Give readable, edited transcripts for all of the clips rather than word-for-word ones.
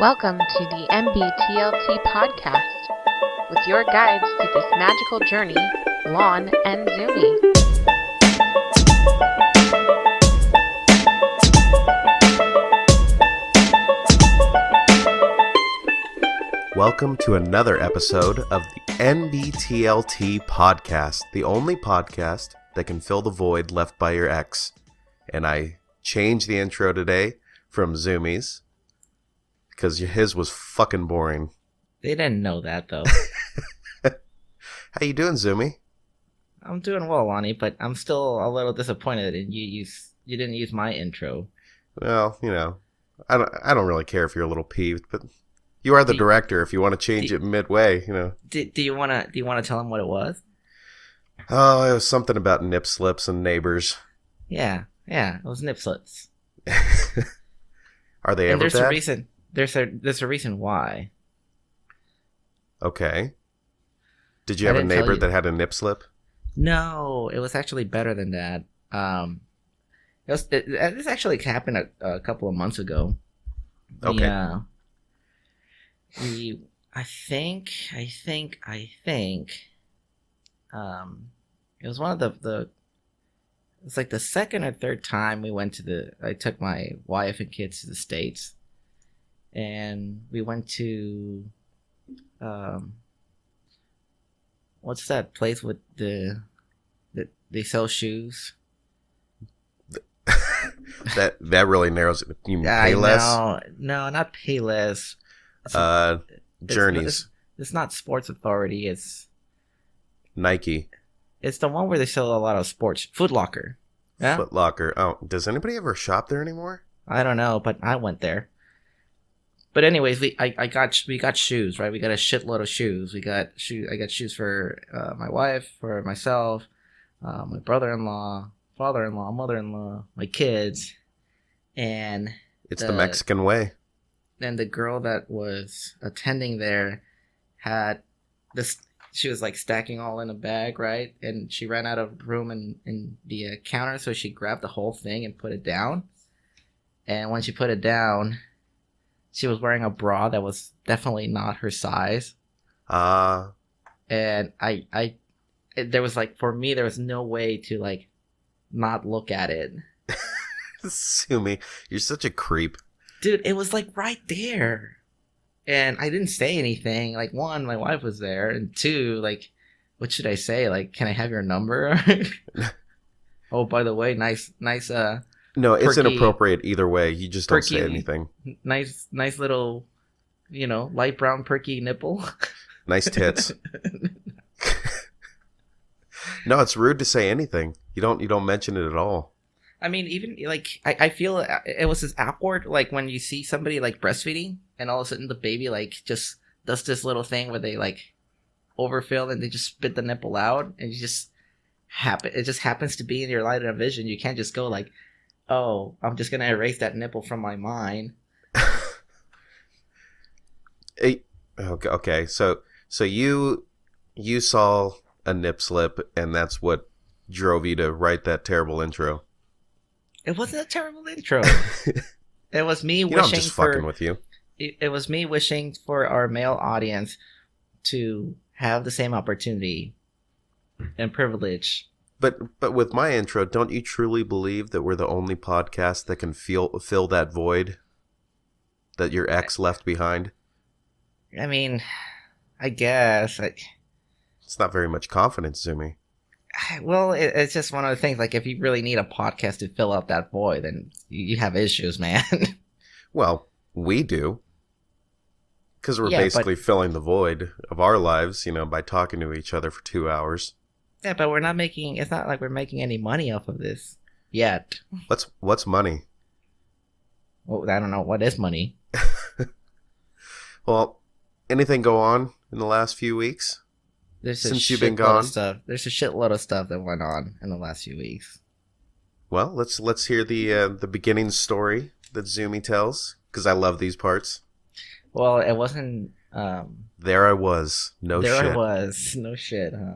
Welcome to the NBTLT podcast with your guides to this magical journey, Lon and Zumi. Welcome to another episode of the NBTLT podcast, the only podcast that can fill the void left by your ex. And I changed the intro today from Zumi's because his was fucking boring. They didn't know that, though. How you doing, Zumi? I'm doing well, Lonnie, but I'm still a little disappointed that you didn't use my intro. Well, you know, I don't really care if you're a little peeved, but you are the director. If you want to change it midway, you know. Do you wanna tell them what it was? Oh, it was something about nip slips and neighbors. Yeah, it was nip slips. Are they and ever there's bad? There's a reason why. Okay. Did you have a didn't tell neighbor you. that had a nip slip? No, it was actually better than that. This actually happened a couple of months ago. Okay. I think. It was one of the. It's like the second or third time I took my wife and kids to the States, and we went to, what's that place with they sell shoes? that really narrows it. You mean I Payless? No, not Payless. Journeys. It's not Sports Authority. It's Nike. It's the one where they sell a lot of sports. Foot Locker. Yeah? Foot Locker. Oh, does anybody ever shop there anymore? I don't know, but I went there. But anyways, we got shoes, right? We got a shitload of shoes. I got shoes for my wife, for myself, my brother-in-law, father-in-law, mother-in-law, my kids, and It's the Mexican way. and the girl that was attending there had this. She was like stacking all in a bag, right? And she ran out of room in the counter, so she grabbed the whole thing and put it down. And when she put it down, she was wearing a bra that was definitely not her size. And there was like, for me, there was no way to like not look at it. Sue me. You're such a creep. Dude, it was like right there. And I didn't say anything. Like, one, my wife was there. And two, like, what should I say? Like, can I have your number? Oh, by the way, nice. No, it's perky, inappropriate either way. You just don't say perky, anything. Nice little, light brown perky nipple. Nice tits. No, it's rude to say anything. You don't mention it at all. I mean, even like I feel it was just awkward. Like when you see somebody like breastfeeding, and all of a sudden the baby like just does this little thing where they like overfill and they just spit the nipple out, and it just happens to be in your line of vision. You can't just go like, oh, I'm just gonna erase that nipple from my mind. Okay. So you saw a nip slip, and that's what drove you to write that terrible intro. It wasn't a terrible intro. It was me I'm wishing just fucking with you. It was me wishing for our male audience to have the same opportunity and privilege. But with my intro, don't you truly believe that we're the only podcast that can fill that void that your ex left behind? I mean, I guess. It's not very much confidence, Zumi. Well, it's just one of the things. Like, if you really need a podcast to fill out that void, then you have issues, man. Well, we do. Because we're Yeah, basically filling the void of our lives, by talking to each other for 2 hours. Yeah, but we're not making. It's not like we're making any money off of this yet. What's money? Well, I don't know what is money. Well, anything go on in the last few weeks? Since you've been gone? There's a shitload of stuff that went on in the last few weeks. Well, let's hear the beginning story that Zumi tells, because I love these parts. Well, it wasn't. There I was. No shit. There I was. No shit, huh?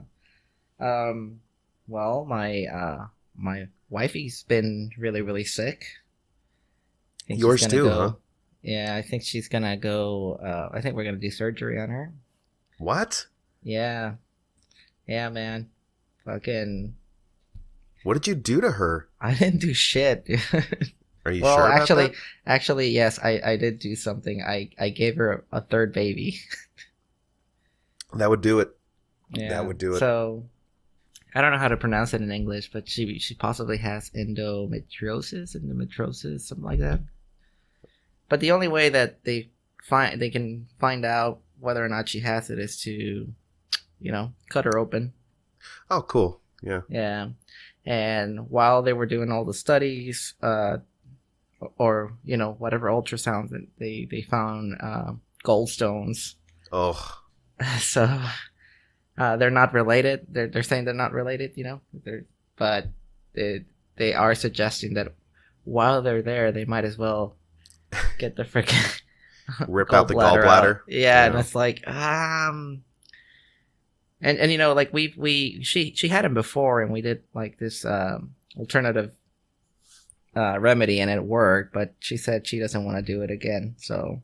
Well, my wifey's been really, really sick. Yours too, huh? Yeah, I think she's gonna go. I think we're gonna do surgery on her. What? Yeah, yeah, man. Fucking. What did you do to her? I didn't do shit. Are you Well, sure about that? actually, yes, I did do something. I gave her a third baby. That would do it. Yeah. That would do it. So I don't know how to pronounce it in English, but she possibly has endometriosis, something like that. But the only way that they can find out whether or not she has it is to, cut her open. Oh, cool. Yeah. Yeah. And while they were doing all the studies, or whatever ultrasounds, that they found gallstones. Oh. So they're not related. They're saying they're not related, but they are suggesting that while they're there, they might as well get the freaking rip out the gallbladder. Yeah, and it's like and like she had him before, and we did like this alternative remedy, and it worked, but she said she doesn't want to do it again. So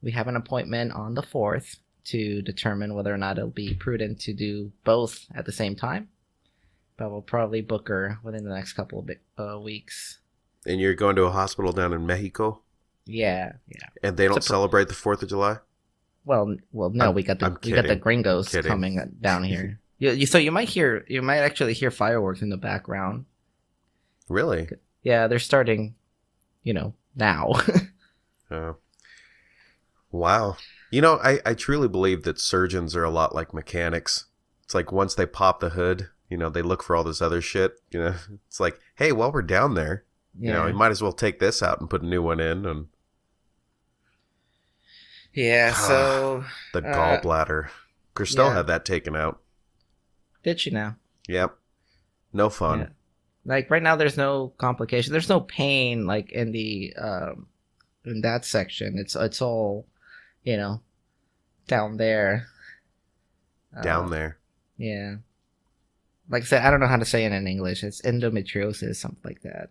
we have an appointment on the 4th to determine whether or not it'll be prudent to do both at the same time. But we'll probably book her within the next couple of weeks. And you're going to a hospital down in Mexico? Yeah. And they don't celebrate the 4th of July? Well, no, we got the gringos coming down here. So you might actually hear fireworks in the background. Really? Yeah, they're starting, now. Wow. I truly believe that surgeons are a lot like mechanics. It's like once they pop the hood, they look for all this other shit. It's like, hey, while we're down there, we might as well take this out and put a new one in. And yeah, so the gallbladder. Christelle had that taken out. Did she now? Yep. No fun. Yeah. Like right now, there's no complication. There's no pain like in the in that section. It's all, down there. Down there. Yeah. Like I said, I don't know how to say it in English. It's endometriosis, something like that.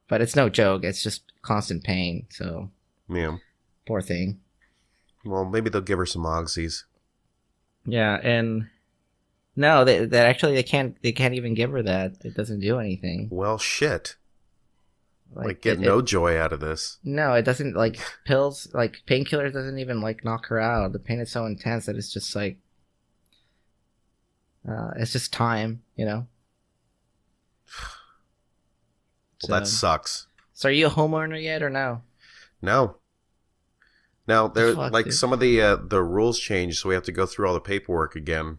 But it's no joke. It's just constant pain. So yeah. Poor thing. Well, maybe they'll give her some oxys. Yeah, and no, they can't even give her that. It doesn't do anything. Well, shit. Like get no joy out of this. No, it doesn't. Like pills, like painkillers, doesn't even like knock her out. The pain is so intense that it's just like, it's just time, Well, that sucks. So, are you a homeowner yet, or no? No. Now there, Dude. some of the rules changed, so we have to go through all the paperwork again.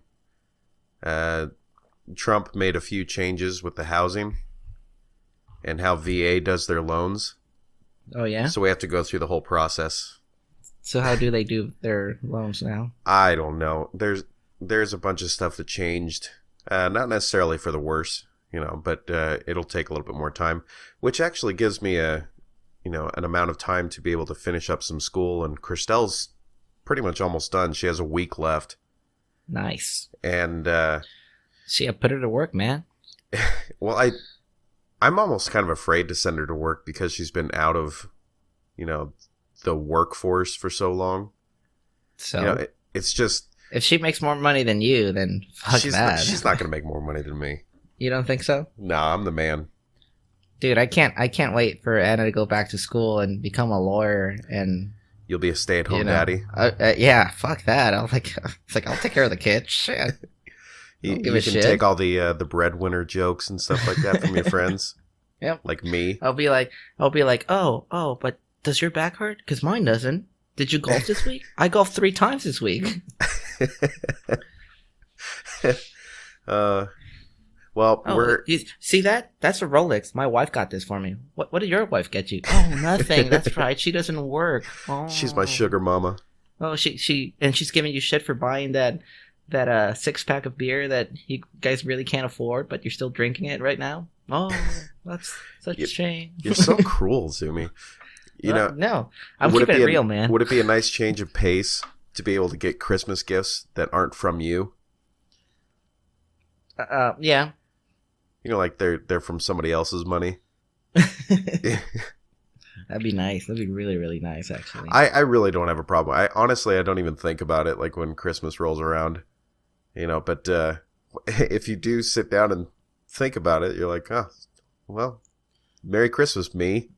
Trump made a few changes with the housing and how VA does their loans. Oh yeah. So we have to go through the whole process. So how do they do their loans now? I don't know. There's a bunch of stuff that changed, not necessarily for the worse, but it'll take a little bit more time, which actually gives me an amount of time to be able to finish up some school. And Christelle's pretty much almost done. She has a week left. Nice. And see, I put her to work, man. Well, I'm almost kind of afraid to send her to work because she's been out of, the workforce for so long. So it's just, if she makes more money than you, then fuck that. She's not going to make more money than me. You don't think so? No, I'm the man. Dude, I can't wait for Anna to go back to school and become a lawyer, and you'll be a stay-at-home daddy. Yeah, fuck that. I'll take care of the kids. Shit. You can take all the breadwinner jokes and stuff like that from your friends. Yep. Like me. I'll be like, oh, but does your back hurt? Because mine doesn't. Did you golf this week? I golfed 3 times this week. Well, you see that? That's a Rolex. My wife got this for me. What did your wife get you? Oh, nothing. That's right. She doesn't work. Oh. She's my sugar mama. Oh, she's giving you shit for buying that 6-pack of beer that you guys really can't afford, but you're still drinking it right now. Oh, that's such a shame. You're so cruel, Zumi. No, I'm keeping it real, man. Would it be a nice change of pace to be able to get Christmas gifts that aren't from you? Yeah. Like they're from somebody else's money. That'd be nice. That'd be really, really nice, actually. I really don't have a problem. I honestly, I don't even think about it like when Christmas rolls around, but if you do sit down and think about it, you're like, oh, well, Merry Christmas, me.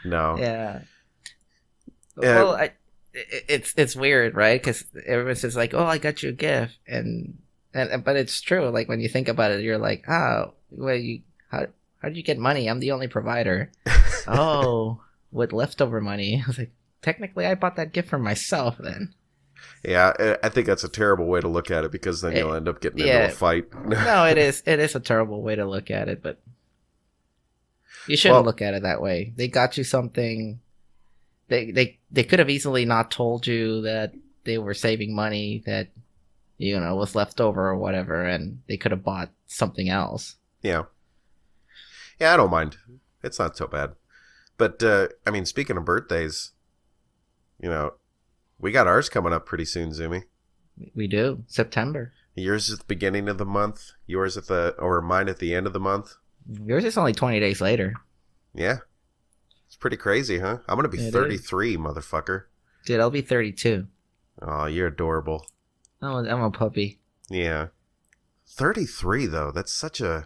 No. Yeah. Well, it's weird, right? Because everyone says like, "Oh, I got you a gift," and but it's true. Like when you think about it, you're like, "Oh, well, how did you get money? I'm the only provider." Oh, with leftover money. I was like, technically, I bought that gift for myself then. Yeah, I think that's a terrible way to look at it because then you'll end up getting into a fight. No, it is a terrible way to look at it, but you shouldn't look at it that way. They got you something. They could have easily not told you that they were saving money that was left over or whatever, and they could have bought something else. Yeah, I don't mind. It's not so bad. But I mean, speaking of birthdays, we got ours coming up pretty soon, Zumi. We do. September. Yours is at the beginning of the month. Yours or mine at the end of the month. Yours is only 20 days later. Yeah. It's pretty crazy, huh? I'm going to be 33, motherfucker. Dude, I'll be 32. Oh, you're adorable. I'm a puppy. Yeah. 33, though. That's such a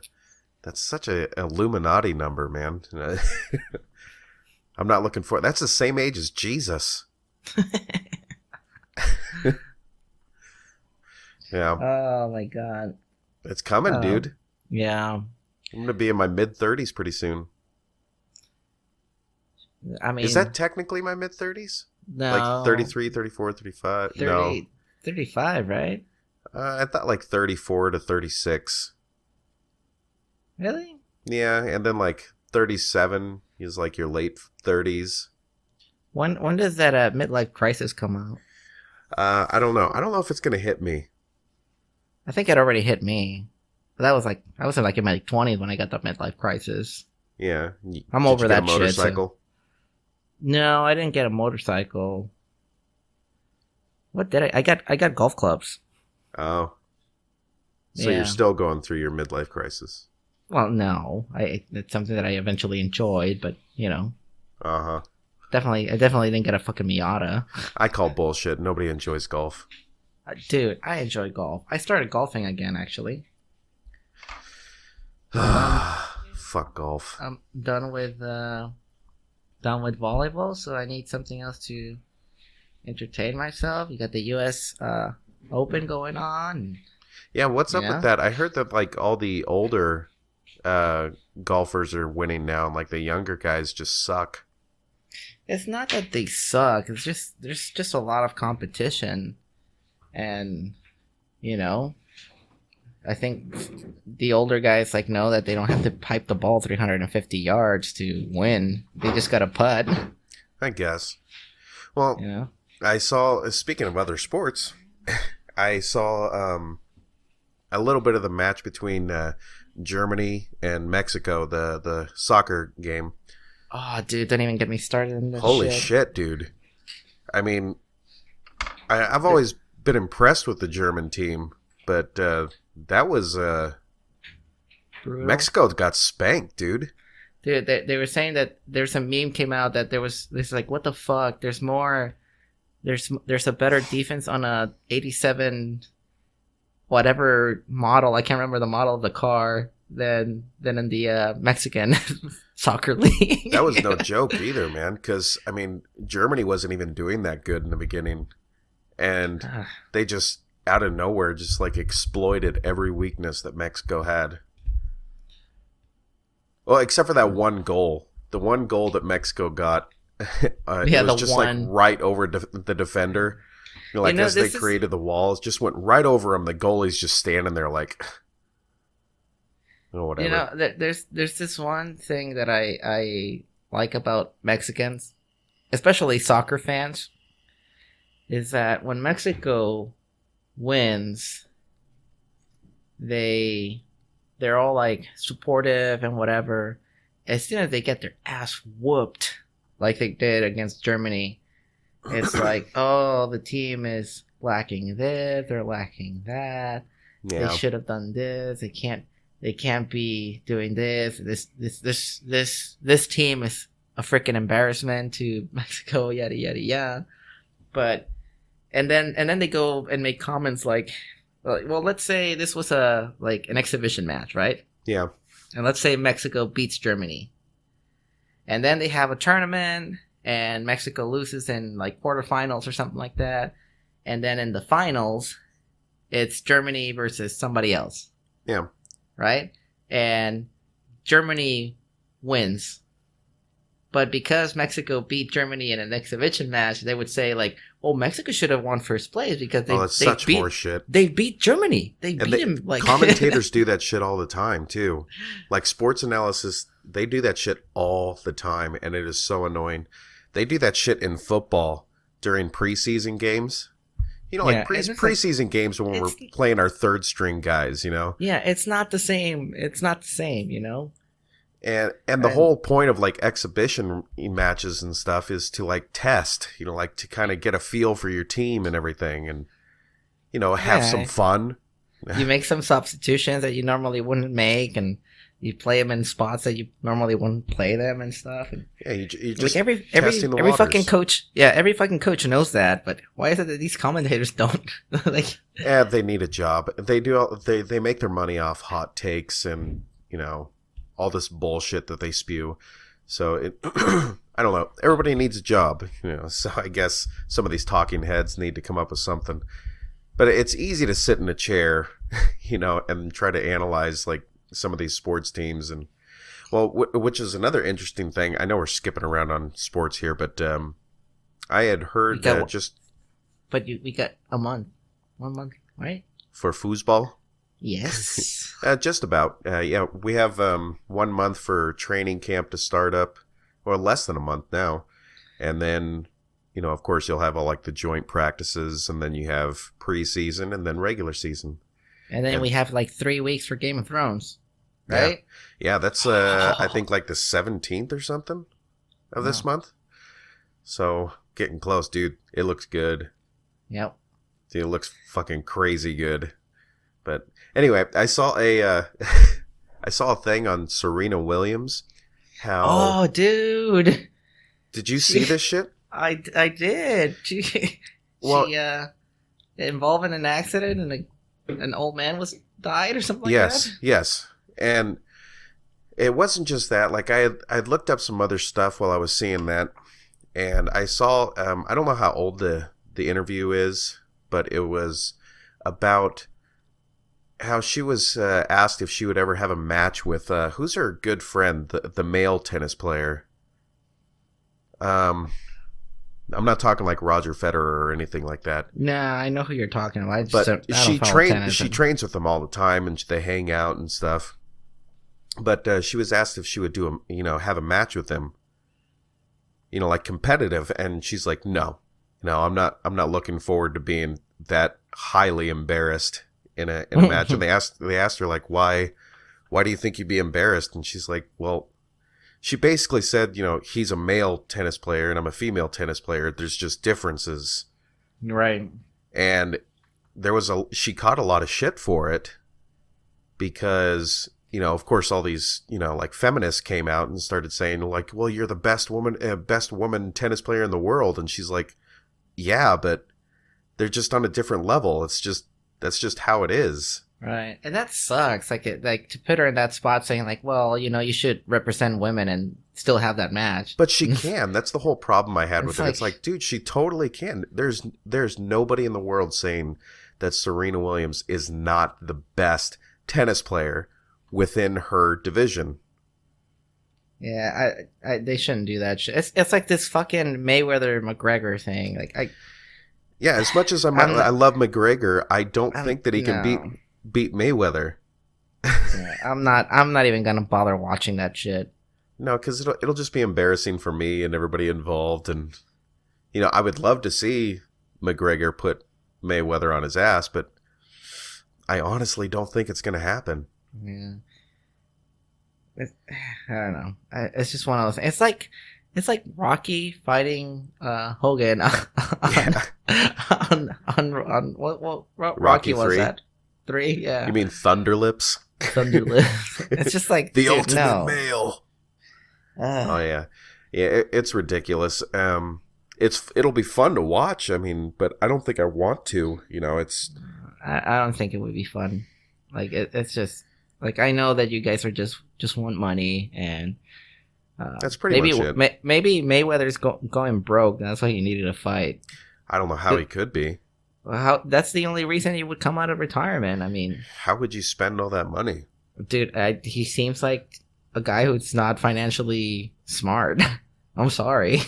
Illuminati number, man. I'm not looking for it. That's the same age as Jesus. Yeah. Oh my god. It's coming, dude. Yeah. I'm going to be in my mid-30s pretty soon. I mean... Is that technically my mid-30s? No. Like 33, 34, 35? 30, no. 35, right? I thought like 34 to 36. Really? Yeah, and then like 37 is like your late 30s. When does that midlife crisis come out? I don't know. I don't know if it's going to hit me. I think it already hit me. But I was in my 20s when I got the midlife crisis. Yeah. I'm over that shit. Motorcycle? So. No, I didn't get a motorcycle. What did I got golf clubs. Oh. So yeah. You're still going through your midlife crisis. Well, no. It's something that I eventually enjoyed, but, Uh-huh. I definitely didn't get a fucking Miata. I call bullshit. Nobody enjoys golf. Dude, I enjoy golf. I started golfing again, actually. Fuck golf. I'm done with volleyball, so I need something else to entertain myself. You got the U.S. Open going on. Yeah, what's up with that? I heard that like all the older golfers are winning now, and like the younger guys just suck. It's not that they suck. It's just there's just a lot of competition, and I think the older guys know that they don't have to pipe the ball 350 yards to win. They just got to putt. I guess. Well, I saw. Speaking of other sports, I saw a little bit of the match between Germany and Mexico, the soccer game. Oh, dude, don't even get me started in this Holy shit, dude. I mean, I've always been impressed with the German team, but that was... Mexico got spanked, dude. Dude, they were saying that there's a meme came out that there's like, what the fuck? There's a better defense on a 87 whatever model. I can't remember the model of the car than in the Mexican soccer league. That was no joke either, man. Because I mean, Germany wasn't even doing that good in the beginning, and they just out of nowhere just exploited every weakness that Mexico had. Well, except for that one goal. The one goal that Mexico got, it was just right over the defender. As they created the walls, just went right over him. The goalie's just standing there whatever. There's this one thing that I like about Mexicans, especially soccer fans, is that when Mexico wins, they're all supportive and whatever. As soon as they get their ass whooped, like they did against Germany, it's oh, the team is lacking this, they're lacking that. Yeah. They should have done this. they can't be doing this. This team is a freaking embarrassment to Mexico. Yada yada yada. But and then they go and make comments like, well, let's say this was an exhibition match, right? Yeah. And let's say Mexico beats Germany, and then they have a tournament, and Mexico loses in like quarterfinals or something like that, and then in the finals, it's Germany versus somebody else. Yeah. Right? And Germany wins. But because Mexico beat Germany in an exhibition match, they would say like, "Oh, Mexico should have won first place because that's such horseshit. They beat Germany. They beat him." Like commentators do that shit all the time too. Like sports analysis, they do that shit all the time, and it is so annoying. They do that shit in football during preseason games. You know, like preseason games when we're playing our third string guys. You know. Yeah, it's not the same. It's not the same. You know. And the whole point of like exhibition matches and stuff is to like test, you know, like to kind of get a feel for your team and everything, and you know, have some fun. You make some substitutions that you normally wouldn't make, and you play them in spots that you normally wouldn't play them and stuff. And yeah, you just like every fucking coach. Yeah, every fucking coach knows that. But why is it that these commentators don't? Like, yeah, they need a job. They do. They make their money off hot takes and you know. All this bullshit that they spew. So I don't know. Everybody needs a job, you know. So I guess some of these talking heads need to come up with something. But it's easy to sit in a chair, you know, and try to analyze like some of these sports teams and well, which is another interesting thing. I know we're skipping around on sports here, but I had heard But we got 1 month, right? For foosball. Yes. Just about. Yeah, we have 1 month for training camp to start up, or less than a month now. And then, you know, of course, you'll have all like the joint practices, and then you have preseason and then regular season. And then we have like 3 weeks for Game of Thrones, right? Yeah, that's, I think like the 17th or something of this month. So, getting close, dude. It looks good. Yep. Dude, it looks fucking crazy good. But anyway, I saw a thing on Serena Williams. Oh, dude! Did you see this shit? I did. She involved in an accident and an old man died or something like that. Yes. And it wasn't just that. Like I'd looked up some other stuff while I was seeing that, and I saw. I don't know how old the interview is, but it was about. How she was asked if she would ever have a match with who's her good friend, the male tennis player. I'm not talking like Roger Federer or anything like that. Nah, I know who you're talking about. But she trains with them all the time, and they hang out and stuff. But she was asked if she would have a match with him, you know, like competitive, and she's like, no, I'm not looking forward to being that highly embarrassed. In a match, and they asked her like, why do you think you'd be embarrassed? And she's like, well, she basically said, you know, he's a male tennis player and I'm a female tennis player. There's just differences, right? And she caught a lot of shit for it because you know, of course, all these you know like feminists came out and started saying like, well, you're the best woman tennis player in the world, and she's like, yeah, but they're just on a different level. That's just how it is. Right. And that sucks. Like to put her in that spot saying like, well, you know, you should represent women and still have that match. But she can. That's the whole problem I had with it. It's like, dude, she totally can. There's nobody in the world saying that Serena Williams is not the best tennis player within her division. Yeah, they shouldn't do that shit. It's like this fucking Mayweather McGregor thing. Like yeah, as much as I love McGregor, I don't think that he can beat Mayweather. Yeah, I'm not even gonna bother watching that shit. No, because it'll just be embarrassing for me and everybody involved, and you know I would love to see McGregor put Mayweather on his ass, but I honestly don't think it's gonna happen. Yeah, I don't know. It's just one of those. It's like Rocky fighting Hogan on what Rocky was 3? that? 3, yeah. You mean Thunder Lips? some new list. It's just like The dude, ultimate no. male. Ugh. Oh yeah, yeah. It's ridiculous. It'll be fun to watch. I mean, but I don't think I want to. It's I don't think it would be fun. Like it's just like I know that you guys are just want money and that's pretty maybe much it. Maybe Mayweather's going broke. That's why he needed a fight. I don't know how he could be. How that's the only reason he would come out of retirement. I mean, how would you spend all that money, dude? He seems like a guy who's not financially smart. I'm sorry.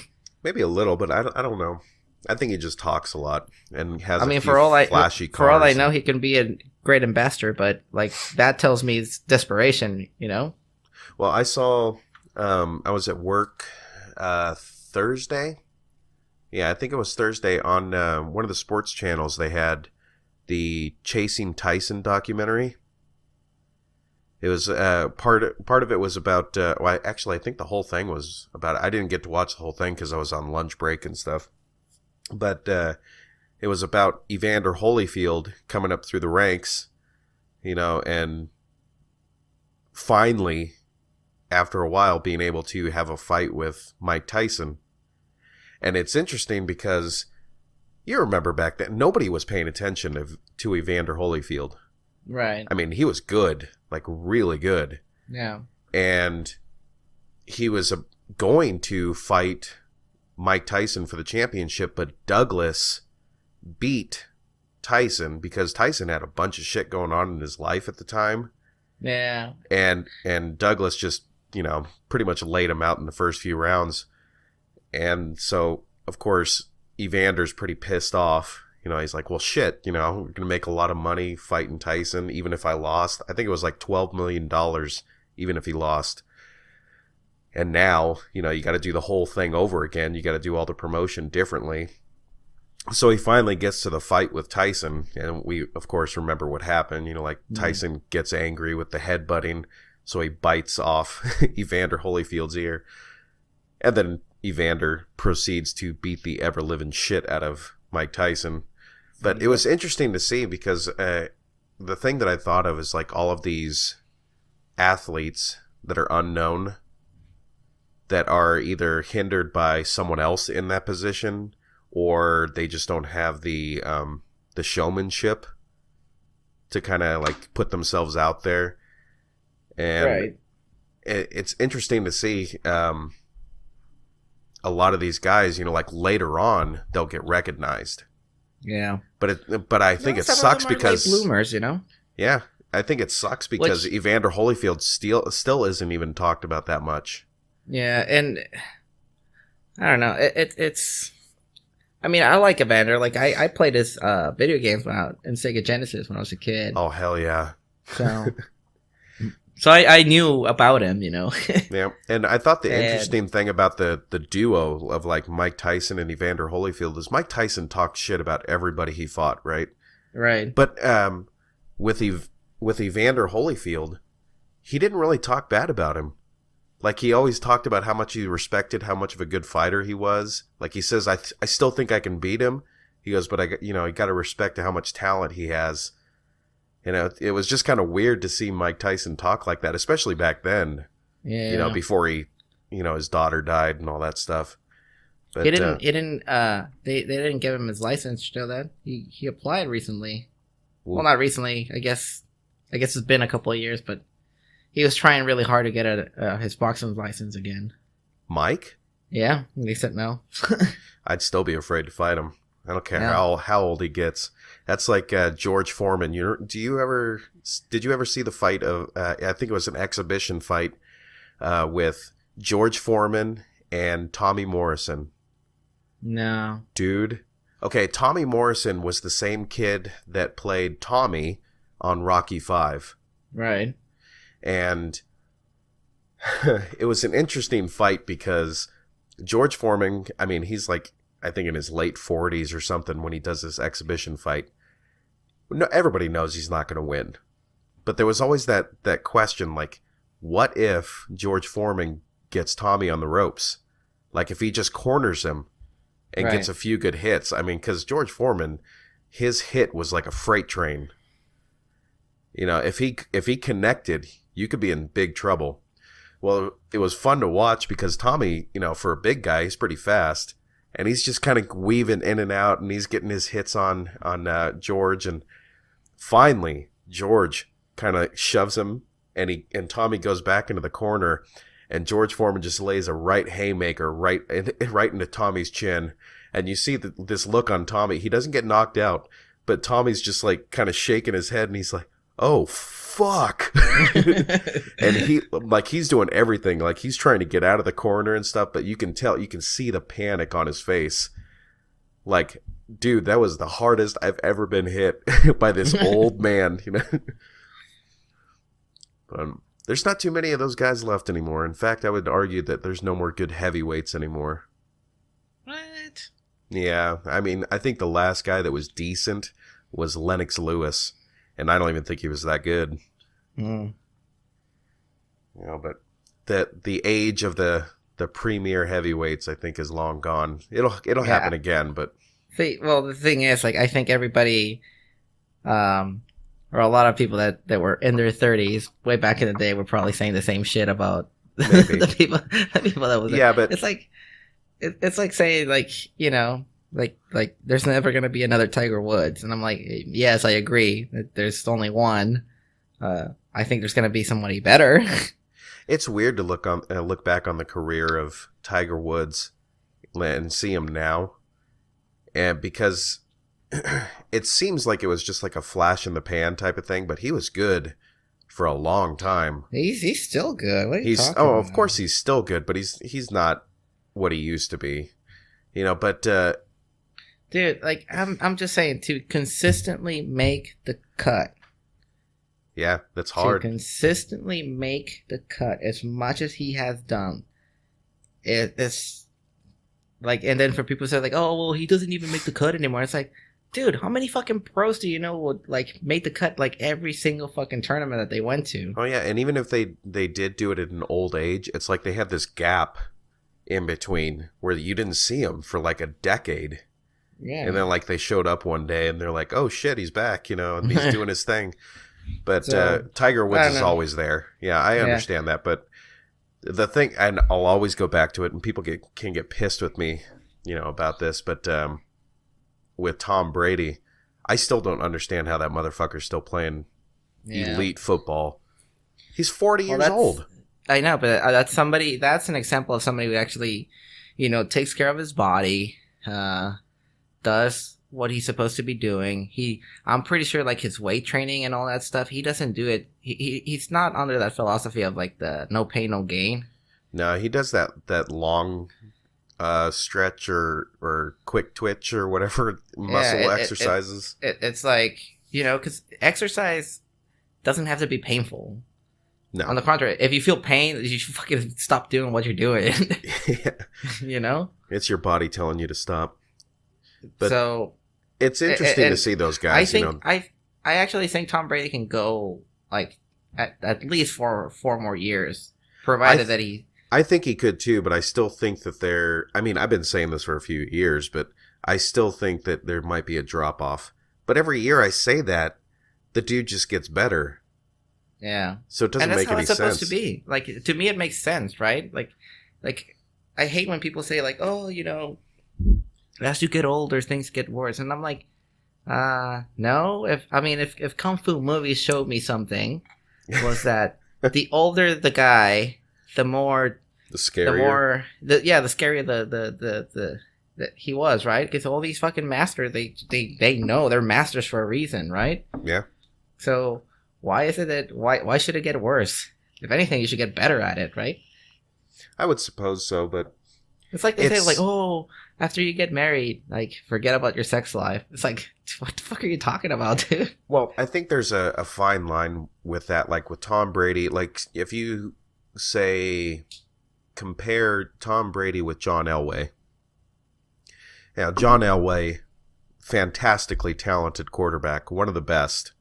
Maybe a little, but I don't know. I think he just talks a lot and has. Flashy cars. For all I know, he can be a great investor, but like that tells me it's desperation. Well, I saw. I was at work Thursday. Yeah, I think it was Thursday on one of the sports channels. They had the Chasing Tyson documentary. It was part of it was about. Well, I think the whole thing was about it. I didn't get to watch the whole thing because I was on lunch break and stuff. But it was about Evander Holyfield coming up through the ranks, and finally, after a while, being able to have a fight with Mike Tyson. And it's interesting because you remember back then, nobody was paying attention to Evander Holyfield. Right. I mean, he was good, like really good. Yeah. And he was going to fight Mike Tyson for the championship, but Douglas beat Tyson because Tyson had a bunch of shit going on in his life at the time. Yeah. And Douglas just, pretty much laid him out in the first few rounds. And so, of course, Evander's pretty pissed off. He's like, well, shit, we're going to make a lot of money fighting Tyson, even if I lost. I think it was like $12 million, even if he lost. And now, you got to do the whole thing over again. You got to do all the promotion differently. So he finally gets to the fight with Tyson. And we, of course, remember what happened. Tyson gets angry with the headbutting. So he bites off Evander Holyfield's ear. And then Evander proceeds to beat the ever-living shit out of Mike Tyson. But it was interesting to see because the thing that I thought of is like all of these athletes that are unknown that are either hindered by someone else in that position or they just don't have the showmanship to kind of like put themselves out there. And right. It's interesting to see a lot of these guys, like later on they'll get recognized. Yeah. But I think it sucks because late bloomers, Yeah, I think it sucks because Evander Holyfield still isn't even talked about that much. Yeah, and I don't know. It's. I mean, I like Evander. Like I played his video games in Sega Genesis when I was a kid. Oh hell yeah! So I knew about him, Yeah, and I thought the interesting thing about the duo of like Mike Tyson and Evander Holyfield is Mike Tyson talked shit about everybody he fought, right? Right. But with Evander Holyfield, he didn't really talk bad about him. Like he always talked about how much he respected, how much of a good fighter he was. Like he says, I still think I can beat him. He goes, but I got to respect how much talent he has. It was just kind of weird to see Mike Tyson talk like that, especially back then. Yeah. Before he, his daughter died and all that stuff. But they didn't give him his license to that. He applied recently. Well, not recently. I guess it's been a couple of years, but he was trying really hard to get his boxing license again. Mike? Yeah, they said no. I'd still be afraid to fight him. I don't care how old he gets. That's like George Foreman. Did you ever see the fight of? I think it was an exhibition fight with George Foreman and Tommy Morrison. No, dude. Okay, Tommy Morrison was the same kid that played Tommy on Rocky V. Right. And it was an interesting fight because George Foreman, I mean, he's like, I think in his late 40s or something when he does this exhibition fight. No, everybody knows he's not going to win. But there was always that question, like, what if George Foreman gets Tommy on the ropes? Like, if he just corners him and gets a few good hits. I mean, because George Foreman, his hit was like a freight train. if he connected, you could be in big trouble. Well, it was fun to watch because Tommy, for a big guy, he's pretty fast, and he's just kind of weaving in and out, and he's getting his hits on George, and finally George kind of shoves him, and Tommy goes back into the corner, and George Foreman just lays a right haymaker right into Tommy's chin, and you see this look on Tommy. He doesn't get knocked out, but Tommy's just like kind of shaking his head, and he's like, "Oh fuck!" And he's doing everything, like he's trying to get out of the corner and stuff, but you can see the panic on his face. Like, dude, that was the hardest I've ever been hit by this old man, But there's not too many of those guys left anymore. In fact, I would argue that there's no more good heavyweights anymore. What? Yeah, I mean, I think the last guy that was decent was Lennox Lewis, and I don't even think he was that good. Mm. But the age of the premier heavyweights, I think, is long gone. It'll happen again, but the thing is, like, I think everybody, or a lot of people that were in their 30s way back in the day were probably saying the same shit about the people that was. Yeah, but it's like it's like saying, like, like there's never gonna be another Tiger Woods, and I'm like, yes, I agree that there's only one. I think there's gonna be somebody better. It's weird to look back on the career of Tiger Woods and see him now, and because it seems like it was just like a flash in the pan type of thing, but he was good for a long time. He's still good. What are you talking about? Of course he's still good, but he's not what he used to be, But dude, like, I'm just saying, to consistently make the cut. Yeah, that's hard. To consistently make the cut as much as he has done, it's like, and then for people to say, like, oh, well, he doesn't even make the cut anymore. It's like, dude, how many fucking pros do you know would, like, make the cut, like, every single fucking tournament that they went to? Oh yeah, and even if they did do it at an old age, it's like they had this gap in between where you didn't see him for like a decade. Yeah. And then, like, they showed up one day and they're like, oh shit, he's back, and he's doing his thing. But Tiger Woods is always there. Yeah, I understand that. But the thing, and I'll always go back to it, and people can get pissed with me, about this, but with Tom Brady, I still don't understand how that motherfucker's still playing elite football. He's 40 years old. I know, but that's an example of somebody who actually, takes care of his body, does what he's supposed to be doing. I'm pretty sure, like, his weight training and all that stuff, he doesn't do it. He's not under that philosophy of, like, the no pain, no gain. No, he does that long stretch or quick twitch or whatever muscle exercises. It's like, because exercise doesn't have to be painful. No. On the contrary, if you feel pain, you should fucking stop doing what you're doing. Yeah. It's your body telling you to stop. But so it's interesting to see those guys. I actually think Tom Brady can go, like, at least for 4 more years, provided that he. I think he could too, but I still think that I've been saying this for a few years, but I still think that there might be a drop off. But every year I say that, the dude just gets better. Yeah. So it doesn't make any sense. And that's how it's supposed to be. Like, to me, it makes sense, right? Like, I hate when people say, like, oh, as you get older, things get worse. And I'm like, no. If Kung Fu movies showed me something, was that the older the guy, the more... The scarier. The scarier the he was, right? Because all these fucking masters, they know they're masters for a reason, right? Yeah. So why is it that... Why should it get worse? If anything, you should get better at it, right? I would suppose so, but... It's like they say, like, oh, after you get married, like, forget about your sex life. It's like, what the fuck are you talking about, dude? Well, I think there's a fine line with that. Like, with Tom Brady, like, if you say, compare Tom Brady with John Elway. Now, John Elway, fantastically talented quarterback, one of the best.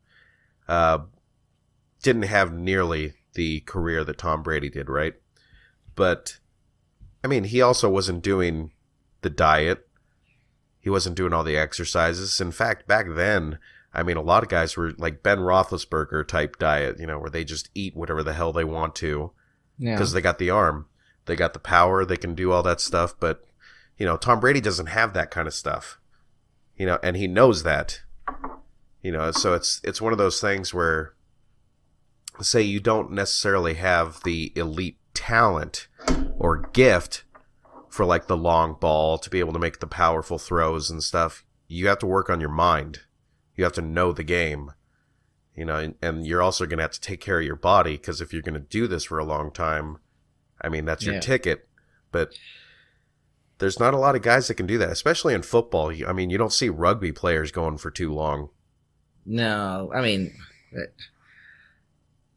Didn't have nearly the career that Tom Brady did, right? But... he also wasn't doing the diet. He wasn't doing all the exercises. In fact, back then, I mean, a lot of guys were like Ben Roethlisberger type diet, where they just eat whatever the hell they want to because they got the arm, they got the power, they can do all that stuff. But, Tom Brady doesn't have that kind of stuff, and he knows that, so it's one of those things where, say you don't necessarily have the elite talent or gift for like the long ball to be able to make the powerful throws and stuff. You have to work on your mind. You have to know the game, and you're also going to have to take care of your body, because if you're going to do this for a long time, I mean, that's your ticket. But there's not a lot of guys that can do that, especially in football. I mean, you don't see rugby players going for too long. No, I mean,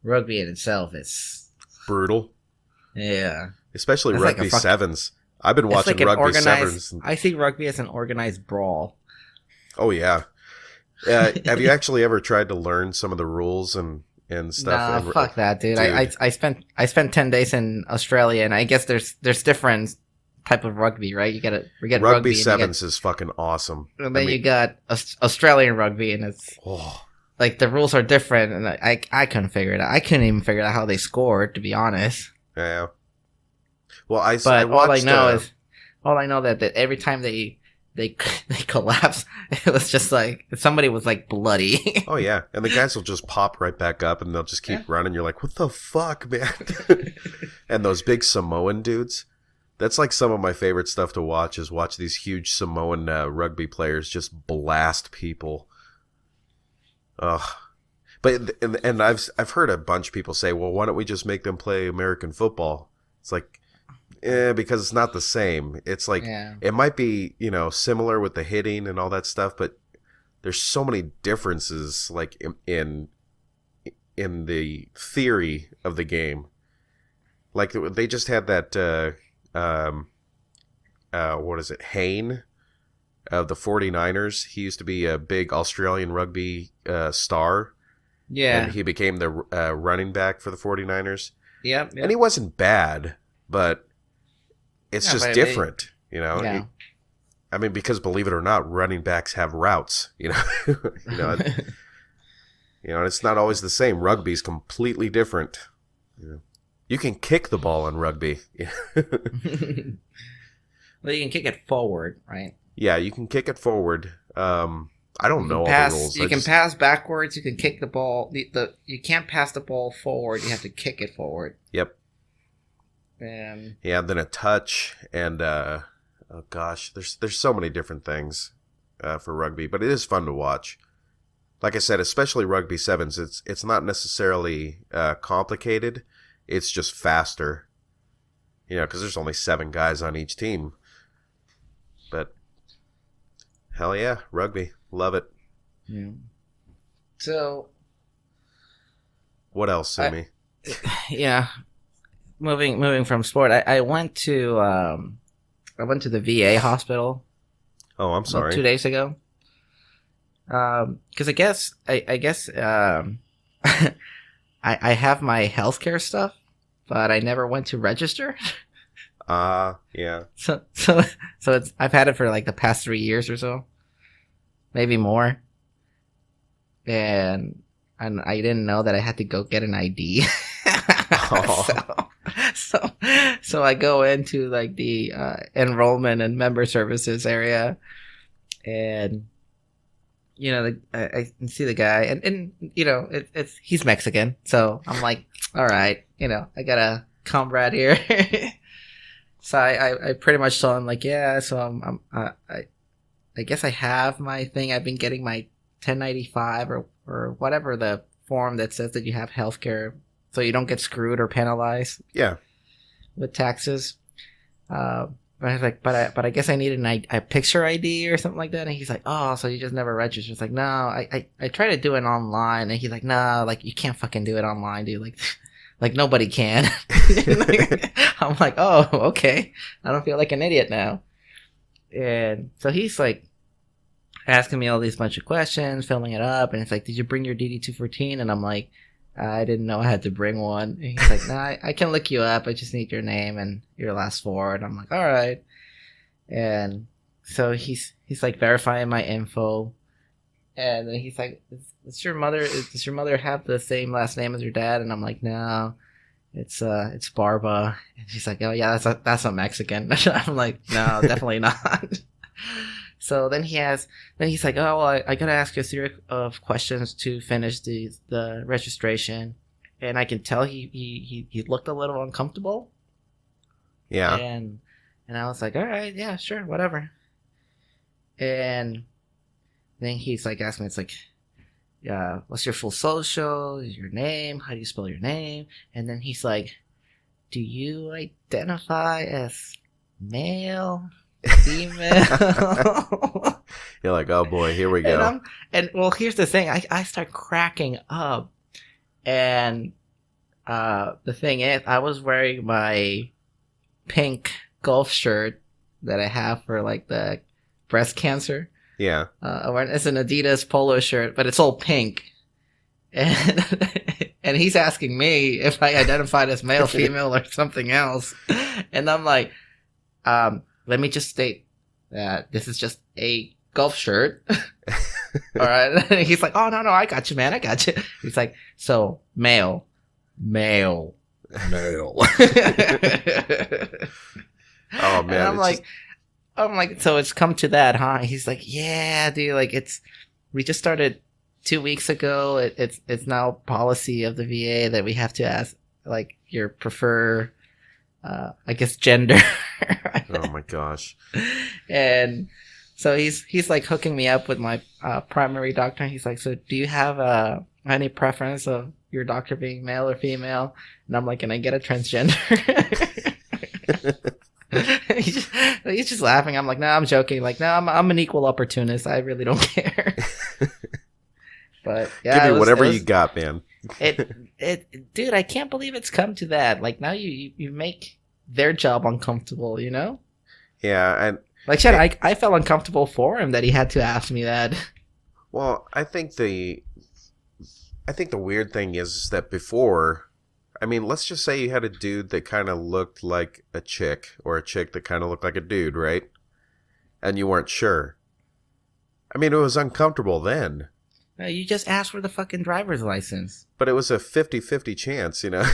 rugby in itself is brutal. Yeah. Especially it's rugby like sevens. I've been watching like rugby sevens. I see rugby as an organized brawl. Oh, yeah. Have you actually ever tried to learn some of the rules and stuff? Nah, fuck that, dude. I spent 10 days in Australia, and I guess there's different type of rugby, right? We get rugby sevens is fucking awesome. And then you got Australian rugby, and it's like the rules are different, and I couldn't figure it out. I couldn't even figure out how they scored, to be honest. Yeah. Well, I watched, all I know that every time they collapse, it was just like somebody was like bloody. Oh yeah, and the guys will just pop right back up, and they'll just keep running. You're like, what the fuck, man? And those big Samoan dudes. That's like some of my favorite stuff to watch. Is watch these huge Samoan rugby players just blast people. Ugh. But and I've heard a bunch of people say, well, why don't we just make them play American football? It's like, because it's not the same. It's like it might be, similar with the hitting and all that stuff, but there's so many differences, like in the theory of the game. Like they just had that what is it, Hayne of the 49ers. He used to be a big Australian rugby star. Yeah. And he became the running back for the 49ers. Yep. And he wasn't bad, but it's just different, Yeah. I mean, because believe it or not, running backs have routes, and it's not always the same. Rugby's completely different. You can kick the ball in rugby. Well, you can kick it forward, right? Yeah, you can kick it forward. I don't know all the rules. You can pass backwards. You can kick the ball. You can't pass the ball forward. You have to kick it forward. Yep. And then a touch, and oh gosh, there's so many different things for rugby, but it is fun to watch. Like I said, especially rugby sevens, it's not necessarily complicated. It's just faster, because there's only 7 guys on each team. But hell yeah, rugby. Love it. Yeah. So, what else, Sumi? Yeah. Moving from sport, I went to the VA hospital. Oh, I'm sorry. 2 days ago. Because I guess I have my healthcare stuff, but I never went to register. Yeah. So it's I've had it for like the past 3 years or so. Maybe more. And I didn't know that I had to go get an ID. So I go into like the enrollment and member services area, and I see the guy, and it's he's Mexican, so I'm like, all right, I got a comrade here. So I pretty much told him like, yeah, so I guess I have my thing. I've been getting my 1095 or whatever the form that says that you have healthcare, so you don't get screwed or penalized. Yeah. With taxes. But I was like, but I guess I need a picture ID or something like that. And he's like, oh, so you just never register? It's like, no, I try to do it online. And he's like, no, like you can't fucking do it online, dude. Like nobody can. I'm like, oh, okay. I don't feel like an idiot now. And so he's like asking me all these bunch of questions, filling it up, and it's like, did you bring your DD-214? And I'm like, I didn't know I had to bring one. And he's like, nah, I can look you up. I just need your name and your last 4. And I'm like, all right. And so he's like verifying my info. And then he's like, does your mother have the same last name as your dad? And I'm like, no, it's Barba. And she's like, oh yeah, that's a Mexican. I'm like, no, definitely not. So then he's like, oh, well, I gotta ask you a series of questions to finish the registration. And I can tell he looked a little uncomfortable. Yeah. And I was like, all right, yeah, sure, whatever. And then he's like asking me, it's like, yeah, what's your full social? Your name? How do you spell your name? And then he's like, do you identify as male, female? You're like, oh boy, here we go. And well, here's the thing. I start cracking up. And the thing is, I was wearing my pink golf shirt that I have for like the breast cancer. Yeah. It's an Adidas polo shirt, but it's all pink. And he's asking me if I identified as male, female, or something else. And I'm like, let me just state that this is just a golf shirt. All right. And he's like, oh, no, I got you, man. I got you. He's like, so male. Oh, man. And I'm like, so it's come to that, huh? He's like, yeah, dude, like we just started 2 weeks ago. It's now policy of the VA that we have to ask like your prefer, I guess, gender. Oh my gosh. And so he's like hooking me up with my primary doctor. He's like, so do you have any preference of your doctor being male or female? And I'm like, can I get a transgender? He's just laughing. I'm like, no, I'm joking. Like, no, I'm an equal opportunist. I really don't care. But yeah, give me whatever you got, man. Dude, I can't believe it's come to that. Like now you make their job uncomfortable, you know? Yeah, and like shit, I felt uncomfortable for him that he had to ask me that. Well, I think the weird thing is that before, I mean, let's just say you had a dude that kind of looked like a chick, or a chick that kind of looked like a dude, right? And you weren't sure. I mean, it was uncomfortable then. You just asked for the fucking driver's license. But it was a 50-50 chance, you know?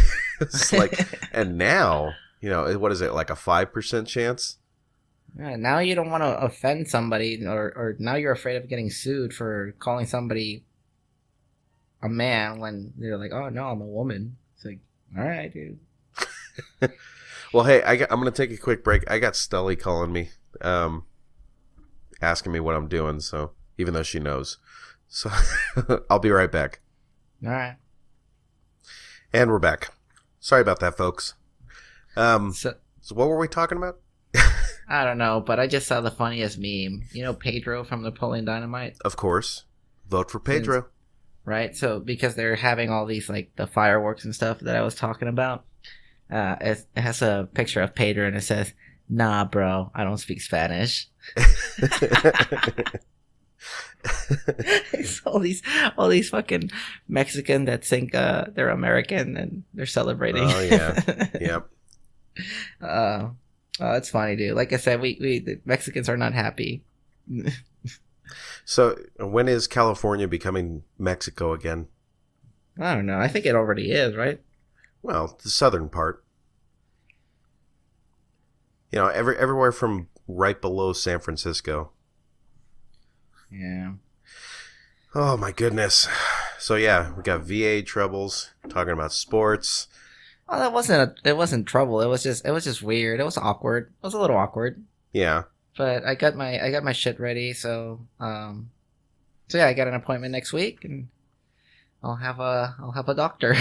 It's like, and now, you know, what is it, like a 5% chance? Yeah, now you don't want to offend somebody, or now you're afraid of getting sued for calling somebody a man when they're like, oh, no, I'm a woman. It's like, all right, dude. Well, hey, I'm going to take a quick break. I got Stelly calling me, asking me what I'm doing, so even though she knows. So I'll be right back. All right. And we're back. Sorry about that, folks. So what were we talking about? I don't know, but I just saw the funniest meme. You know Pedro from Napoleon Dynamite? Of course. Vote for Pedro. Right? So because they're having all these, like, the fireworks and stuff that I was talking about, it has a picture of Pedro and it says, nah, bro, I don't speak Spanish. It's all these fucking Mexican that think they're American and they're celebrating. Oh yeah, yep. It's funny, dude. Like I said, we the Mexicans are not happy. So when is California becoming Mexico again? I don't know. I think it already is, right? Well, the southern part. You know, everywhere from right below San Francisco. Yeah. Oh my goodness. So yeah, we got VA troubles, talking about sports. Well, it wasn't trouble. It was just weird. It was awkward. It was a little awkward. Yeah. But I got my shit ready, so yeah, I got an appointment next week and I'll have a doctor.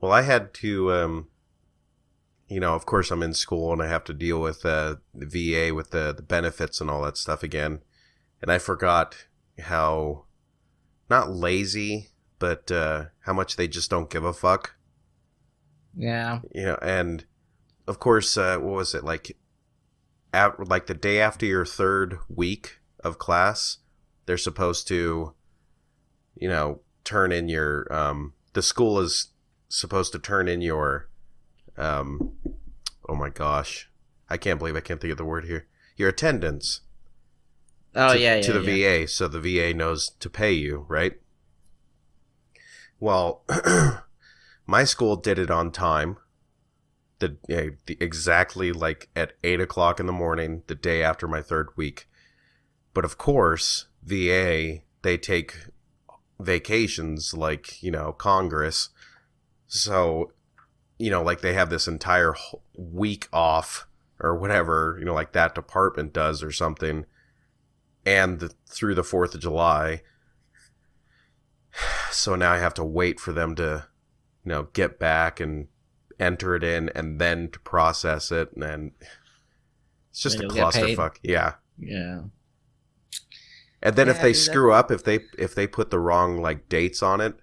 Well, I had to you know, of course I'm in school and I have to deal with the VA with the benefits and all that stuff again. And I forgot how, not lazy, but how much they just don't give a fuck. Yeah. You know, and of course, what was it, like the day after your third week of class, they're supposed to, you know, turn in your, the school is supposed to turn in your, oh my gosh, I can't believe I can't think of the word here, your attendance. Oh, to the yeah. VA, so the VA knows to pay you, right? Well, my school did it on time. Exactly like at 8 o'clock in the morning, the day after my third week. But of course, VA, they take vacations like, Congress. So, like they have this entire week off or whatever, like that department does or something. And through the 4th of July. So now I have to wait for them to, get back and enter it in and then to process it. And it's just a clusterfuck. Yeah. Yeah. And then if they dude, screw up, if they put the wrong like dates on it,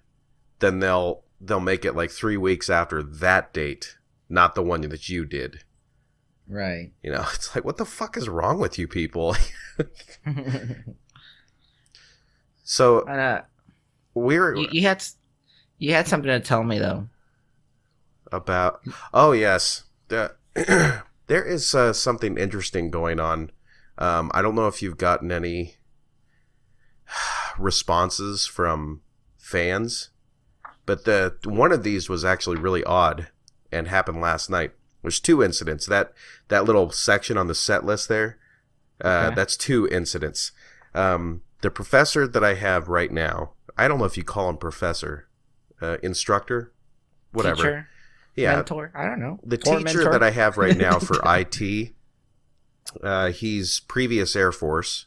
then they'll make it like 3 weeks after that date, not the one that you did. Right. It's like, what the fuck is wrong with you people? So you had something to tell me though. About yes, there is something interesting going on. I don't know if you've gotten any responses from fans, but one of these was actually really odd and happened last night. There's 2 incidents. That little section on the set list there, Okay. that's 2 incidents. The professor that I have right now, I don't know if you call him professor, instructor, whatever. Teacher, yeah, mentor. I don't know. the Or teacher mentor. that I have right now for IT, he's previous Air Force,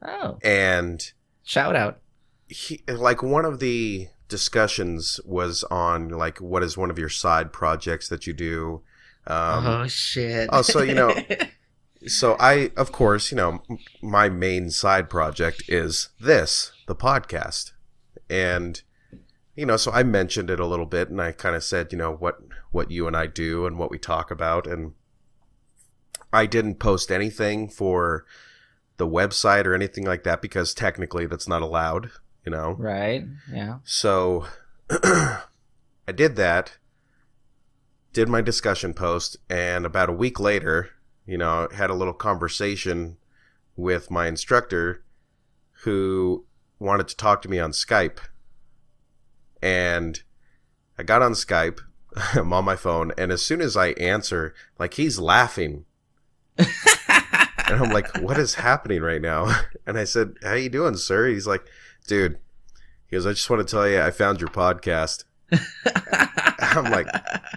Oh, and shout out. he, like, one of the discussions was on like what is one of your side projects that you do. Oh shit. So so I, of course, my main side project is the podcast, and so I mentioned it a little bit, and I kind of said, what you and I do and what we talk about, and I didn't post anything for the website or anything like that because technically that's not allowed, Right. Yeah. So I did that, did my discussion post, and about a week later, had a little conversation with my instructor who wanted to talk to me on Skype. And I got on Skype, I'm on my phone, and as soon as I answer, like, he's laughing. And I'm like, what is happening right now? And I said, how you doing, sir? He's like, dude, he goes, I just want to tell you I found your podcast. I'm like,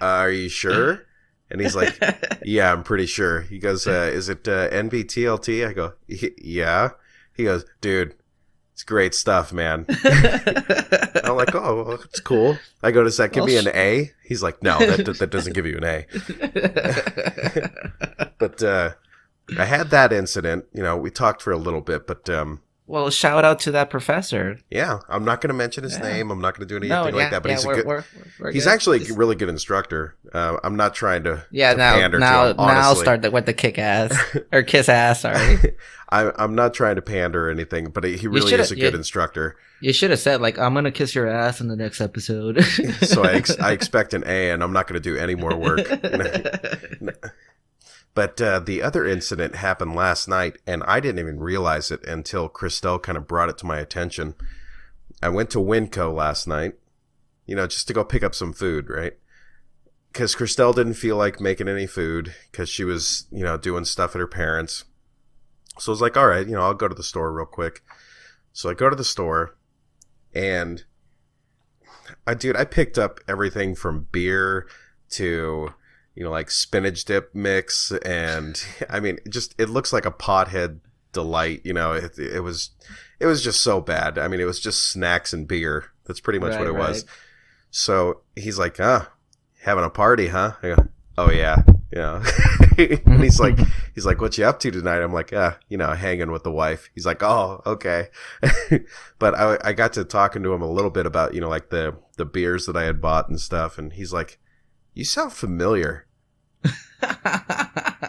are you sure? And he's like, yeah, I'm pretty sure. He goes, is it NBTLT? I go, yeah. He goes, dude, it's great stuff, man. I'm like, oh, well, it's cool. I go, does that give me an A? He's like, no, that doesn't give you an A. But I had that incident. We talked for a little bit, but well, shout out to that professor. yeah, I'm not going to mention his name. I'm not going to do anything like that. But he's he's actually a really good instructor. I'm not trying to now pander to him, now honestly. start with the kick ass or kiss ass. Sorry. I'm not trying to pander or anything, but he really is a good instructor. You should have said, like, I'm gonna kiss your ass in the next episode. So I expect an A, and I'm not going to do any more work. But the other incident happened last night, and I didn't even realize it until Christelle kind of brought it to my attention. I went to Winco last night, just to go pick up some food, right? Because Christelle didn't feel like making any food because she was, doing stuff at her parents'. So I was like, all right, I'll go to the store real quick. So I go to the store, and I picked up everything from beer to, like spinach dip mix, and I mean, it looks like a pothead delight. It was just so bad. I mean, it was just snacks and beer. That's pretty much what it was. So he's like, having a party, huh? I go, oh yeah. And he's like, what you up to tonight? I'm like, hanging with the wife. He's like, oh, okay. But I got to talking to him a little bit about, like the beers that I had bought and stuff. And he's like, you sound familiar.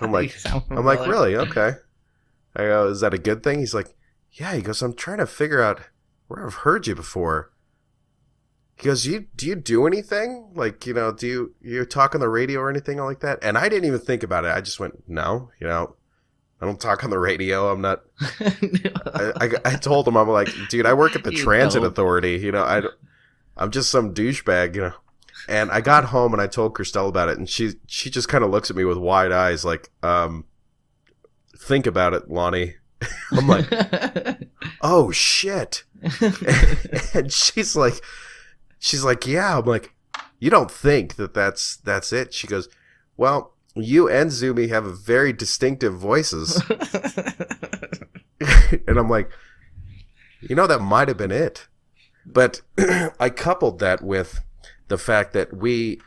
I'm like, really? Okay. I go, is that a good thing? He's like, yeah. He goes, I'm trying to figure out where I've heard you before. He goes, do you do anything? Like, do you talk on the radio or anything like that? And I didn't even think about it. I just went, no, I don't talk on the radio. I'm not. I told him, I'm like, dude, I work at the transit authority. You know, I'm just some douchebag. You know. And I got home and I told Christelle about it, and she just kind of looks at me with wide eyes, like, think about it, Lonnie. I'm like, oh shit. And she's like, yeah. I'm like, you don't think that's it? She goes, well, you and Zumi have very distinctive voices. And I'm like, you know, that might have been it. But I coupled that with the fact that we,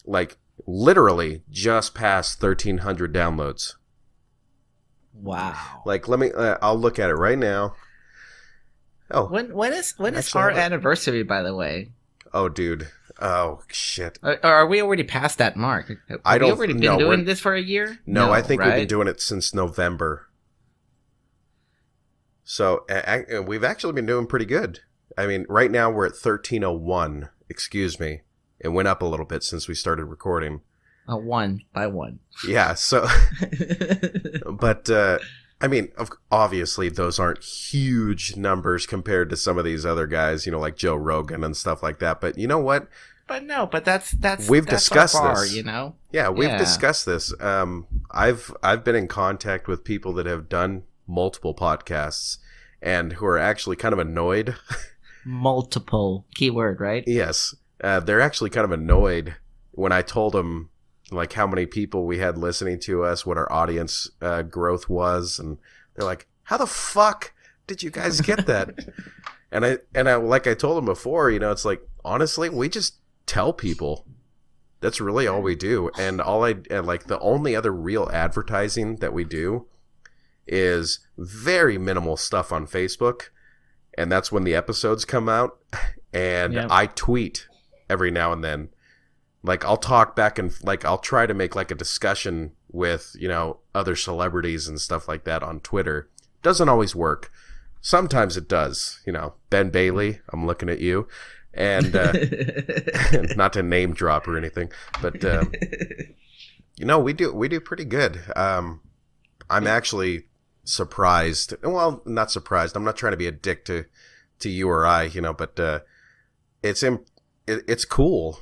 like, literally just passed 1,300 downloads. Wow. Like, let me, I'll look at it right now. Oh. When is our anniversary, by the way? Oh, dude. Oh, shit. Are we already past that mark? Have we already been doing this for a year? No, I think we've been doing it since November. So, we've actually been doing pretty good. I mean, right now we're at 1301. Excuse me. It went up a little bit since we started recording. 1 by 1. Yeah, so... But, I mean, obviously those aren't huge numbers compared to some of these other guys, you know, like Joe Rogan and stuff like that. But you know what? But that's we've discussed so far, this, you know. Yeah, we've discussed this. I've been in contact with people that have done multiple podcasts and who are actually kind of annoyed. Multiple keyword, right? Yes, they're actually kind of annoyed when I told them like how many people we had listening to us, what our audience growth was, and they're like, "How the fuck did you guys get that?" and I like I told them before, you know, it's like, honestly, we just tell people. That's really all we do, and like the only other real advertising that we do is very minimal stuff on Facebook, and that's when the episodes come out, and I tweet every now and then. Like, I'll talk back and, like, I'll try to make, like, a discussion with, you know, other celebrities and stuff like that on Twitter. Doesn't always work. Sometimes it does. You know, Ben Bailey, I'm looking at you. And, not to name drop or anything, but, you know, we do pretty good. I'm actually surprised. Well, not surprised. I'm not trying to be a dick to you or I, you know, but, it's cool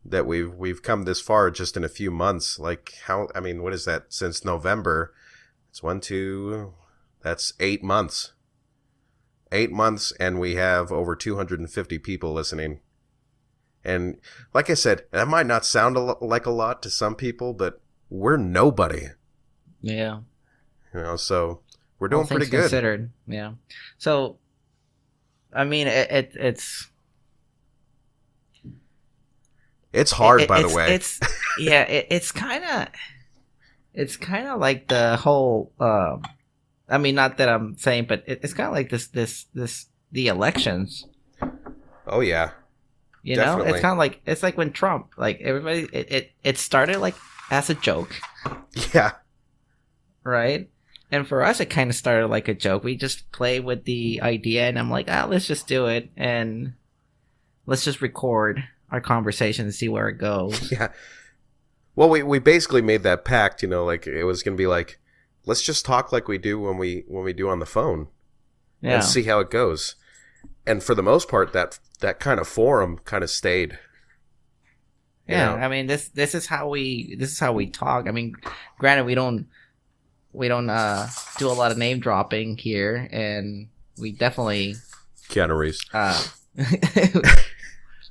that we've come this far just in a few months. Like, how, I mean, what is that? Since November, it's that's 8 months. 8 months, and we have over 250 people listening. And like I said, that might not sound like a lot to some people, but we're nobody. Yeah. You know, so we're doing pretty good. Considered, yeah. So, I mean, it's hard, by the way. It's kind of like the whole. I mean, not that I'm saying, but it's kind of like the elections. Oh yeah, you definitely. Know, it's like when Trump, like everybody, it started like as a joke. Yeah. Right. And for us, it kind of started like a joke. We just play with the idea, and I'm like, let's just do it, and let's just record our conversation and see where it goes. Yeah. Well, we basically made that pact, you know, like it was going to be like, let's just talk like we do when we do on the phone, and see how it goes. And for the most part, that kind of forum kind of stayed. Yeah, you know? I mean, this is how we talk. I mean, granted, we don't do a lot of name dropping here, and we definitely Keanu Reeves.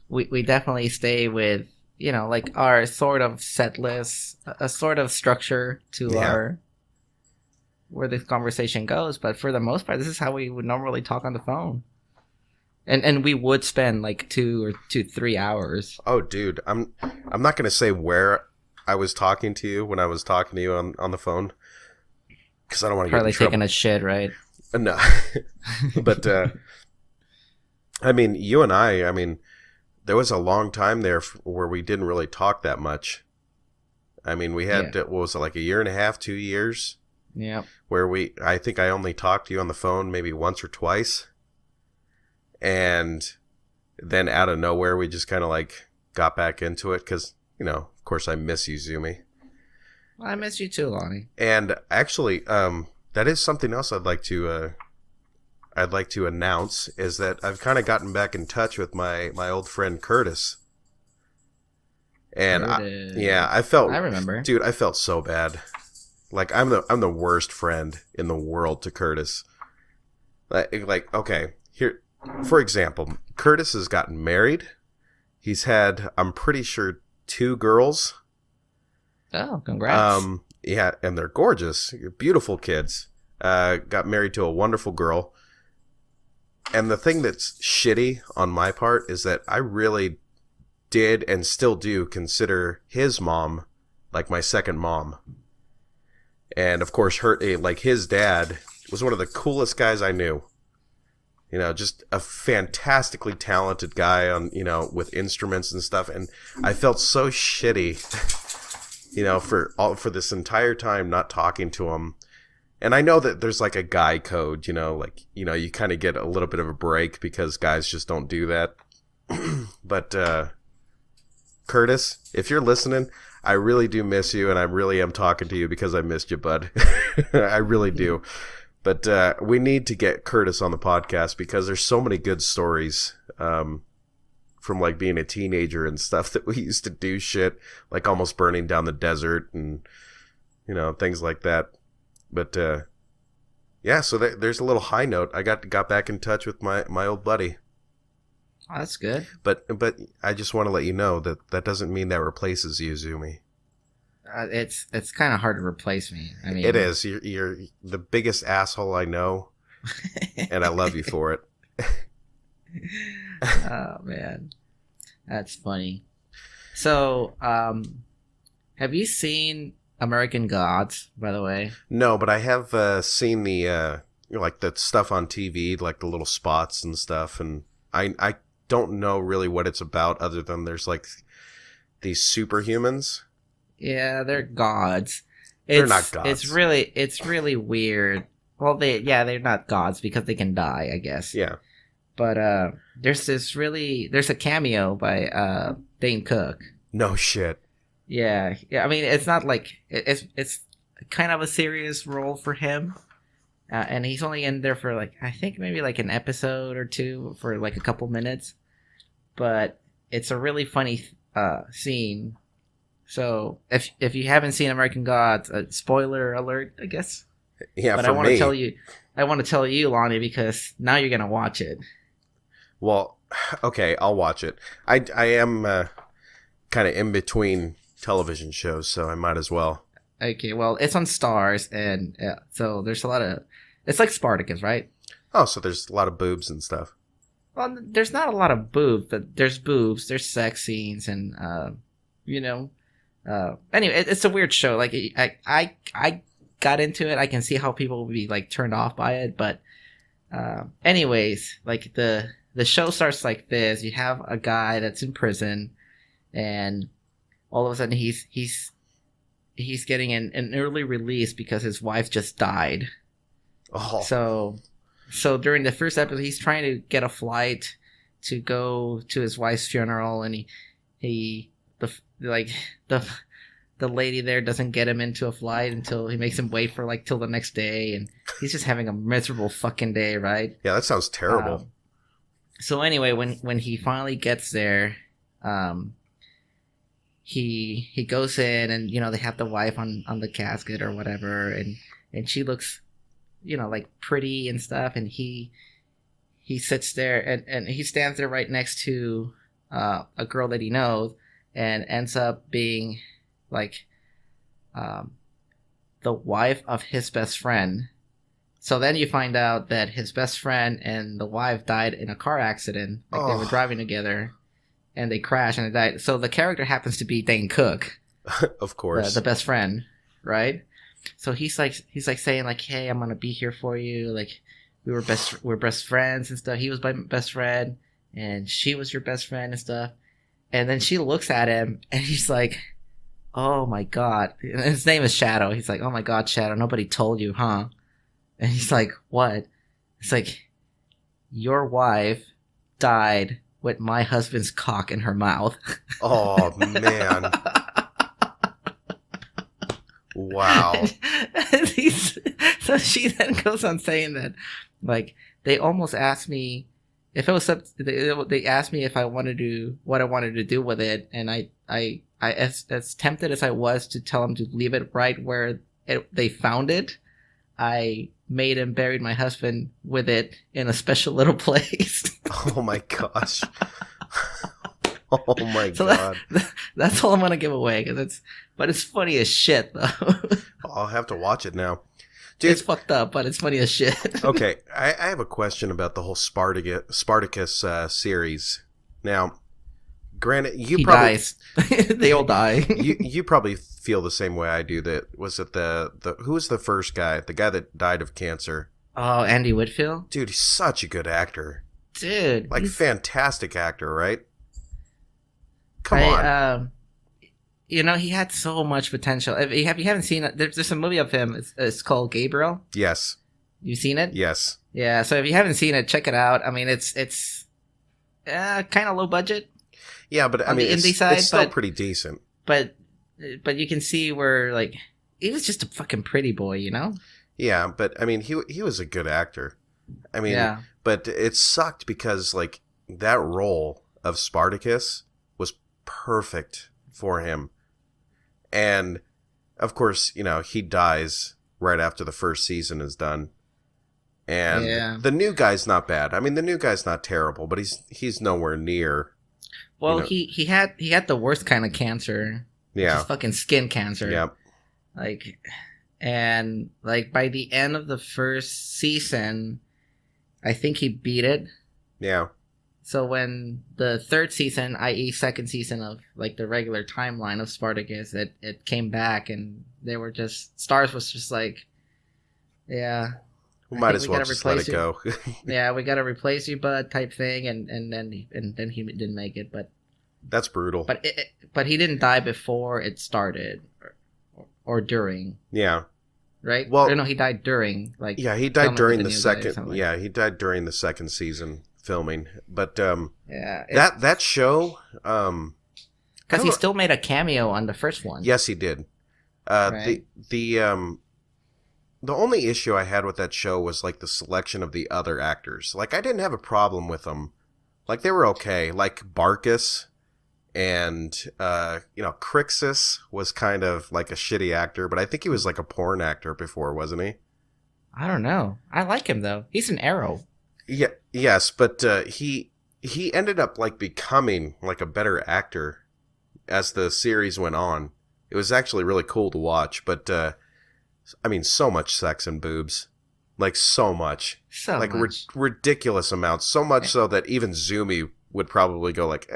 We definitely stay with, you know, like our sort of set list, a sort of structure to our where this conversation goes. But for the most part, this is how we would normally talk on the phone, and we would spend like 2 or 3 hours. Oh, dude, I'm not gonna say where I was talking to you when I was talking to you on the phone, because I don't want to get in trouble. Probably taking a shit, right? No, but I mean, you and I mean. There was a long time there where we didn't really talk that much. I mean, we had, what was it, like a year and a half, 2 years? Yeah. Where I think I only talked to you on the phone maybe once or twice. And then out of nowhere, we just kind of like got back into it because, you know, of course I miss you, Zumi. I miss you too, Lonnie. And actually, that is something else I'd like to announce is that I've kind of gotten back in touch with my old friend Curtis. And I felt, I remember, dude, I felt so bad. Like I'm the worst friend in the world to Curtis. Like okay, here for example, Curtis has gotten married. He's had, I'm pretty sure, 2 girls. Oh, congrats. Yeah, and they're gorgeous, beautiful kids. Got married to a wonderful girl. And the thing that's shitty on my part is that I really did and still do consider his mom like my second mom. And of course, his dad was one of the coolest guys I knew. You know, just a fantastically talented guy on, you know, with instruments and stuff. And I felt so shitty, you know, for this entire time not talking to him. And I know that there's like a guy code, you know, like, you know, you kind of get a little bit of a break because guys just don't do that. But Curtis, if you're listening, I really do miss you, and I really am talking to you because I missed you, bud. I really do. But we need to get Curtis on the podcast because there's so many good stories from like being a teenager and stuff that we used to do shit, like almost burning down the desert and, you know, things like that. But yeah, so there's a little high note. I got back in touch with my old buddy. Oh, that's good. But I just want to let you know that doesn't mean that replaces you, Zumi. It's kind of hard to replace me. I mean, it is. You're the biggest asshole I know, and I love you for it. Oh man, that's funny. So, have you seen American Gods, by the way? No, but I have seen the like the stuff on TV, like the little spots and stuff, and I don't know really what it's about other than there's like these superhumans. Yeah, they're gods. They're not gods. It's really weird. Well, they're not gods because they can die, I guess. Yeah. But there's a cameo by Dane Cook. No shit. Yeah. I mean, it's not like it's kind of a serious role for him, and he's only in there for like I think maybe like an episode or 2 for like a couple minutes, but it's a really funny scene. So if you haven't seen American Gods, spoiler alert, I guess. Yeah, but for me. I want to tell you, Lonnie, because now you're gonna watch it. Well, okay, I'll watch it. I am kind of in between television shows, so I might as well. Okay, well, it's on Stars, and so there's a lot of. It's like Spartacus, right? Oh, so there's a lot of boobs and stuff. Well, there's not a lot of boobs, but there's boobs, there's sex scenes, and you know. Anyway, it's a weird show. Like I got into it. I can see how people would be like turned off by it, but anyways, like the show starts like this. You have a guy that's in prison, and all of a sudden he's getting an early release because his wife just died. Oh. So during the first episode, he's trying to get a flight to go to his wife's funeral, and the lady there doesn't get him into a flight until he makes him wait for like till the next day, and he's just having a miserable fucking day, right? Yeah, that sounds terrible. So anyway, when he finally gets there, he goes in, and you know they have the wife on the casket or whatever, and she looks, you know, like pretty and stuff, and he sits there and he stands there right next to a girl that he knows, and ends up being like the wife of his best friend. So then you find out that his best friend and the wife died in a car accident. Like they were driving together, and they crashed and they died. So the character happens to be Dane Cook, of course, the best friend, right? So he's like saying like, "Hey, I'm gonna be here for you. Like we're best friends and stuff. He was my best friend, and she was your best friend and stuff." And then she looks at him, and he's like, "Oh my god!" And his name is Shadow. He's like, "Oh my god, Shadow! Nobody told you, huh?" And he's like, "What?" It's like, "Your wife died with my husband's cock in her mouth." Oh man! Wow. So she then goes on saying that, like, they almost asked me if it was they asked me if I wanted to what I wanted to do with it, and I as tempted as I was to tell them to leave it right where they found it, I made and buried my husband with it in a special little place. Oh my gosh. Oh my god. That's all I'm gonna give away but it's funny as shit though. I'll have to watch it now. Dude, it's fucked up, but it's funny as shit. Okay, I have a question about the whole Spartacus series. Now, granted, He dies. They all die. you probably feel the same way I do. That was it. Who was the first guy? The guy that died of cancer. Oh, Andy Whitfield. Dude, he's such a good actor. Dude, like fantastic actor, right? Come on. He had so much potential. If you haven't seen it, there's a movie of him. It's called Gabriel. Yes. You seen it? Yes. Yeah. So if you haven't seen it, check it out. I mean, it's kind of low budget. Yeah, but I mean, the indie side, it's still pretty decent. But you can see where like he was just a fucking pretty boy, you know? Yeah, but I mean, he was a good actor. I mean, yeah. But it sucked because like that role of Spartacus was perfect for him. And of course, he dies right after the first season is done. And the new guy's not bad. I mean, the new guy's not terrible, but he's nowhere near. Well, he had the worst kind of cancer. Yeah. Just fucking skin cancer. Yeah. And by the end of the first season, I think he beat it. Yeah. So when the third season, i.e. second season of like the regular timeline of Spartacus, it came back and they were just, Stars was just like, yeah. We might as well just let it go. Yeah, we got to replace you, bud, type thing. And then he didn't make it, but. That's brutal. But he didn't die before it started or during. Yeah. Right? Well, no, he died during. Yeah, he died during the second. Yeah, he died during the second season filming. But that show. Because he still made a cameo on the first one. Yes, he did. Right? The only issue I had with that show was like the selection of the other actors. Like I didn't have a problem with them. Like they were okay. Like Barkus. And, Crixus was kind of like a shitty actor, but I think he was like a porn actor before, wasn't he? I don't know. I like him, though. He's an Arrow. Yeah, yes, but he ended up like becoming like a better actor as the series went on. It was actually really cool to watch, but, I mean, so much sex and boobs. Like, so much. Like, ridiculous amounts. So much so that even Zumi would probably go like,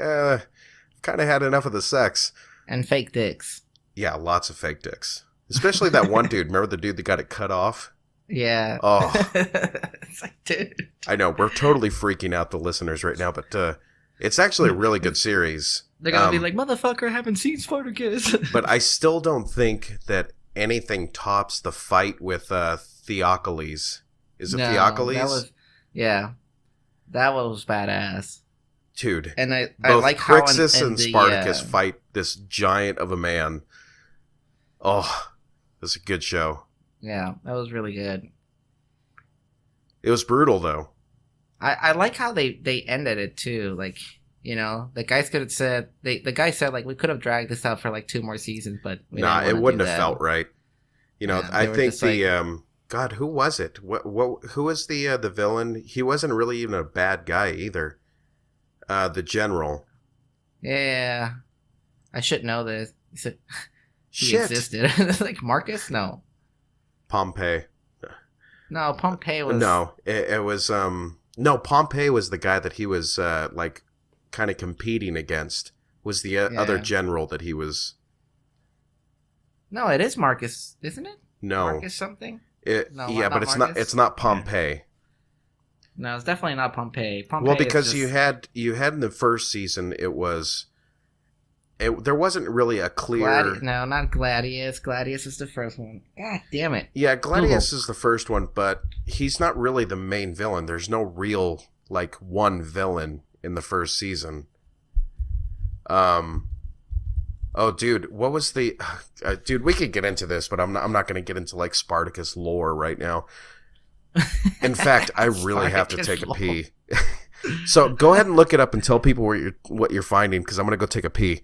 kind of had enough of the sex. And fake dicks. Yeah, lots of fake dicks. Especially that one dude. Remember the dude that got it cut off? Yeah. Oh. It's like, dude. I know. We're totally freaking out the listeners right now, but it's actually a really good series. They're going to be like, motherfucker, I haven't seen Spartacus. But I still don't think that anything tops the fight with Theocles. Is it Theocles? That was badass. Dude, and I both like Crixus how and Spartacus fight this giant of a man. Oh, it was a good show. Yeah, that was really good. It was brutal, though. I like how they ended it, too. Like, the guys could have said... The guy said, like, we could have dragged this out for, like, 2 more seasons, but... it wouldn't have felt right. I think God, who was it? Who was the villain? He wasn't really even a bad guy, either. The general. Yeah. I should know this. He Shit. existed. Like Marcus? No. Pompey. No, Pompey was... No, it was... No, Pompey was the guy that he was, like, kind of competing against. Was the other general that he was... No, it is Marcus, isn't it? No. Marcus something? But it's not Pompey. Yeah. No, it's definitely not Pompey. Well, because you had in the first season, there wasn't really a clear... No, not Gladius. Gladius is the first one. God damn it. Yeah, Gladius is the first one, but he's not really the main villain. There's no real, like, one villain in the first season. Oh, dude, what was the... dude, we could get into this, but I'm not going to get into, like, Spartacus lore right now. In fact, I really have to take a pee. So go ahead and look it up and tell people what you're finding, because I'm going to go take a pee.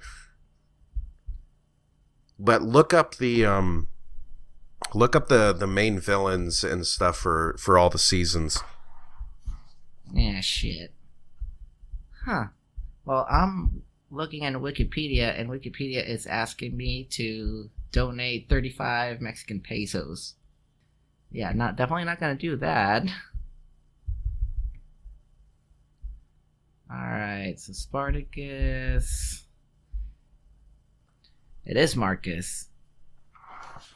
But look up the main villains and stuff for all the seasons. Yeah, shit. Huh. Well, I'm looking at Wikipedia, and Wikipedia is asking me to donate 35 Mexican pesos. Yeah, definitely not gonna do that. Alright, so Spartacus. It is Marcus.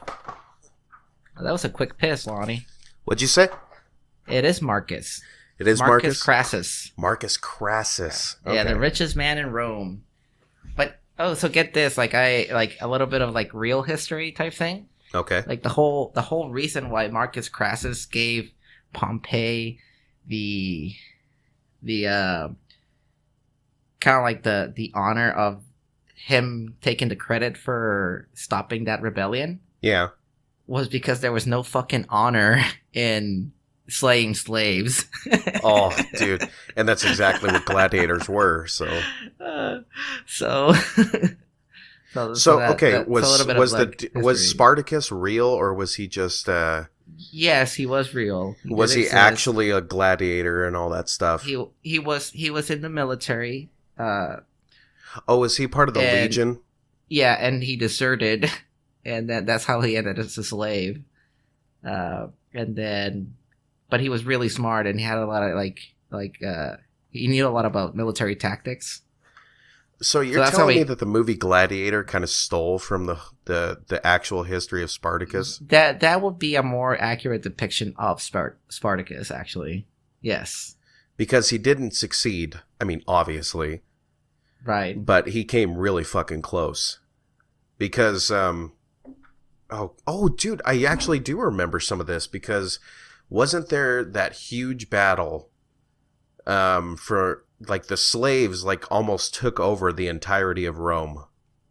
Oh, that was a quick piss, Lonnie. What'd you say? It is Marcus. It is Marcus Crassus. Marcus Crassus. Okay. Yeah, the richest man in Rome. But so get this, like a little bit of like real history type thing. Okay. Like the whole reason why Marcus Crassus gave Pompey the kind of like the honor of him taking the credit for stopping that rebellion. Yeah. Was because there was no fucking honor in slaying slaves. Oh, dude. And that's exactly what gladiators were, so. Okay, was Spartacus real, or was he just Yes, he was real. Was he actually a gladiator and all that stuff? He was in the military. Was he part of the Legion? Yeah, and he deserted, and that's how he ended as a slave. But he was really smart, and he had a lot of he knew a lot about military tactics. So you're telling me that the movie Gladiator kind of stole from the actual history of Spartacus? That would be a more accurate depiction of Spartacus, actually. Yes. Because he didn't succeed. I mean, obviously. Right. But he came really fucking close. Because, dude, I actually do remember some of this, because wasn't there that huge battle for... like the slaves almost took over the entirety of Rome.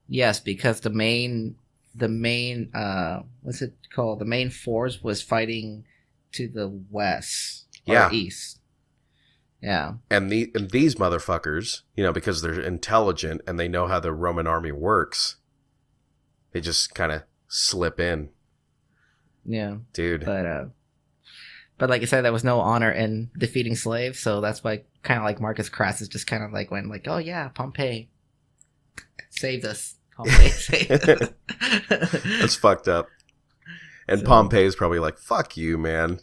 Yes, because the main what's it called? The main force was fighting to the west or east. Yeah. And these motherfuckers, because they're intelligent and they know how the Roman army works, they just kind of slip in. Yeah. Dude. But like I said, there was no honor in defeating slaves, so that's why kind of like Marcus Crassus just kind of like went like, oh yeah, Pompey saved us. Pompey saved us. That's fucked up. And Pompey's probably like, fuck you, man.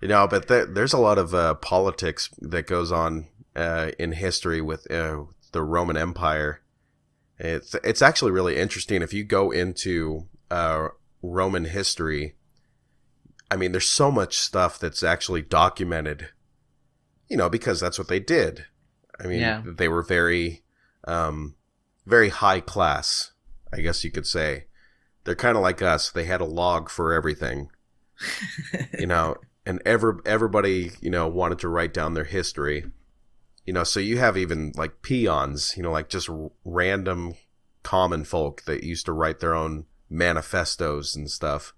But there's a lot of politics that goes on in history with the Roman Empire. It's actually really interesting. If you go into Roman history, I mean, there's so much stuff that's actually documented, because that's what they did. I mean, They were very, very high class, I guess you could say. They're kind of like us. They had a log for everything, and everybody, wanted to write down their history. So you have even like peons, like just random common folk that used to write their own manifestos and stuff.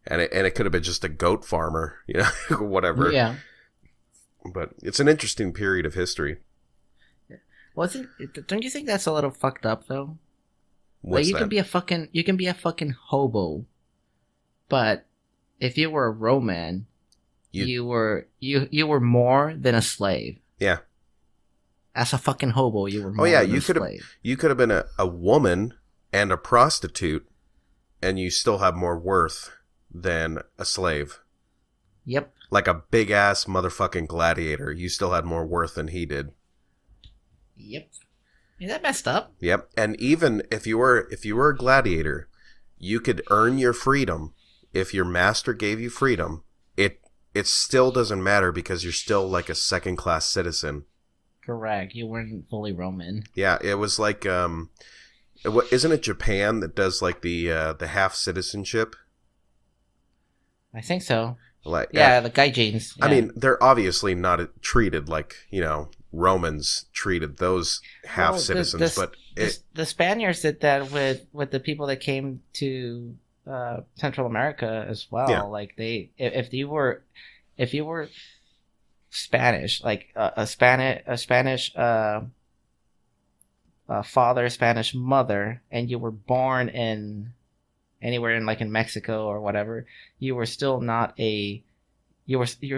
And it could have been just a goat farmer, whatever. Yeah. But it's an interesting period of history. Well, don't you think that's a little fucked up though? What's you that? You can be a fucking hobo, but if you were a Roman, you were more than a slave. Yeah. As a fucking hobo, you were more than a slave. You could have been a woman and a prostitute, and you still have more worth than a slave. Yep. Like a big ass motherfucking gladiator, you still had more worth than he did. Yep. Yeah, that messed up. Yep. And even if you were a gladiator, you could earn your freedom. If your master gave you freedom, it still doesn't matter, because you're still like a second class citizen. Correct. You weren't fully Roman. Yeah, it was like isn't it Japan that does like the half citizenship? I think so. Like the gaijins. Yeah. I mean, they're obviously not treated like, Romans treated those half citizens. But the Spaniards did that with the people that came to Central America as well. Yeah. Like if you were Spanish, like a Spanish father, Spanish mother, and you were born in anywhere in like in Mexico or whatever, you were still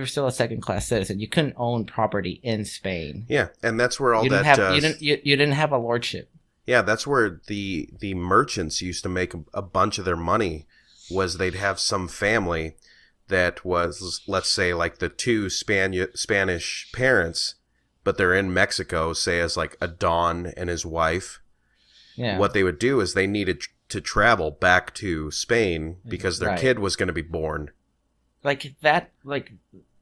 still a second class citizen. You couldn't own property in Spain. Yeah, and that's where you didn't have a lordship. Yeah, that's where the merchants used to make a bunch of their money. Was they'd have some family that was, let's say, like the two Spanish parents, but they're in Mexico, say as like a Don and his wife. Yeah. What they would do is they needed to travel back to Spain because their kid was going to be born. Like that, like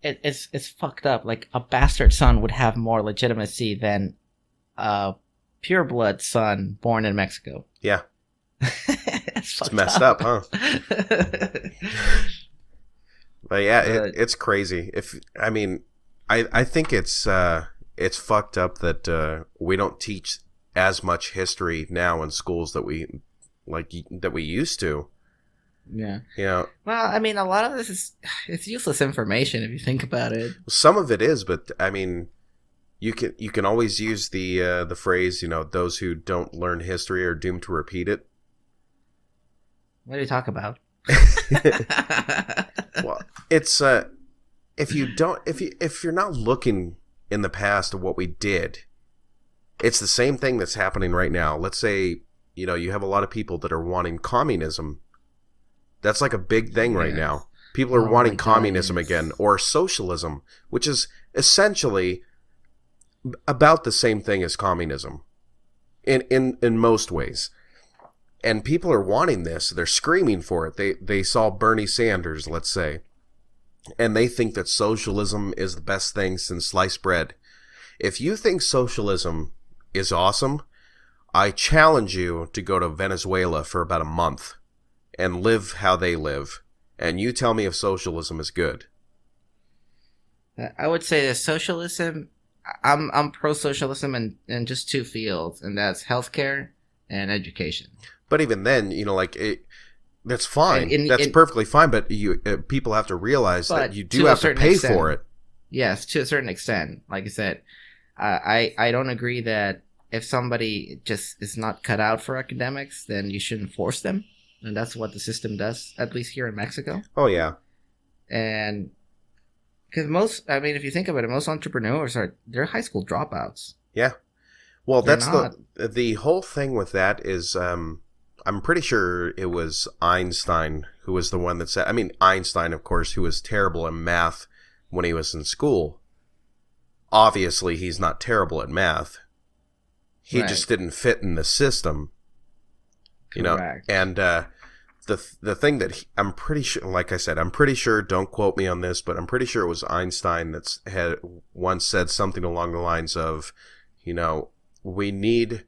it's fucked up. Like a bastard son would have more legitimacy than a pureblood son born in Mexico. Yeah. It's messed up, huh? But yeah, it's crazy. I think it's fucked up that we don't teach as much history now in schools that we used to. Yeah. You know. Well, I mean, a lot of this it's useless information if you think about it. Some of it is, but I mean, you can always use the phrase, you know, those who don't learn history are doomed to repeat it. What do you talk about? Well, it's if you're not looking in the past of what we did, it's the same thing that's happening right now. Let's say, you know, you have a lot of people that are wanting communism. That's like a big thing right now. People are wanting communism again, or socialism, which is essentially about the same thing as communism in most ways. And people are wanting this. They're screaming for it. They saw Bernie Sanders, let's say, and they think that socialism is the best thing since sliced bread. If you think socialism is awesome, I challenge you to go to Venezuela for about a month and live how they live, and you tell me if socialism is good. I would say that socialism, I'm pro-socialism in just two fields, and that's healthcare and education. But even then, you know, like that's fine. That's perfectly fine. But people have to realize that you do have to pay for it. Yes, to a certain extent. Like I said, I don't agree that if somebody just is not cut out for academics, then you shouldn't force them. And that's what the system does, at least here in Mexico. Oh, yeah. And because if you think about it, most entrepreneurs they're high school dropouts. Yeah. Well, that's the whole thing with that is, I'm pretty sure it was Einstein who was the one that said, Einstein, of course, who was terrible in math when he was in school. Obviously, he's not terrible at math. He just didn't fit in the system. You Correct. know, and the thing that I'm pretty sure, like I said, I'm pretty sure, don't quote me on this, but I'm pretty sure it was Einstein that had once said something along the lines of, you know, we need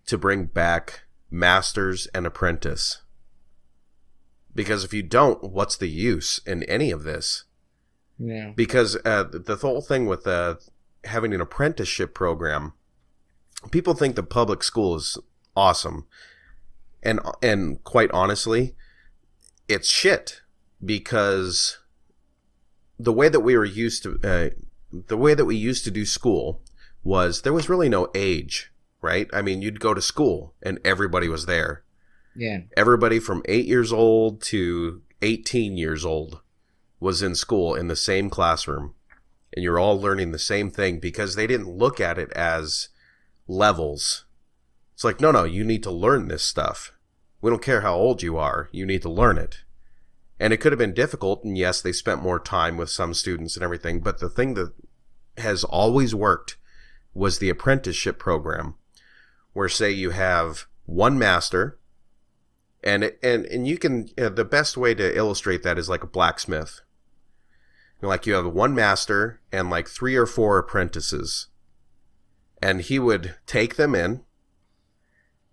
to bring back masters and apprentice. Because if you don't, what's the use in any of this? Yeah. Because the whole thing with having an apprenticeship program, people think the public school is awesome. And quite honestly, it's shit, because the way that we used to do school was there was really no age, right? I mean, you'd go to school and everybody was there. Yeah. Everybody from 8 years old to 18 years old was in school in the same classroom, and you're all learning the same thing, because they didn't look at it as levels. It's like, no, you need to learn this stuff. We don't care how old you are. You need to learn it. And it could have been difficult, and yes, they spent more time with some students and everything, but the thing that has always worked was the apprenticeship program, where, say, you have one master, and you can, the best way to illustrate that is like a blacksmith. Like, you have one master and like 3 or 4 apprentices, and he would take them in,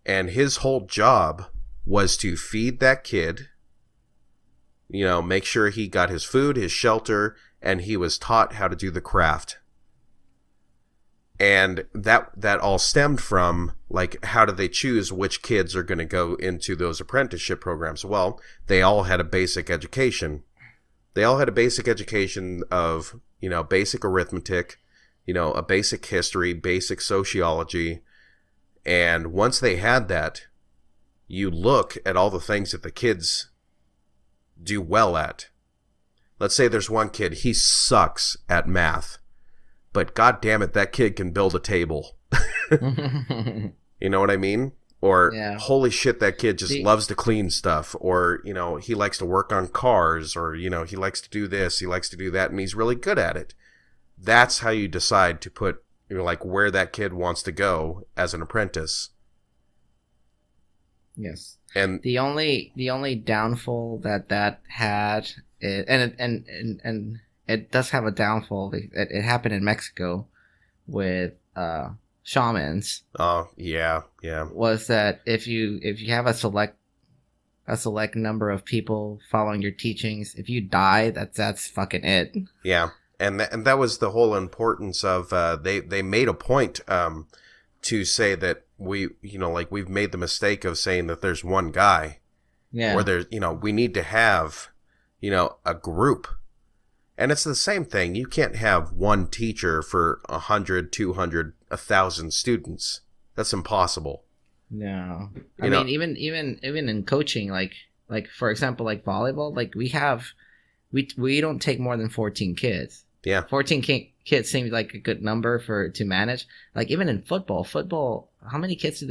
and his whole job was to feed that kid, you know, make sure he got his food, his shelter, and he was taught how to do the craft. And that all stemmed from, like, how do they choose which kids are going to go into those apprenticeship programs? Well, they all had a basic education. They all had a basic education of, basic arithmetic, a basic history, basic sociology. And once they had that, you look at all the things that the kids do well at. Let's say there's one kid, he sucks at math. But God damn it, that kid can build a table. You know what I mean? Or holy shit, that kid just loves to clean stuff. Or, he likes to work on cars. Or, he likes to do this, he likes to do that, and he's really good at it. That's how you decide to put, where that kid wants to go as an apprentice. Yes. And the only downfall that had, and it does have a downfall. It happened in Mexico with shamans. Oh yeah. Was that if you have a select number of people following your teachings, if you die, that's fucking it. Yeah, and that was the whole importance of they made a point to say that we've made the mistake of saying that there's one guy. Yeah. Where there's we need to have a group. And it's the same thing. You can't have one teacher for 100, 200, 1,000 students. That's impossible. No. I mean, even in coaching, like for example, like volleyball, like we don't take more than 14 kids. Yeah. 14 kids seems like a good number to manage. Like even in football, how many kids do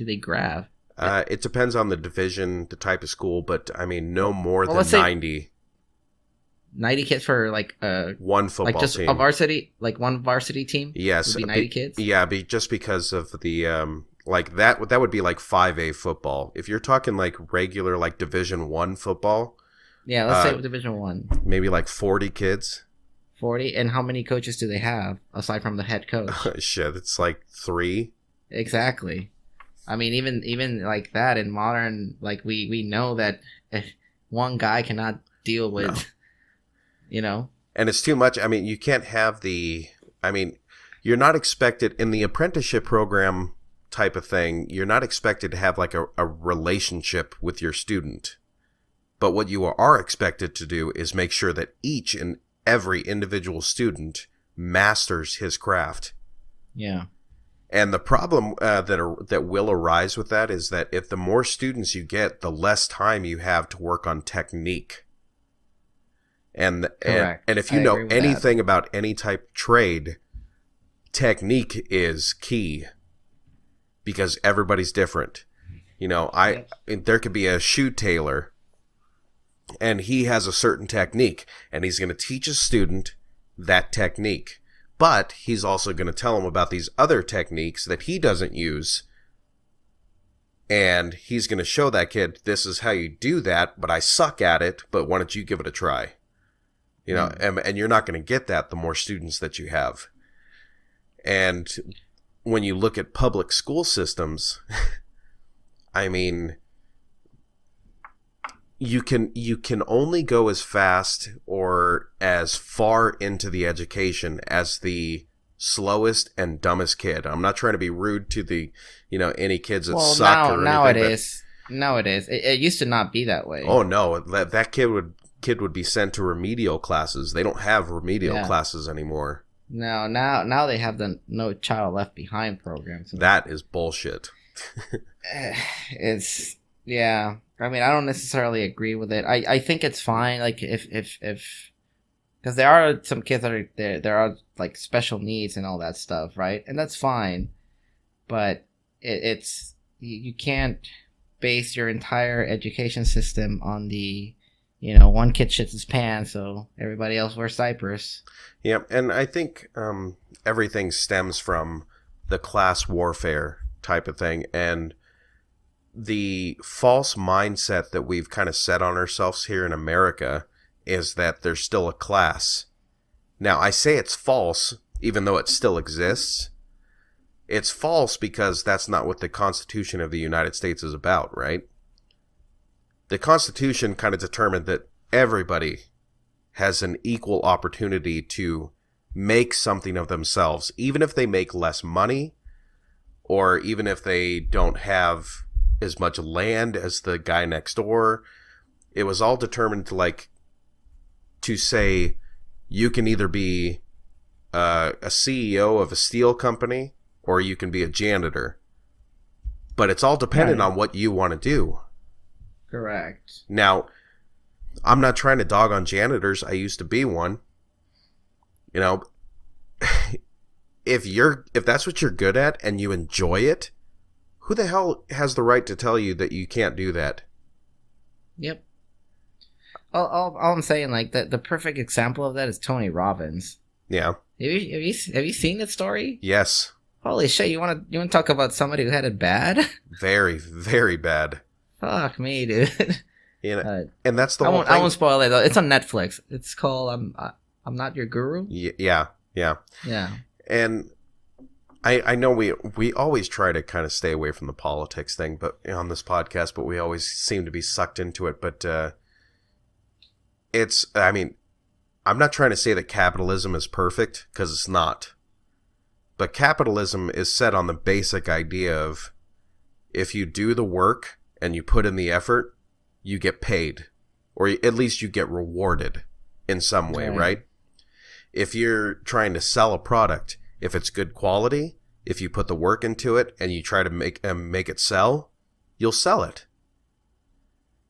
they grab? It depends on the division, the type of school, but I mean, no more than 90. 90 kids for one football like just team. A varsity, like one varsity team. Yes, would be 90 kids. Yeah, just because of the that would be like 5A football. If you're talking like regular like Division I football. Yeah, let's say Division 1. Maybe like 40 kids. 40, and how many coaches do they have aside from the head coach? Shit, it's like 3. Exactly. I mean, even like that in modern, like we know that if one guy cannot deal with. No. And it's too much. I mean, you can't have you're not expected in the apprenticeship program type of thing. You're not expected to have like a relationship with your student. But what you are expected to do is make sure that each and every individual student masters his craft. Yeah. And the problem that will arise with that is that if the more students you get, the less time you have to work on technique. And if you know anything about any type of trade, technique is key because everybody's different. There could be a shoe tailor and he has a certain technique and he's going to teach a student that technique, but he's also going to tell him about these other techniques that he doesn't use. And he's going to show that kid, this is how you do that, but I suck at it, but why don't you give it a try? And you're not going to get that the more students that you have. And when you look at public school systems, I mean, you can only go as fast or as far into the education as the slowest and dumbest kid. I'm not trying to be rude to the, any kids that suck or now anything. Now it is. It used to not be that way. Oh no, that kid would be sent to remedial classes. They don't have remedial classes anymore. No, now they have the No Child Left Behind program. So that is bullshit. It's yeah. I mean, I don't necessarily agree with it. I think it's fine. Like if because there are some kids that are there are like special needs and all that stuff, right? And that's fine. But it's you can't base your entire education system on the one kid shits his pants, so everybody else wears diapers. Yeah, and I think everything stems from the class warfare type of thing, and the false mindset that we've kind of set on ourselves here in America is that there's still a class. Now, I say it's false, even though it still exists. It's false because that's not what the Constitution of the United States is about, right? The Constitution kind of determined that everybody has an equal opportunity to make something of themselves, even if they make less money, or even if they don't have as much land as the guy next door. It was all determined to say you can either be a CEO of a steel company or you can be a janitor. But it's all dependent on what you want to do. Correct. Now, I'm not trying to dog on janitors. I used to be one. You know, if that's what you're good at and you enjoy it, who the hell has the right to tell you that you can't do that? Yep. All I'm saying, like, the perfect example of that is Tony Robbins. Yeah. Have you seen that story? Yes. Holy shit! You want to talk about somebody who had it bad? Very, very bad. Fuck me, dude. You know, and that's the whole thing. I won't spoil it though. It's on Netflix. It's called I'm Not Your Guru. Yeah. And I know we always try to kind of stay away from the politics thing, but on this podcast, but we always seem to be sucked into it. But I'm not trying to say that capitalism is perfect, because it's not. But capitalism is set on the basic idea of if you do the work and you put in the effort, you get paid, or at least you get rewarded in some way, right? If you're trying to sell a product, if it's good quality, if you put the work into it and you try to make it sell, you'll sell it.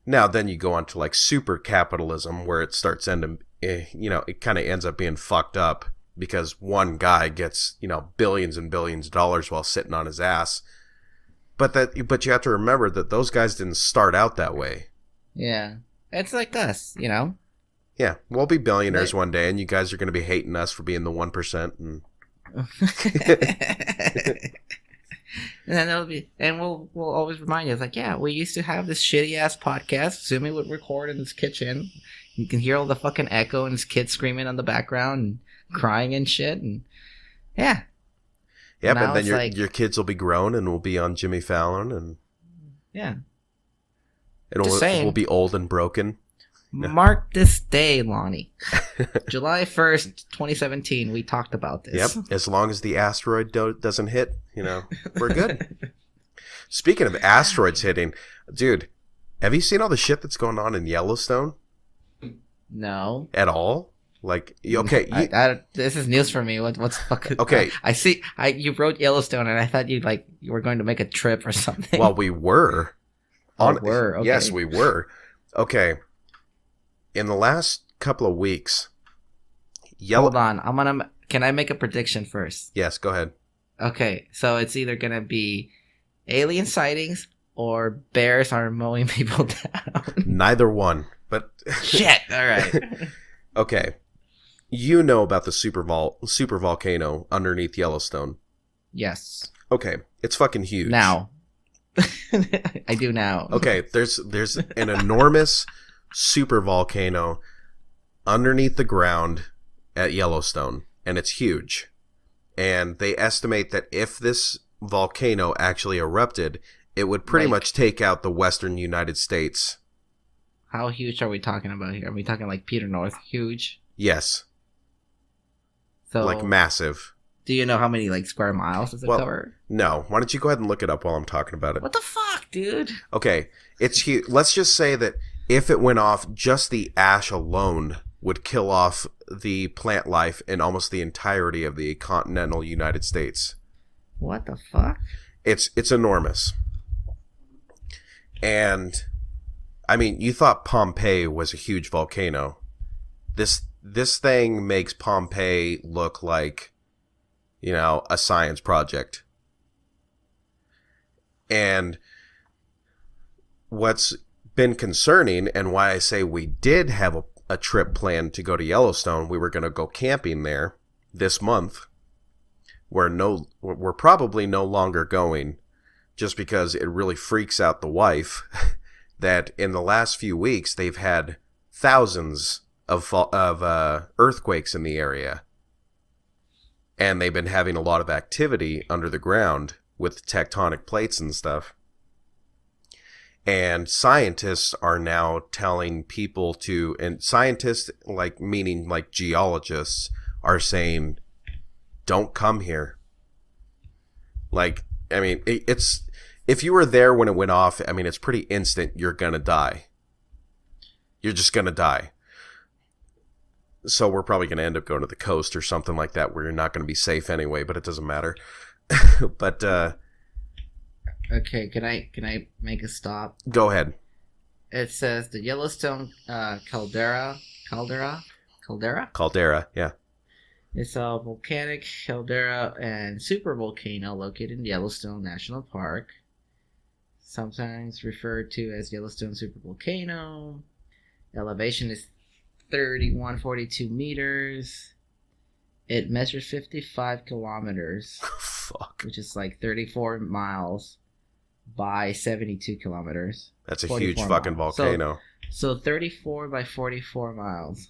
Now, then you go on to like super capitalism, where it starts it kind of ends up being fucked up because one guy gets, billions and billions of dollars while sitting on his ass. But you have to remember that those guys didn't start out that way. Yeah. It's like us, Yeah, we'll be billionaires one day, and you guys are going to be hating us for being the 1%. And and then we'll always remind you, it's like, yeah, we used to have this shitty ass podcast. Sumi would record in his kitchen. You can hear all the fucking echo and his kids screaming in the background and crying and shit. And yeah. Yeah, but then your kids will be grown and will be on Jimmy Fallon, and yeah, and we'll be old and broken. Mark this day, Lonnie. July 1st, 2017. We talked about this. Yep. As long as the asteroid doesn't hit, we're good. Speaking of asteroids hitting, dude, have you seen all the shit that's going on in Yellowstone? No. At all? Like, okay. This is news for me. What's fucking... Okay. I see. You wrote Yellowstone, and I thought you were going to make a trip or something. Well, we were. Okay. Yes, we were. Okay. In the last couple of weeks, Hold on. Can I make a prediction first? Yes, go ahead. Okay, so it's either gonna be alien sightings or bears are mowing people down. Neither one, but shit. All right. Okay, you know about the super volcano underneath Yellowstone? Yes. Okay, it's fucking huge. Now, I do now. Okay, there's an enormous super volcano underneath the ground at Yellowstone, and it's huge. And they estimate that if this volcano actually erupted, it would pretty much take out the western United States. How huge are we talking about here? Are we talking like Peter North huge? Yes. So like massive. Do you know how many square miles does it cover? No. Why don't you go ahead and look it up while I'm talking about it? What the fuck, dude? Okay, it's huge. Let's just say that if it went off, just the ash alone would kill off the plant life in almost the entirety of the continental United States. What the fuck? It's enormous. And I mean, you thought Pompeii was a huge volcano. This thing makes Pompeii look like, a science project. And what's been concerning, and why I say we did have a trip planned to go to Yellowstone, we were going to go camping there this month. We're probably no longer going, just because it really freaks out the wife that in the last few weeks they've had thousands of earthquakes in the area, and they've been having a lot of activity under the ground with tectonic plates and stuff. And scientists are now telling people and scientists, meaning geologists, are saying, don't come here. Like, I mean, it's, if you were there when it went off, I mean, it's pretty instant. You're going to die. You're just going to die. So we're probably going to end up going to the coast or something like that where you're not going to be safe anyway, but it doesn't matter. But, okay, can I make a stop? Go ahead. It says the Yellowstone caldera, yeah. It's a volcanic caldera and supervolcano located in Yellowstone National Park, sometimes referred to as Yellowstone supervolcano. Elevation is 3142 meters. It measures 55 kilometers. Fuck. Which is like 34 miles by 72 kilometers. That's a huge fucking volcano. So 34 by 44 miles.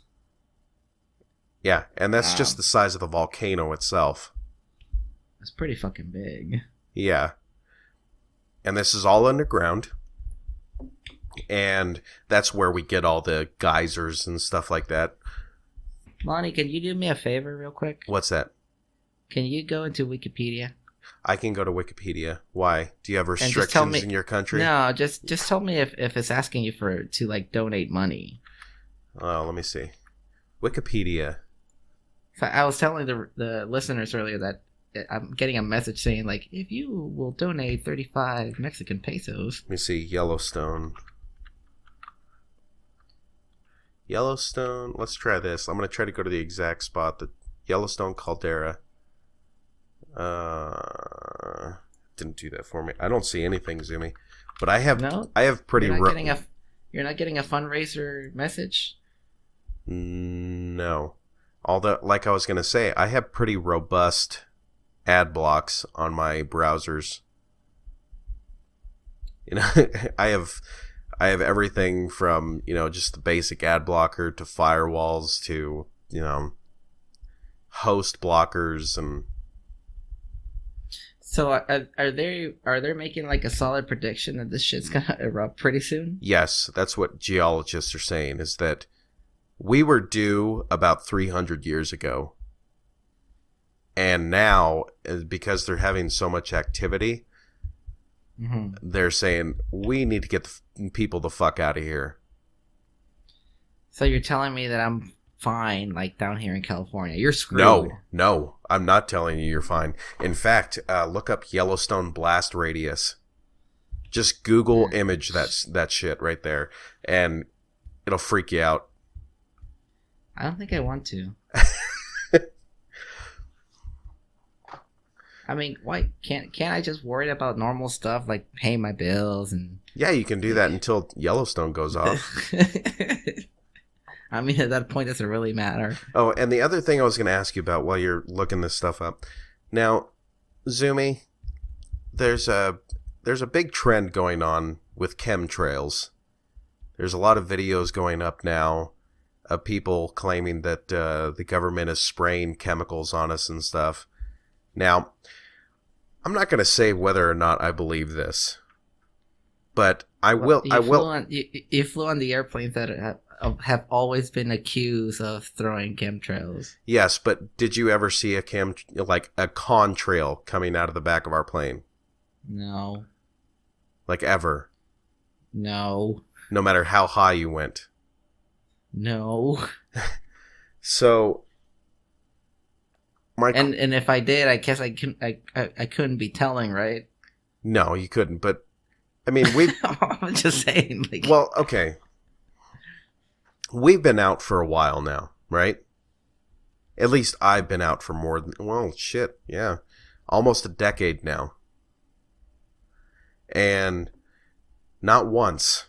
Yeah, and that's just the size of the volcano itself. That's pretty fucking big. Yeah. And this is all underground. And that's where we get all the geysers and stuff like that. Lonnie, can you do me a favor real quick? What's that? Can you go into Wikipedia? I can go to Wikipedia. Why? Do you have restrictions in your country? No, just tell me if it's asking you to like donate money. Oh, let me see. Wikipedia. So I was telling the listeners earlier that I'm getting a message saying like, if you will donate 35 Mexican pesos. Let me see. Yellowstone. Let's try this. I'm going to try to go to the exact spot. The Yellowstone caldera. Didn't do that for me. I don't see anything, Zoomy. But I have pretty... You're not getting a fundraiser message? No. Although, like I was going to say, I have pretty robust ad blocks on my browsers. You know, I have everything from, you know, just the basic ad blocker to firewalls to, you know, host blockers and... So are they making like a solid prediction that this shit's gonna erupt pretty soon? Yes, that's what geologists are saying, is that we were due about 300 years ago. And now, because they're having so much activity, they're saying, we need to get the people the fuck out of here. So you're telling me that I'm fine, like down here in California? You're screwed. No, I'm not telling you you're fine. In fact, look up Yellowstone blast radius. Just Google image that shit right there, and it'll freak you out. I don't think I want to. I mean, why can't I just worry about normal stuff like pay my bills and... Yeah, you can do that until Yellowstone goes off. I mean, at that point, doesn't really matter. Oh, and the other thing I was going to ask you about while you're looking this stuff up. Now, Zoomy, there's a big trend going on with chemtrails. There's a lot of videos going up now of people claiming that the government is spraying chemicals on us and stuff. Now, I'm not going to say whether or not I believe this, but I will. You flew on the airplanes that have always been accused of throwing chemtrails. Yes, but did you ever see a contrail coming out of the back of our plane? No. Like ever? No. No matter how high you went? No. So... And if I did, I guess I couldn't be telling, right? No, you couldn't. But I mean, I'm just saying. Like... Well, okay. We've been out for a while now, right? At least I've been out for more than... Well, shit, yeah. Almost a decade now. And not once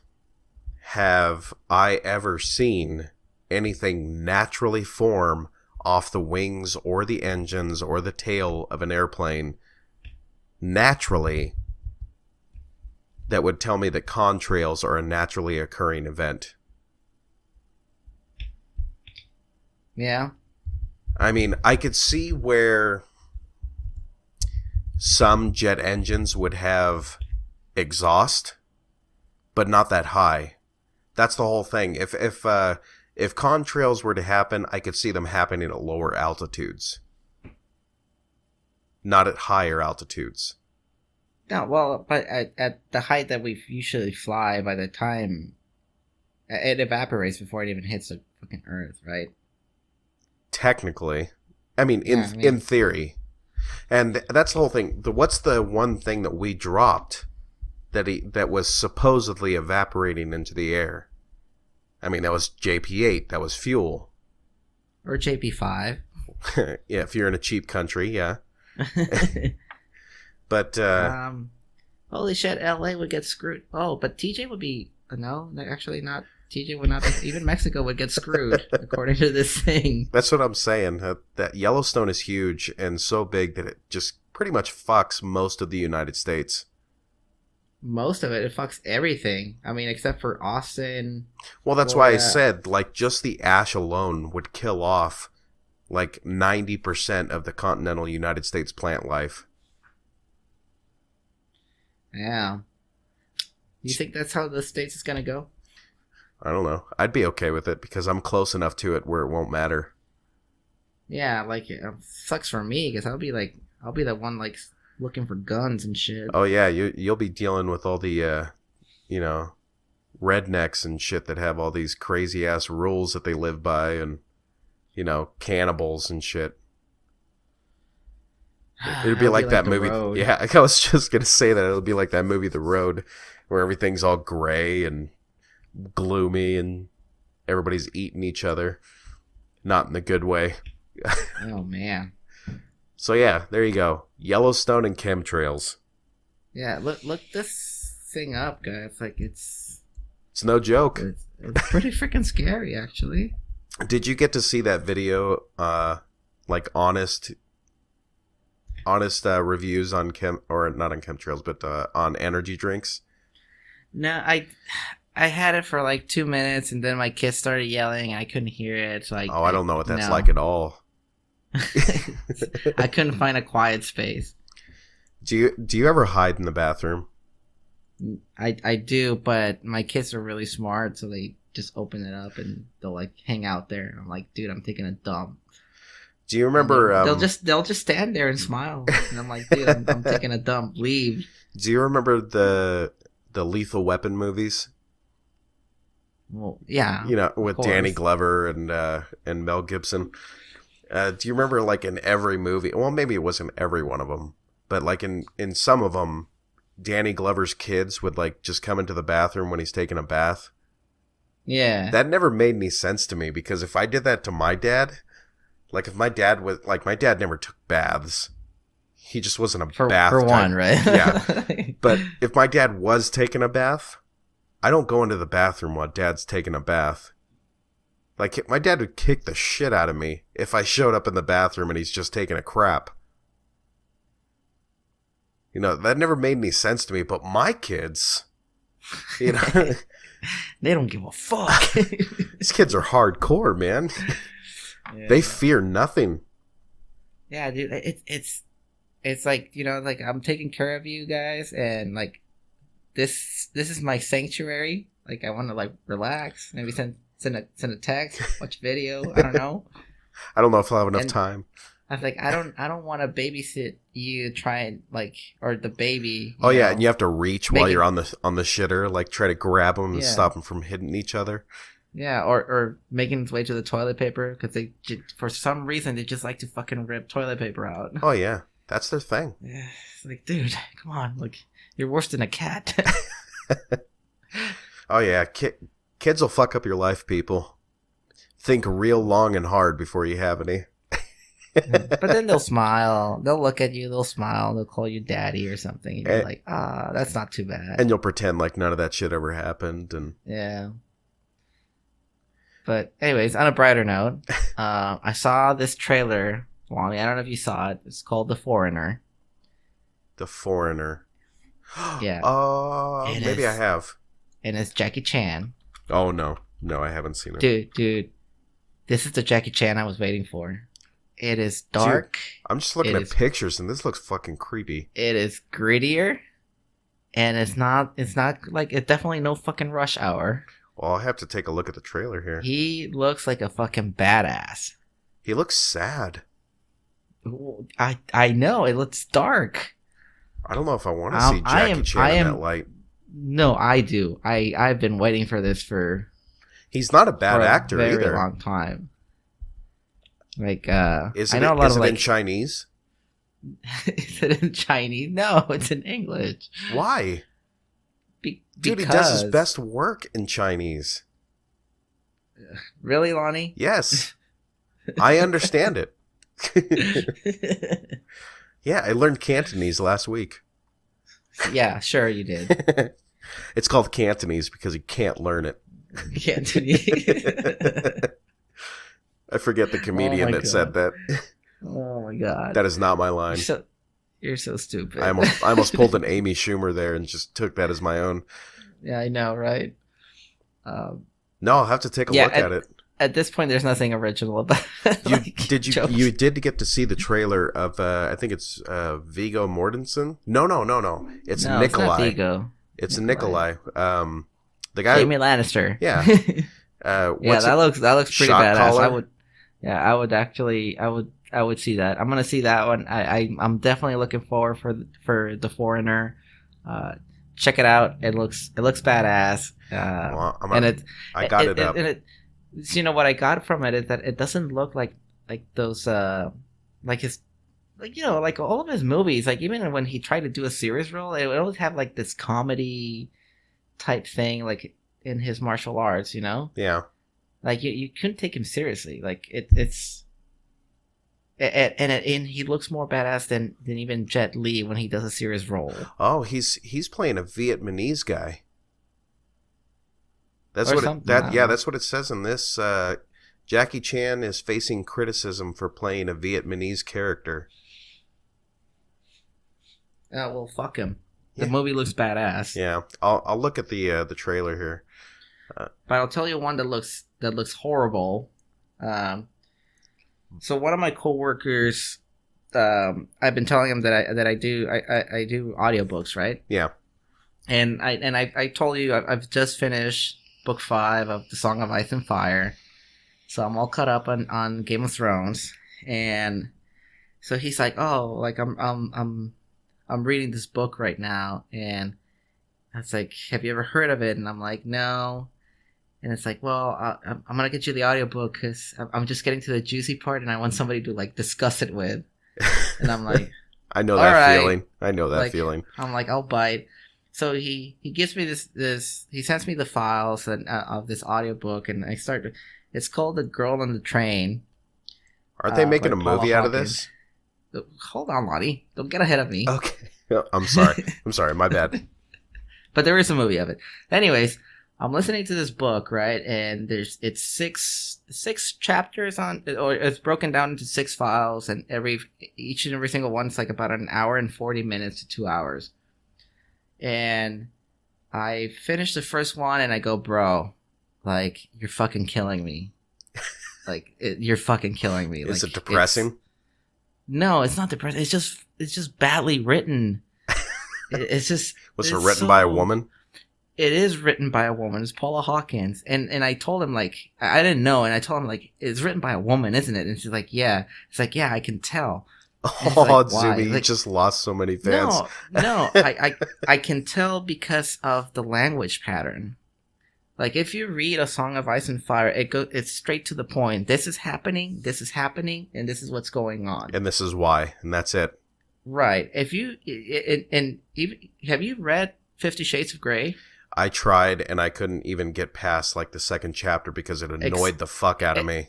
have I ever seen anything naturally form off the wings or the engines or the tail of an airplane naturally that would tell me that contrails are a naturally occurring event. Yeah. I mean, I could see where some jet engines would have exhaust, but not that high. That's the whole thing. If If contrails were to happen, I could see them happening at lower altitudes. Not at higher altitudes. No, well, but at the height that we usually fly, by the time it evaporates before it even hits the fucking Earth, right? Technically. I mean, in theory. And that's the whole thing. What's the one thing that we dropped that was supposedly evaporating into the air? I mean, that was JP8. That was fuel. Or JP5. Yeah, if you're in a cheap country, yeah. But holy shit, LA would get screwed. Oh, but TJ would be no, actually not. TJ would not. Even Mexico would get screwed according to this thing. That's what I'm saying. That Yellowstone is huge and so big that it just pretty much fucks most of the United States. Most of it fucks everything. I mean, except for Austin. Well, that's why I said, like, just the ash alone would kill off like 90% of the continental United States plant life. Yeah. You think that's how the States is gonna go? I don't know. I'd be okay with it because I'm close enough to it where it won't matter. Yeah, like it sucks for me because I'll be the one like looking for guns and shit. Oh yeah, you'll be dealing with all the rednecks and shit that have all these crazy ass rules that they live by, and cannibals and shit. It'd be like that movie. Road. Yeah, I was just gonna say that it'll be like that movie, The Road, where everything's all gray and gloomy and everybody's eating each other, not in the good way. Oh man. So yeah, there you go. Yellowstone and chemtrails. Yeah, look this thing up, guys. Like it's no joke. It's pretty freaking scary, actually. Did you get to see that video? Like honest reviews on not on chemtrails, but on energy drinks. No, I had it for like 2 minutes, and then my kids started yelling. I couldn't hear it. So I don't know what that's like at all. I couldn't find a quiet space. Do you ever hide in the bathroom? I do, but my kids are really smart, so they just open it up and they'll like hang out there. And I'm like, dude, I'm taking a dump. Do you remember? They'll just stand there and smile, and I'm like, dude, I'm taking a dump. Leave. Do you remember the Lethal Weapon movies? Well, yeah. With Danny Glover and Mel Gibson. Do you remember, like, in every movie? Well, maybe it wasn't every one of them, but like in some of them, Danny Glover's kids would like just come into the bathroom when he's taking a bath. Yeah. That never made any sense to me because if I did that to my dad, like if my dad was like, my dad never took baths. He just wasn't a bath for type. one, right? Yeah. But if my dad was taking a bath, I don't go into the bathroom while dad's taking a bath. Like, my dad would kick the shit out of me if I showed up in the bathroom and he's just taking a crap. That never made any sense to me, but my kids, they don't give a fuck. These kids are hardcore, man. Yeah. They fear nothing. Yeah, dude, it's like, like I'm taking care of you guys, and like this is my sanctuary. Like I want to like relax, maybe send a text, watch a video. I don't know. I don't know if I'll have enough time. I was like, I don't want to babysit you. Try and like, or the baby. Oh yeah, and you have to reach while you're on the shitter, like try to grab them and stop them from hitting each other. Yeah, or making its way to the toilet paper because they, for some reason, they just like to fucking rip toilet paper out. Oh yeah, that's their thing. Yeah, it's like, dude, come on, like you're worse than a cat. Oh yeah, kids will fuck up your life, people. Think real long and hard before you have any. But then they'll smile. They'll look at you. They'll smile. They'll call you daddy or something. And you're like, that's not too bad. And you'll pretend like none of that shit ever happened. And yeah. But anyways, on a brighter note, I saw this trailer. Lonnie, I don't know if you saw it. It's called The Foreigner. The Foreigner. Yeah. Oh, maybe I have. And it's Jackie Chan. Oh no, I haven't seen it. Dude, this is the Jackie Chan I was waiting for. It is dark. Dude, I'm just looking at pictures, and this looks fucking creepy. It is grittier, and it's not like it's definitely no fucking Rush Hour. Well, I'll have to take a look at the trailer here. He looks like a fucking badass. He looks sad. I know, it looks dark. I don't know if I want to see Jackie Chan in that light. No, I do. I've been waiting for this for... He's not a bad actor either. Very long time. Like, is it in Chinese? Is it in Chinese? No, it's in English. Why? Dude, he does his best work in Chinese. Really, Lonnie? Yes. I understand it. Yeah, I learned Cantonese last week. Yeah, sure you did. It's called Cantonese because you can't learn it. Cantonese. I forget the comedian that said that. Oh my god. That is not my line. You're so stupid. I almost pulled an Amy Schumer there and just took that as my own. Yeah, I know, right? No, I'll have to take a look at it. At this point, there's nothing original about it. You did get to see the trailer of I think it's Viggo Mortensen? No. It's Nikolai. It's not Viggo. It's Nikolai. The guy Jamie Lannister. Yeah. That looks pretty badass. Caller? I would see that. I'm gonna see that one. I'm definitely looking forward for The Foreigner. Check it out. It looks badass. I got it up. So you know what I got from it is that it doesn't look like those like his like all of his movies. Like even when he tried to do a serious role, it would always have like this comedy type thing, like in his martial arts. You know? Yeah. Like you couldn't take him seriously. Like and he looks more badass than even Jet Li when he does a serious role. Oh, he's playing a Vietnamese guy. That's what it says in this. Jackie Chan is facing criticism for playing a Vietnamese character. Well, fuck him. The movie looks badass. Yeah, I'll look at the trailer here. But I'll tell you one that looks horrible. So one of my coworkers, I've been telling him that I do audiobooks, right? Yeah. And I told you I've just finished book 5 of The Song of Ice and Fire, so I'm all caught up on Game of Thrones. And so he's like, "Oh, like I'm reading this book right now," and I was like, "Have you ever heard of it?" And I'm like, "No." And it's like, "Well, I'm gonna get you the audiobook because I'm just getting to the juicy part, and I want somebody to like discuss it with." And I'm like, I know that feeling. I know that feeling. I'm like, I'll bite. So he gives me this. He sends me the files of this audiobook, and I start. It's called The Girl on the Train. Aren't they making a movie out of this? Hold on, Lottie. Don't get ahead of me. Okay. I'm sorry. My bad. But there is a movie of it. Anyways, I'm listening to this book, right? And it's six chapters or it's broken down into 6 files, and each and every single one's like about an hour and 40 minutes to 2 hours. And I finished the first one, and I go, "Bro, like you're fucking killing me. Like you're fucking killing me." Is it depressing? No, it's not depressing. It's just badly written. It's just. Was it written by a woman? It is written by a woman. It's Paula Hawkins. And I told him, like, I didn't know. And I told him, like, it's written by a woman, isn't it? And she's like, yeah. It's like, yeah, I can tell. Oh, like, Zumi, you just lost so many fans. No. I can tell because of the language pattern. Like, if you read A Song of Ice and Fire, it's straight to the point. This is happening, and this is what's going on. And this is why, and that's it. Right. Have you read 50 Shades of Grey? I tried, and I couldn't even get past like the second chapter because it annoyed the fuck out of me.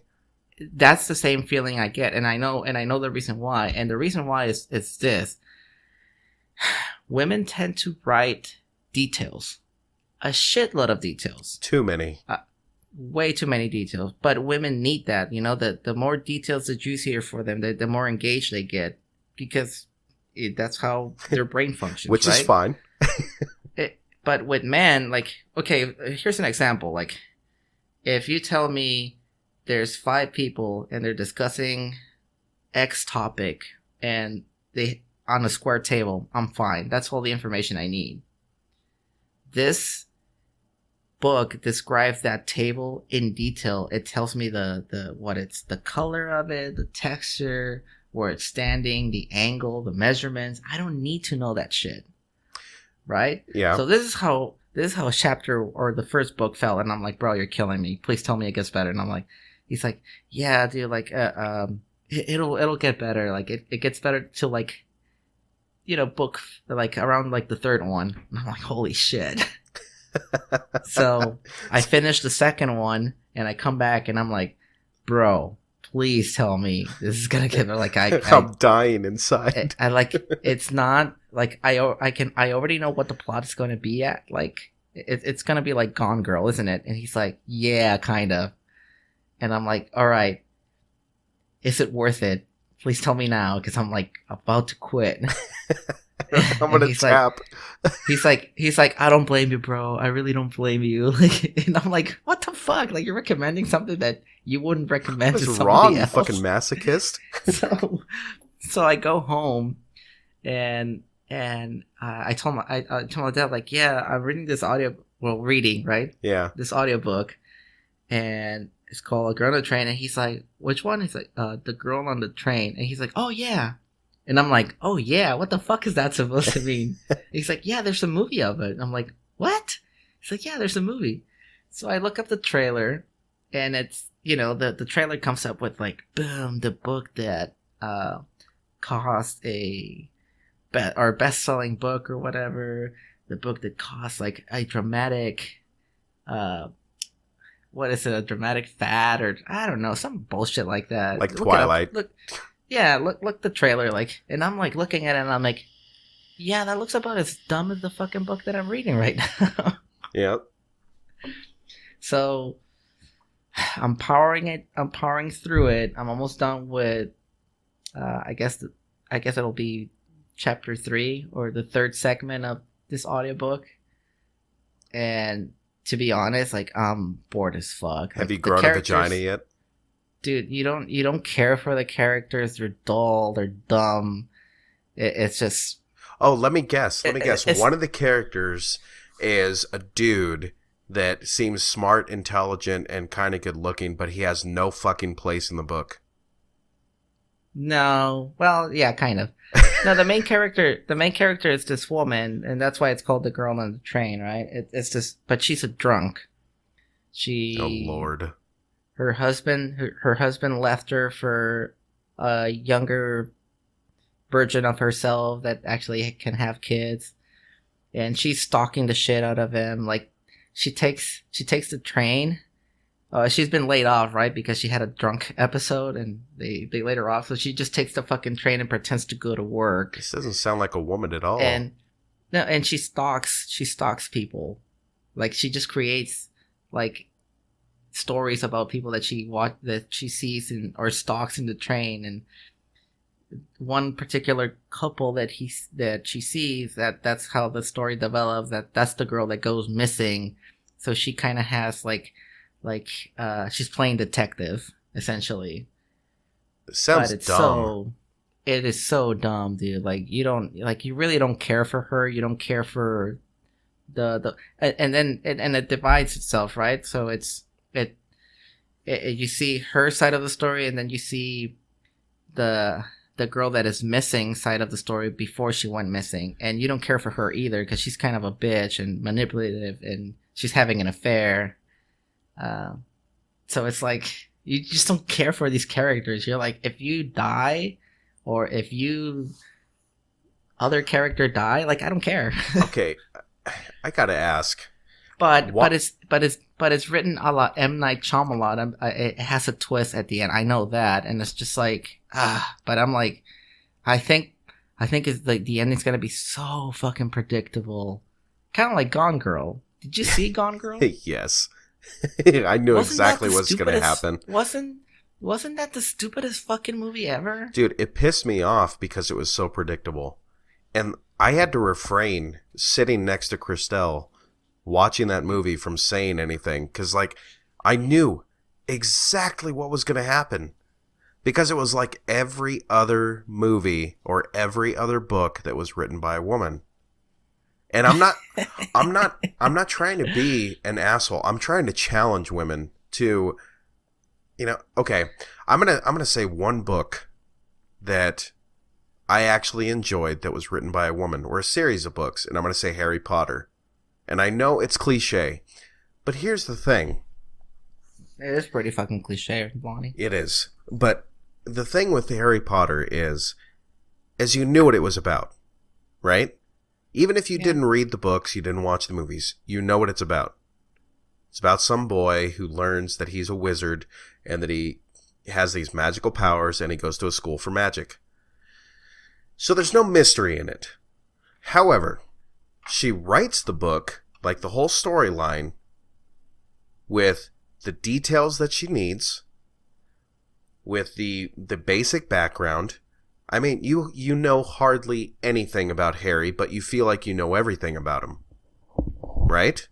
That's the same feeling I get, and I know the reason why. And the reason why is this: women tend to write details, a shitload of details, too many, way too many details. But women need that. You know, the more details, the juicier for them. The more engaged they get, because that's how their brain functions. Which right? is fine. But with men, like, okay, here's an example. Like, if you tell me there's 5 people and they're discussing X topic and they on a square table, I'm fine. That's all the information I need. This book describes that table in detail. It tells me the color of it, the texture, where it's standing, the angle, the measurements. I don't need to know that shit. Right? Yeah. So this is how a chapter or the first book felt, and I'm like, bro, you're killing me. Please tell me it gets better. And I'm like, he's like, yeah, dude, like, it'll get better. Like it gets better till like, book like around like the third one. And I'm like, holy shit. So I finished the second one, and I come back, and I'm like, bro, please tell me this is gonna get like I'm dying inside. I like it's not like I already know what the plot is gonna be at. Like it's gonna be like Gone Girl, isn't it? And he's like, yeah, kind of. And I'm like, all right, is it worth it? Please tell me now, because I'm like about to quit. I'm gonna tap. He's like, I don't blame you, bro. I really don't blame you. Like, and I'm like, what the fuck? Like, you're recommending something that you wouldn't recommend to somebody wrong, else. You fucking masochist. So I go home, and I told my dad, like, yeah, I'm reading this reading, right? Yeah. This audiobook, and it's called A Girl on the Train, and he's like, which one? He's like, The Girl on the Train, and he's like, oh yeah. And I'm like, oh yeah, what the fuck is that supposed to mean? He's like, yeah, there's a movie of it. I'm like, what? He's like, yeah, there's a movie. So I look up the trailer, and it's, the trailer comes up with like, boom, the book that cost our best-selling book or whatever, the book that cost like a dramatic, what is it, a dramatic fad, or I don't know, some bullshit like that. Like Twilight. Look, yeah, look the trailer, like, and I'm like looking at it, and I'm like, yeah, that looks about as dumb as the fucking book that I'm reading right now. Yep. So I'm powering through it. I'm almost done with I guess it'll be chapter 3 or the third segment of this audiobook. And to be honest, like, I'm bored as fuck. Have you grown a vagina yet? Dude, you don't care for the characters. They're dull. They're dumb. It's just. Oh, let me guess. One of the characters is a dude that seems smart, intelligent, and kind of good looking, but he has no fucking place in the book. No. Well, yeah, kind of. No, the main character is this woman, and that's why it's called The Girl on the Train, right? It's just, but she's a drunk. Oh Lord. Her husband left her for a younger version of herself that actually can have kids, and she's stalking the shit out of him. Like, she takes the train. She's been laid off, right? Because she had a drunk episode, and they laid her off. So she just takes the fucking train and pretends to go to work. This doesn't sound like a woman at all. And she stalks people. Like, she just creates like stories about people that she sees or stalks in the train. And one particular couple that she sees, that's how the story develops. That's the girl that goes missing. So she kind of has like she's playing detective, essentially. It sounds dumb. It is so dumb, dude. Like, you really don't care for her. You don't care for and it divides itself, right? So you see her side of the story, and then you see the girl that is missing side of the story before she went missing, and you don't care for her either because she's kind of a bitch and manipulative, and she's having an affair. So it's like, you just don't care for these characters. You're like, if you die, or if other character die, like, I don't care. Okay, I gotta ask. But it's written a la M. Night Shyamalan. It has a twist at the end. I know that, and it's just like, but I'm like, I think it's like the ending's gonna be so fucking predictable, kind of like Gone Girl. Did you see Gone Girl? Yes. I knew exactly what's gonna happen. Wasn't that the stupidest fucking movie ever? Dude, it pissed me off because it was so predictable. And I had to refrain, sitting next to Christelle, watching that movie, from saying anything. Because, like, I knew exactly what was going to happen. Because it was like every other movie or every other book that was written by a woman. And I'm not trying to be an asshole. I'm trying to challenge women to, okay, I'm going to say one book that I actually enjoyed that was written by a woman, or a series of books, and I'm going to say Harry Potter. And I know it's cliche, but here's the thing. It is pretty fucking cliche, Lonnie. It is. But the thing with Harry Potter is you knew what it was about, right? Even if you didn't read the books, you didn't watch the movies, you know what it's about. It's about some boy who learns that he's a wizard and that he has these magical powers, and he goes to a school for magic. So there's no mystery in it. However, she writes the book, like the whole storyline, with the details that she needs, with the basic background. I mean, you know hardly anything about Harry, but you feel like you know everything about him. Right?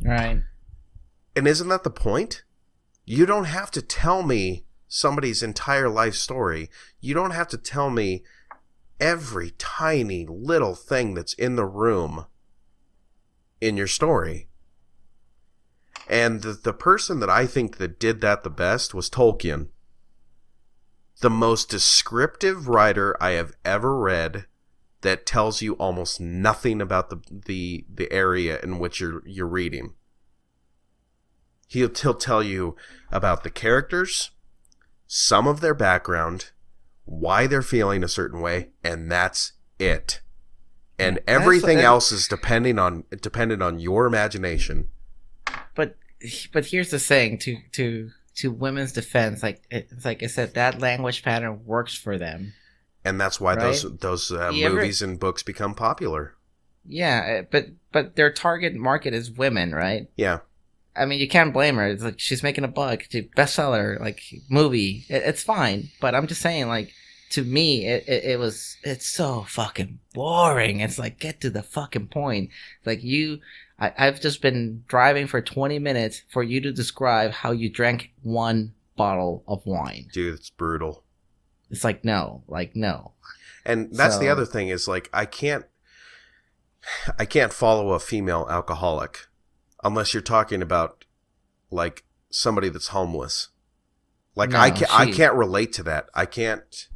Right. And isn't that the point? You don't have to tell me somebody's entire life story. You don't have to tell me every tiny little thing that's in the room in your story. And the person that I think that did that the best was Tolkien. The most descriptive writer I have ever read that tells you almost nothing about the area in which you're reading. He'll tell you about the characters, some of their background, why they're feeling a certain way, and that's it. And everything else is dependent on your imagination. But here's the thing, to women's defense, like I said, that language pattern works for them, and that's why right? those movies and books become popular. Yeah, but their target market is women, right? Yeah. I mean, you can't blame her. It's like she's making a buck. Bestseller, like movie. It's fine. But I'm just saying, like, to me, it's so fucking boring. It's like, get to the fucking point. Like I've just been driving for 20 minutes for you to describe how you drank one bottle of wine. Dude, it's brutal. It's like, no. And that's the other thing is, like, I can't follow a female alcoholic unless you're talking about, like, somebody that's homeless. Like, no, I can't relate to that. I can't.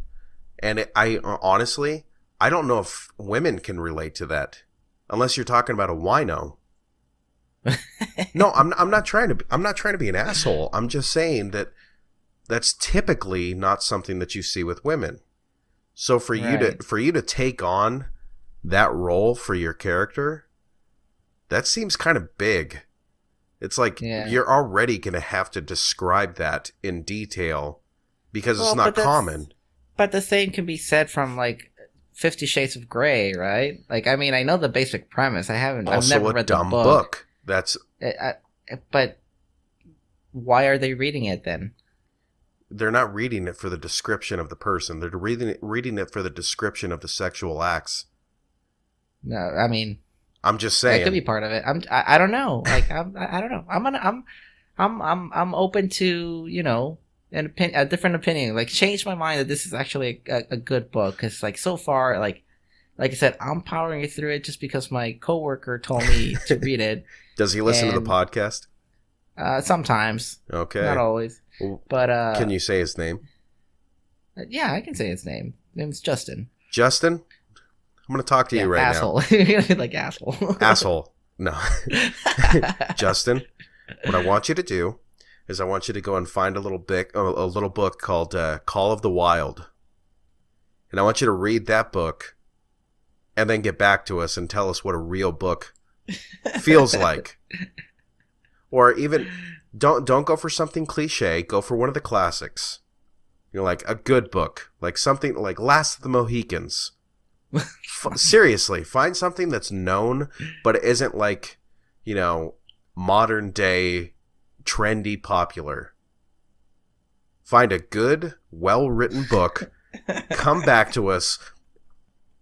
And I honestly, I don't know if women can relate to that unless you're talking about a wino. No, I'm not trying to be an asshole. I'm just saying that that's typically not something that you see with women. So for you to take on that role for your character, that seems kind of big. It's like you're already going to have to describe that in detail because it's not common. But the same can be said from, like, 50 Shades of Grey, right? Like, I mean, I know the basic premise. I've never read the book. That's. But why are they reading it then? They're not reading it for the description of the person. They're reading it for the description of the sexual acts. No, I mean, I'm just saying that could be part of it. I don't know. Like, I don't know. I'm open to, you know, a different opinion. Like, change my mind that this is actually a good book. Because, like, so far, like I said, I'm powering through it just because my coworker told me to read it. Does he listen to the podcast? Sometimes. Okay. Not always. But can you say his name? Yeah, I can say his name. His name's Justin. Justin? I'm going to talk to you right asshole. now. Like asshole. Asshole. No. Justin, what I want you to do is I want you to go and find a little book called Call of the Wild. And I want you to read that book and then get back to us and tell us what a real book feels like. Or even don't go for something cliche, go for one of the classics. You know, like a good book, like something like Last of the Mohicans. Seriously, find something that's known but it isn't like, you know, modern day trendy popular. Find a good, well-written book, come back to us.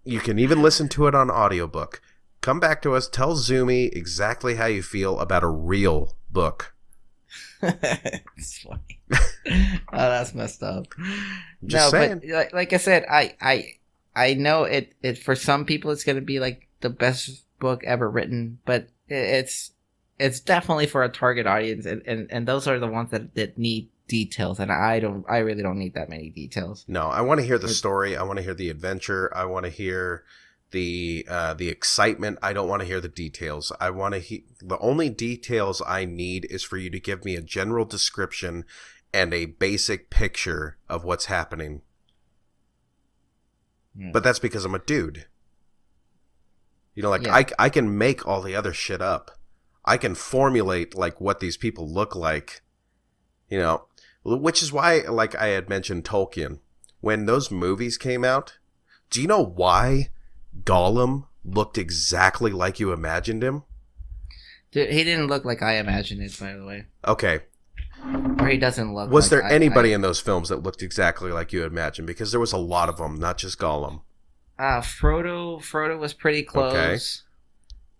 You can even listen to it on audiobook. Come back to us, tell Zoomy exactly how you feel about a real book. It's funny. Oh, that's messed up. Just saying. But like I said, I know it for some people it's gonna be like the best book ever written, but it's definitely for a target audience, and those are the ones that need details, and I really don't need that many details. No, I want to hear the story. I want to hear the adventure. I want to hear the excitement. I don't want to hear the details. I want to the only details I need is for you to give me a general description and a basic picture of what's happening. But that's because I'm a dude. You know, like, yeah. I can make all the other shit up. I can formulate, like, what these people look like, you know, which is why, like I had mentioned Tolkien, when those movies came out, do you know why Gollum looked exactly like you imagined him? Dude, he didn't look like I imagined it, by the way. Okay. Or he doesn't look Was there anybody in those films that looked exactly like you imagined? Because there was a lot of them, not just Gollum. Frodo was pretty close.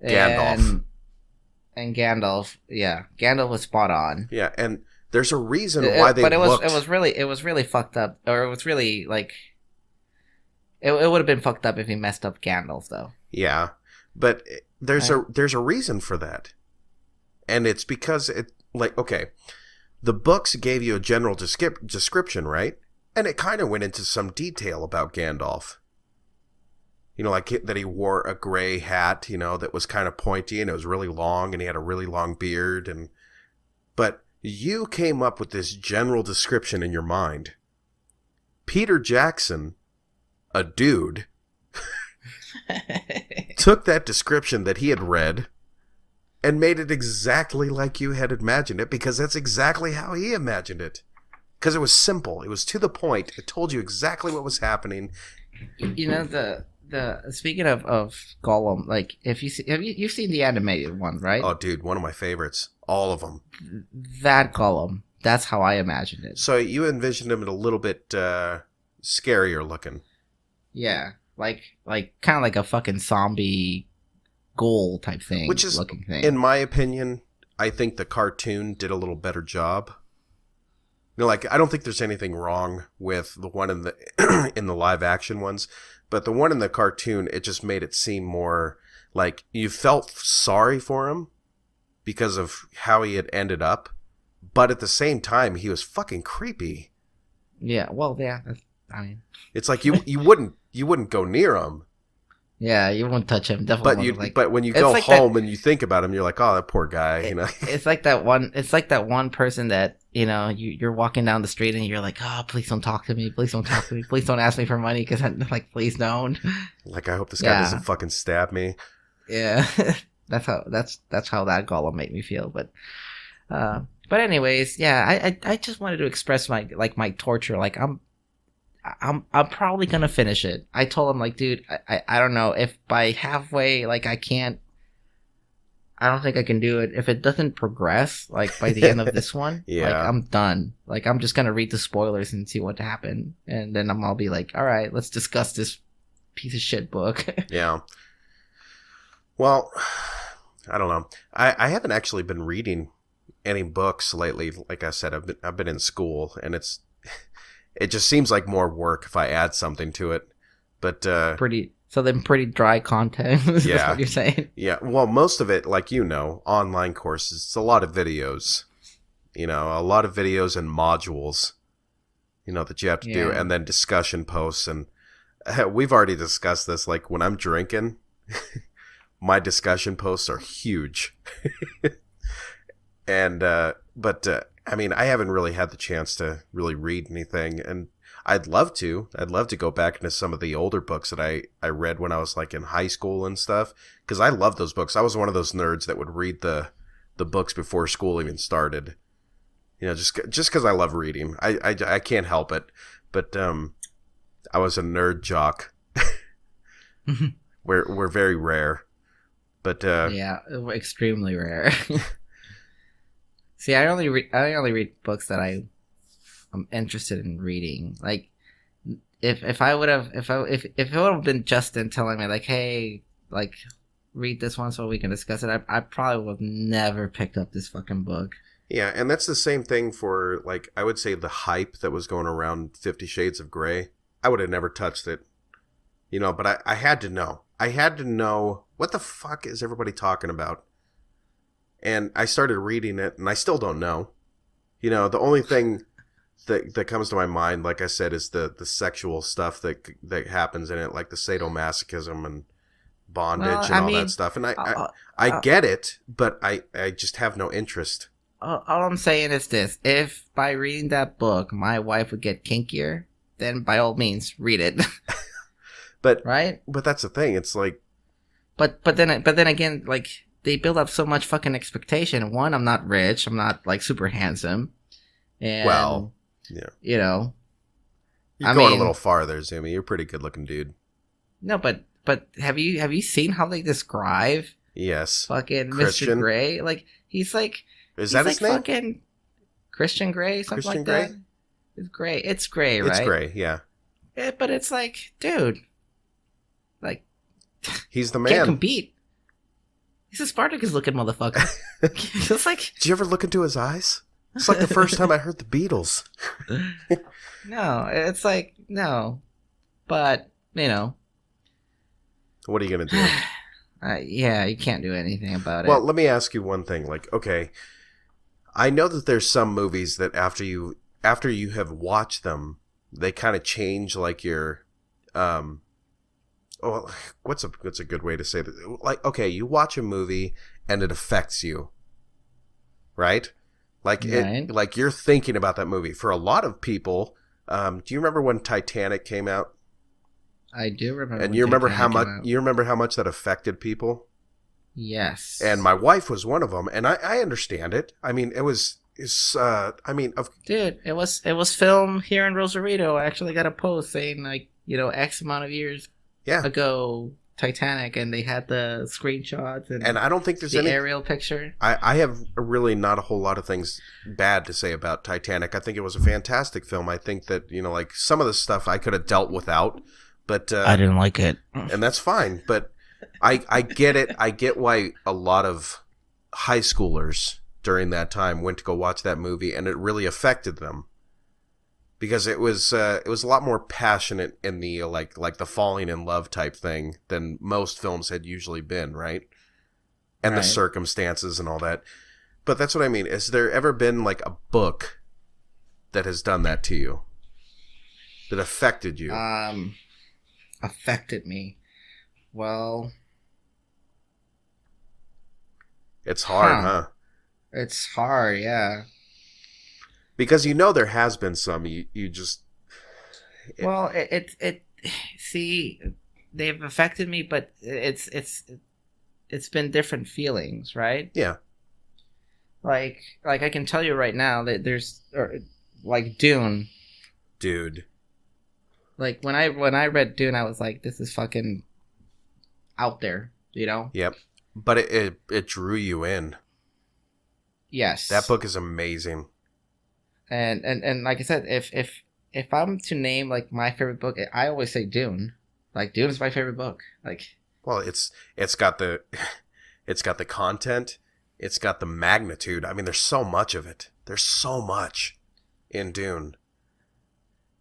Okay. Gandalf. And Gandalf, yeah. Gandalf was spot on. Yeah, and there's a reason why they looked... But it was really fucked up. Or it was really, like... It would have been fucked up if he messed up Gandalf, though. Yeah, but there's a reason for that. And it's because it... Like, okay... The books gave you a general description, right? And it kind of went into some detail about Gandalf. You know, like that he wore a gray hat, you know, that was kind of pointy and it was really long and he had a really long beard. But you came up with this general description in your mind. Peter Jackson, a dude, took that description that he had read and made it exactly like you had imagined it, because that's exactly how he imagined it. Because it was simple. It was to the point. It told you exactly what was happening. You know, the speaking of Gollum, like, if you've seen the animated one, right? Oh, dude, one of my favorites. All of them. That Gollum. That's how I imagined it. So you envisioned him a little bit scarier looking. Yeah, like kind of like a fucking zombie ghoul type thing, which is, looking thing. In my opinion, I think the cartoon did a little better job. You know, like, I don't think there's anything wrong with the one in the in the live action ones, but the one in the cartoon, it just made it seem more like you felt sorry for him because of how he had ended up, but at the same time, he was fucking creepy. Yeah, well, yeah, I mean, it's like you wouldn't go near him. Yeah, you won't touch him. Definitely. But when you go like home and you think about him, you're like, oh, that poor guy. You know, it's like that one. It's like that one person that, you know, you're walking down the street and you're like, oh, please don't talk to me. Please don't talk to me. Please don't ask me for money, because I'm like, please don't. Like, I hope this guy doesn't fucking stab me. Yeah, that's how that Gollum made me feel. But anyways, yeah, I just wanted to express my torture. Like, I'm probably gonna finish it. I told him, like, dude, I don't know if by halfway, like, I don't think I can do it. If it doesn't progress, like, by the end of this one, yeah, like, I'm done. Like, I'm just gonna read the spoilers and see what happened, and then I'll be like, all right, let's discuss this piece of shit book. Yeah. Well, I don't know. I haven't actually been reading any books lately. Like I said, I've been in school, and it just seems like more work if I add something to it. But pretty dry content. Is yeah, what you're saying? Yeah. Well, most of it, like, you know, online courses. It's a lot of videos. You know, a lot of videos and modules. You know, that you have to do, and then discussion posts. And we've already discussed this. Like, when I'm drinking, my discussion posts are huge. And I mean, I haven't really had the chance to really read anything, and I'd love to. I'd love to go back into some of the older books that I read when I was, like, in high school and stuff, because I love those books. I was one of those nerds that would read the books before school even started. You know, just because I love reading. I can't help it. But I was a nerd jock. We're very rare. But yeah, extremely rare. See, I only read books that I'm interested in reading. Like, if it would have been Justin telling me, like, hey, like, read this one so we can discuss it, I probably would have never picked up this fucking book. Yeah, and that's the same thing for, like, I would say the hype that was going around 50 Shades of Grey. I would have never touched it. You know, but I had to know. I had to know what the fuck is everybody talking about. And I started reading it, and I still don't know. You know, the only thing that comes to my mind, like I said, is the sexual stuff that happens in it, like the sadomasochism and bondage and all that stuff. And I get it, but I just have no interest. All I'm saying is this: if by reading that book my wife would get kinkier, then by all means read it. But right? But that's the thing. It's like, but then again, like they build up so much fucking expectation. One, I'm not rich. I'm not like super handsome. And well, yeah, you know, you're going a little farther, Zumi. You're a pretty good looking dude. No, but have you seen how they describe? Yes, fucking Christian? Mr. Grey. Like he's like. Is that his name? Fucking Christian Grey, something Christian like Grey? that. It's Grey. It's Grey, right? It's Grey, yeah. But it's like, dude, like he's the can't man. compete. He's a Spartacus-looking motherfucker. It's like. Did you ever look into his eyes? It's like the first time I heard the Beatles. No, it's like no, but you know. What are you gonna do? Yeah, you can't do anything about it. Well, let me ask you one thing. Like, okay, I know that there's some movies that after you have watched them, they kind of change like your, what's a good way to say that? Like, okay, you watch a movie and it affects you, right? Like right. like you're thinking about that movie. For a lot of people, do you remember when Titanic came out? I do remember. And you remember how much that affected people? Yes. And my wife was one of them, and I understand it. I mean, dude, it was filmed here in Rosarito. I actually got a post saying like, X amount of years ago, Titanic, and they had the screenshots and I don't think there's any aerial picture. I have really not a whole lot of things bad to say about Titanic. I think it was a fantastic film. I think that, like some of the stuff I could have dealt without, but I didn't like it. And that's fine, but I get it. I get why a lot of high schoolers during that time went to go watch that movie, and it really affected them because it was a lot more passionate in the like the falling in love type thing than most films had usually been, right? And the circumstances and all that. But that's what I mean. Has there ever been like a book that has done that to you? That affected you? Affected me. Well, it's hard, huh? It's hard, yeah. Because there has been some. You just. Well, it. See, they've affected me, but it's been different feelings, right? Yeah. Like I can tell you right now that there's like Dune. Dude. Like when I read Dune, I was like, this is fucking out there, Yep. But it drew you in. Yes. That book is amazing. And like I said, if I'm to name like my favorite book, I always say Dune. Like Dune is my favorite book. Like, well, it's got the content, it's got the magnitude. I mean, there's so much of it. There's so much in Dune.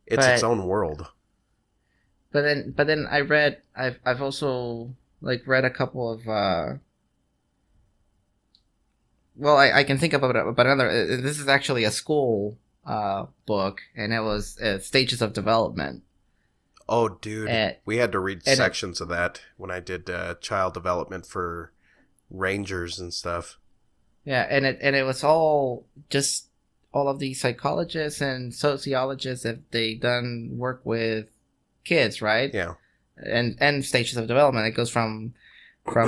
It's its own world. But then I've also like read a couple of I can think about another. This is actually a school book, and it was Stages of Development. Oh, dude, we had to read sections of that when I did child development for Rangers and stuff. Yeah, and it was all of these psychologists and sociologists that they done work with kids, right? Yeah. And stages of development. It goes from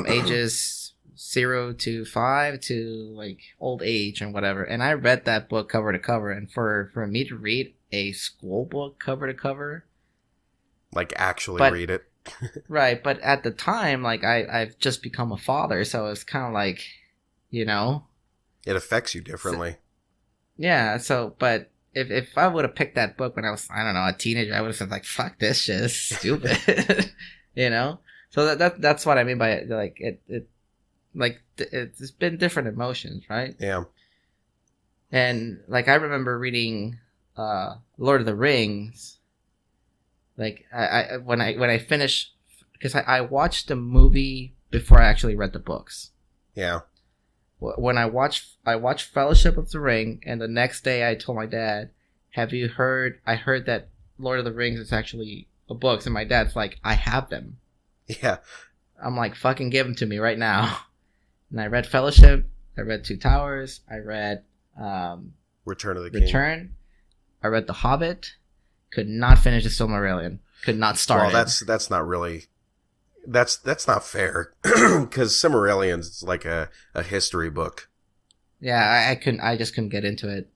ages 0 to 5 to like old age and whatever. And I read that book cover to cover, and for me to read a school book cover to cover, like actually read it. Right, but at the time, like I've just become a father, so it's kind of like, it affects you differently. Yeah, so but if I would have picked that book when I was, I don't know, a teenager, I would have said like, fuck this shit, it's stupid. So that's what I mean by it. Like it's been different emotions, right? Yeah. And like I remember reading Lord of the Rings. Like I when I finished because I watched the movie before I actually read the books. Yeah. When I watched Fellowship of the Ring, and the next day I told my dad, "Have you heard? I heard that Lord of the Rings is actually a books," and my dad's like, "I have them." Yeah. I'm like, "Fucking give them to me right now." And I read Fellowship. I read Two Towers. I read Return of the King. Return. I read The Hobbit. Could not finish the Silmarillion. Could not start. Well, that's not really. That's not fair, because Silmarillion is like a history book. Yeah, I couldn't. I just couldn't get into it.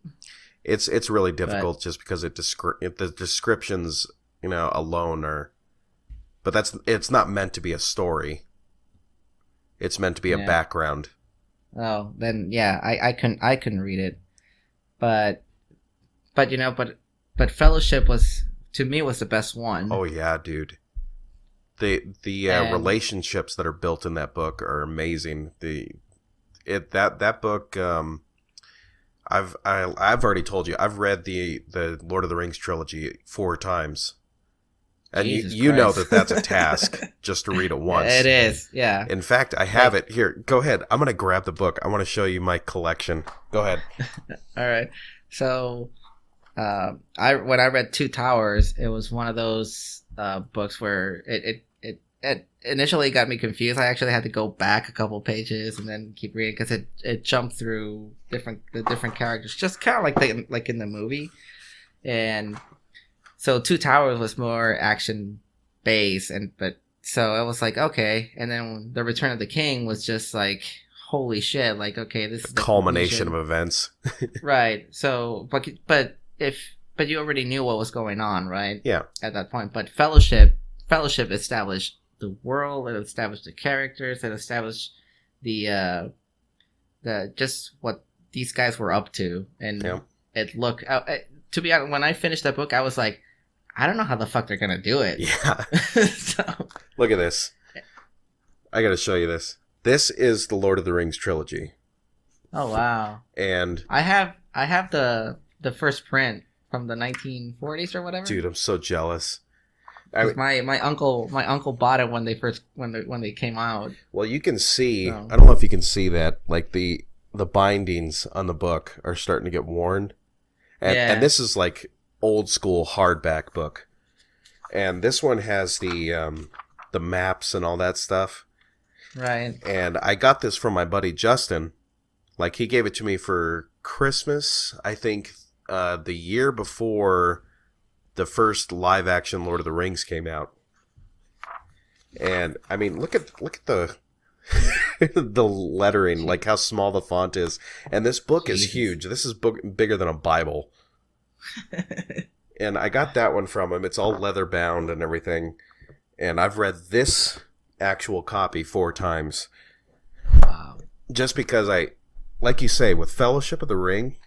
It's really difficult just because the descriptions, alone are. But it's not meant to be a story. It's meant to be a background. Oh, then yeah, I couldn't read it, but Fellowship was, to me, was the best one. Oh yeah, dude. The relationships that are built in that book are amazing. That book, I've already told you, I've read the Lord of the Rings trilogy 4 times, and you know that's a task just to read it once. It is, yeah. In fact, I have it here. Go ahead. I'm gonna grab the book. I want to show you my collection. Go ahead. All right. So, when I read Two Towers, it was one of those books where it initially got me confused. I actually had to go back a couple pages and then keep reading, because it jumped through the different characters, just kind of like in the movie. And so Two Towers was more action based, so it was like, okay. And then The Return of the King was just like, holy shit, like, okay, this is the culmination of events. Right. So but you already knew what was going on, right? Yeah. At that point. But Fellowship established the world, it established the characters, it established the just what these guys were up to, and it looked. To be honest, when I finished that book, I was like, I don't know how the fuck they're gonna do it. Yeah. So, look at this. I gotta show you this. This is the Lord of the Rings trilogy. Oh wow! And I have the first print from the 1940s or whatever. Dude, I'm so jealous. My uncle bought it when they came out. Well, you can see. So. I don't know if you can see that. Like the bindings on the book are starting to get worn, and this is like old school hardback book, and this one has the maps and all that stuff. Right. And I got this from my buddy Justin. Like, he gave it to me for Christmas, I think, the year before the first live action Lord of the Rings came out. And I mean, look at the the lettering, like how small the font is. And this book is huge. This is bigger than a Bible. And I got that one from him. It's all leather bound and everything. And I've read this actual copy 4 times. Wow. Just because like you say, with Fellowship of the Ring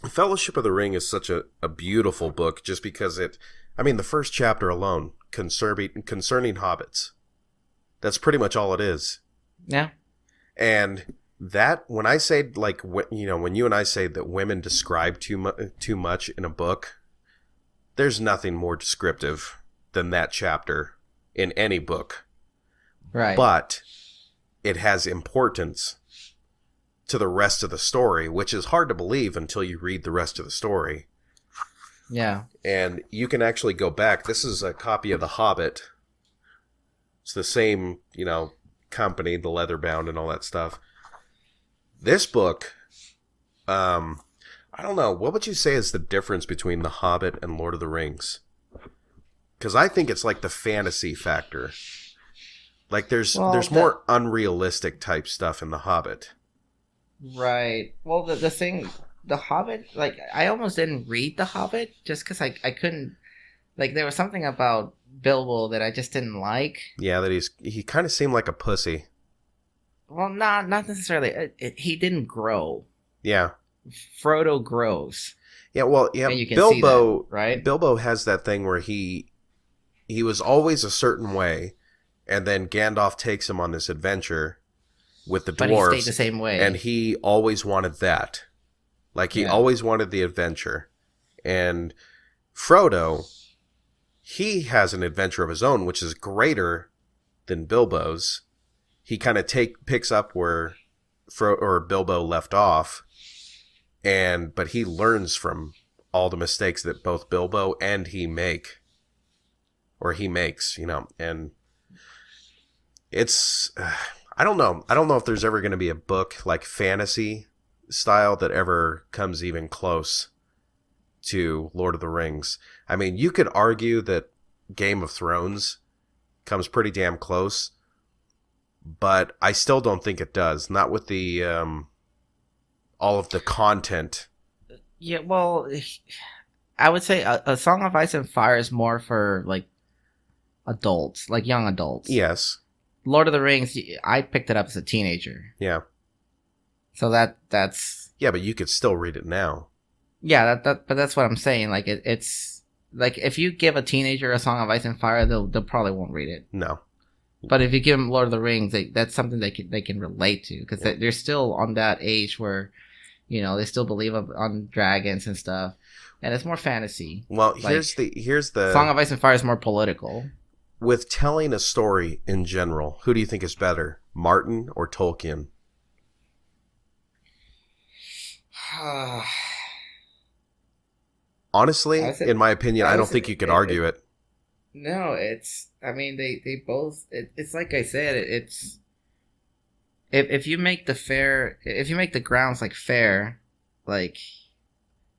is such a beautiful book, just because the first chapter alone, concerning hobbits. That's pretty much all it is. Yeah. And that, when I say, like, when you and I say that women describe too much in a book, there's nothing more descriptive than that chapter in any book. Right. But it has importance to the rest of the story, which is hard to believe until you read the rest of the story. Yeah. And you can actually go back. This is a copy of The Hobbit. It's the same, company, the leather bound and all that stuff. This book, I don't know. What would you say is the difference between The Hobbit and Lord of the Rings? Because I think it's like the fantasy factor. Like, there's more unrealistic type stuff in The Hobbit. Right. Well, the thing, The Hobbit, like, I almost didn't read The Hobbit just because I couldn't, like, there was something about Bilbo that I just didn't like. Yeah, that he kind of seemed like a pussy. Well, not necessarily. He didn't grow. Yeah. Frodo grows. Yeah, well, yeah, and you can Bilbo, see that, right? Bilbo has that thing where he was always a certain way, and then Gandalf takes him on this adventure with the dwarves. But he stayed the same way. And he always wanted that. Like, he always wanted the adventure. And Frodo, he has an adventure of his own, which is greater than Bilbo's. He kind of picks up where Bilbo left off, but he learns from all the mistakes that both Bilbo and he makes, and it's I don't know if there's ever going to be a book like fantasy style that ever comes even close to Lord of the Rings. I mean, you could argue that Game of Thrones comes pretty damn close, but I still don't think it does. Not with the all of the content. Yeah, well, I would say a Song of Ice and Fire is more for like adults, like young adults. Yes. Lord of the Rings, I picked it up as a teenager. Yeah. So that's. Yeah, but you could still read it now. Yeah, but that's what I'm saying. Like it's like if you give a teenager a Song of Ice and Fire, they'll probably won't read it. No. But if you give them Lord of the Rings, that's something they can relate to, because they're still on that age where, they still believe on dragons and stuff, and it's more fantasy. Well, here's the Song of Ice and Fire is more political. With telling a story in general, who do you think is better, Martin or Tolkien? Honestly, in my opinion, I don't think you could argue it. No, they both, it's like I said, it's, if you make the grounds like fair, like,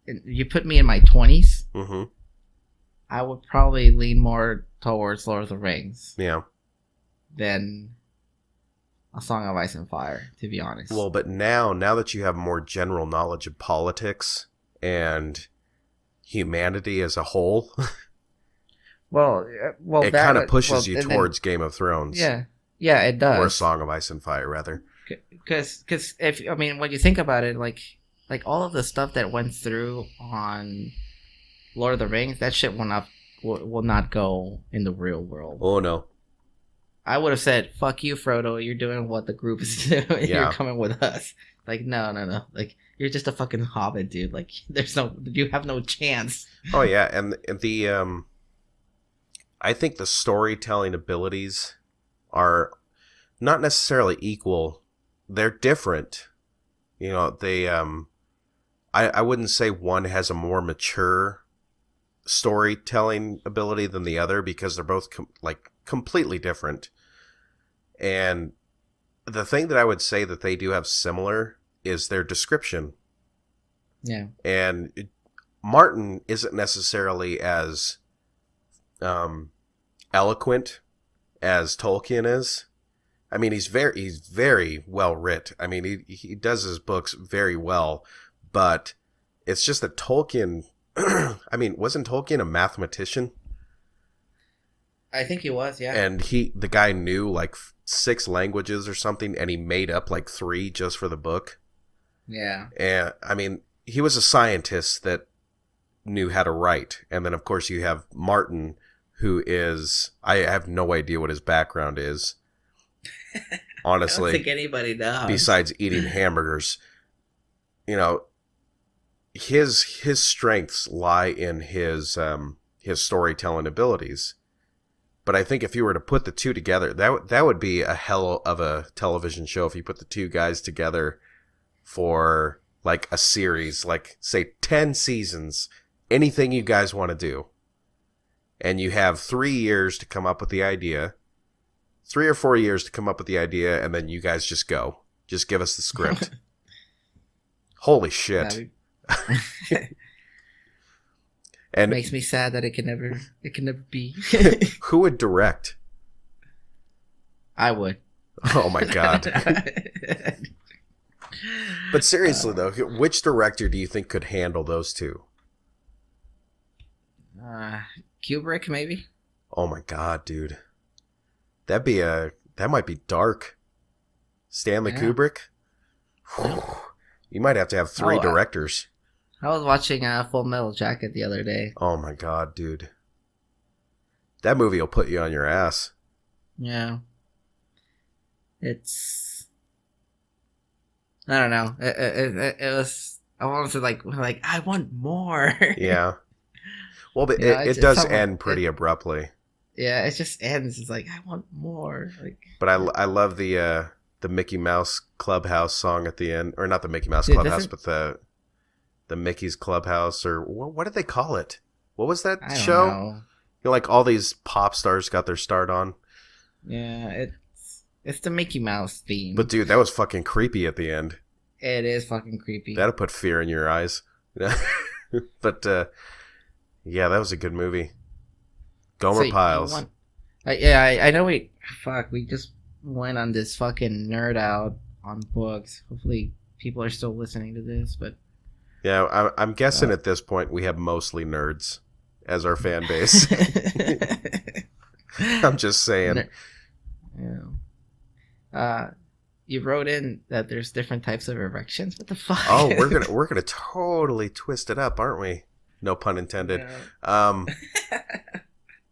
you put me in my 20s, mm-hmm. I would probably lean more towards Lord of the Rings. Yeah. Than a Song of Ice and Fire, to be honest. Well, but now that you have more general knowledge of politics and humanity as a whole, well, it kind of pushes you towards Game of Thrones. Yeah, it does. Or Song of Ice and Fire, rather. Because when you think about it, like all of the stuff that went through on Lord of the Rings, that shit will not go in the real world. Oh no. I would have said, "Fuck you, Frodo. You're doing what the group is doing. Yeah. You're coming with us." Like, no. Like, you're just a fucking hobbit, dude. Like, you have no chance. Oh yeah, and the I think the storytelling abilities are not necessarily equal. They're different. They I wouldn't say one has a more mature storytelling ability than the other, because they're both completely different. And the thing that I would say that they do have similar is their description. Yeah. And Martin isn't necessarily as eloquent as Tolkien is. I mean, he's very well writ. I mean, he does his books very well, but it's just that Tolkien, I mean, wasn't Tolkien a mathematician? I think he was, yeah. And the guy knew like 6 languages or something, and he made up like 3 just for the book. Yeah. And I mean, he was a scientist that knew how to write. And then of course you have Martin, who is, I have no idea what his background is. Honestly. I don't think anybody knows. Besides eating hamburgers. His strengths lie in his storytelling abilities. But I think if you were to put the two together, that would be a hell of a television show if you put the two guys together for like a series, like say 10 seasons, anything you guys want to do. And you have 3 years to come up with the idea, 3 or 4 years to come up with the idea, and then you guys just go. Just give us the script. Holy shit. And it makes me sad that it can never be. Who would direct? I would. Oh my god. But seriously though, which director do you think could handle those two? Kubrick, maybe? Oh my god, dude. That might be dark. Stanley Kubrick? You might have to have 3 directors. I was watching Full Metal Jacket the other day. Oh my god, dude. That movie will put you on your ass. Yeah. It's... I don't know. It was... I wanted to like I want more. Yeah. Well, but it does end pretty abruptly. Yeah, it just ends. It's like, I want more. Like, But I love the Mickey Mouse Clubhouse song at the end, or not the Mickey Mouse Dude, Clubhouse, but the Mickey's Clubhouse, or what did they call it? What was that I don't show? know. You know, like all these pop stars got their start on. Yeah, it's the Mickey Mouse theme. But dude, that was fucking creepy at the end. It is fucking creepy. That'll put fear in your eyes. But yeah, that was a good movie. Gomer Pyle. I know we just went on this fucking nerd out on books. Hopefully people are still listening to this, but Yeah, I'm guessing at this point we have mostly nerds as our fan base. I'm just saying. Yeah. You wrote in that there's different types of erections. What the fuck? Oh, we're gonna totally twist it up, aren't we? No pun intended. Yeah.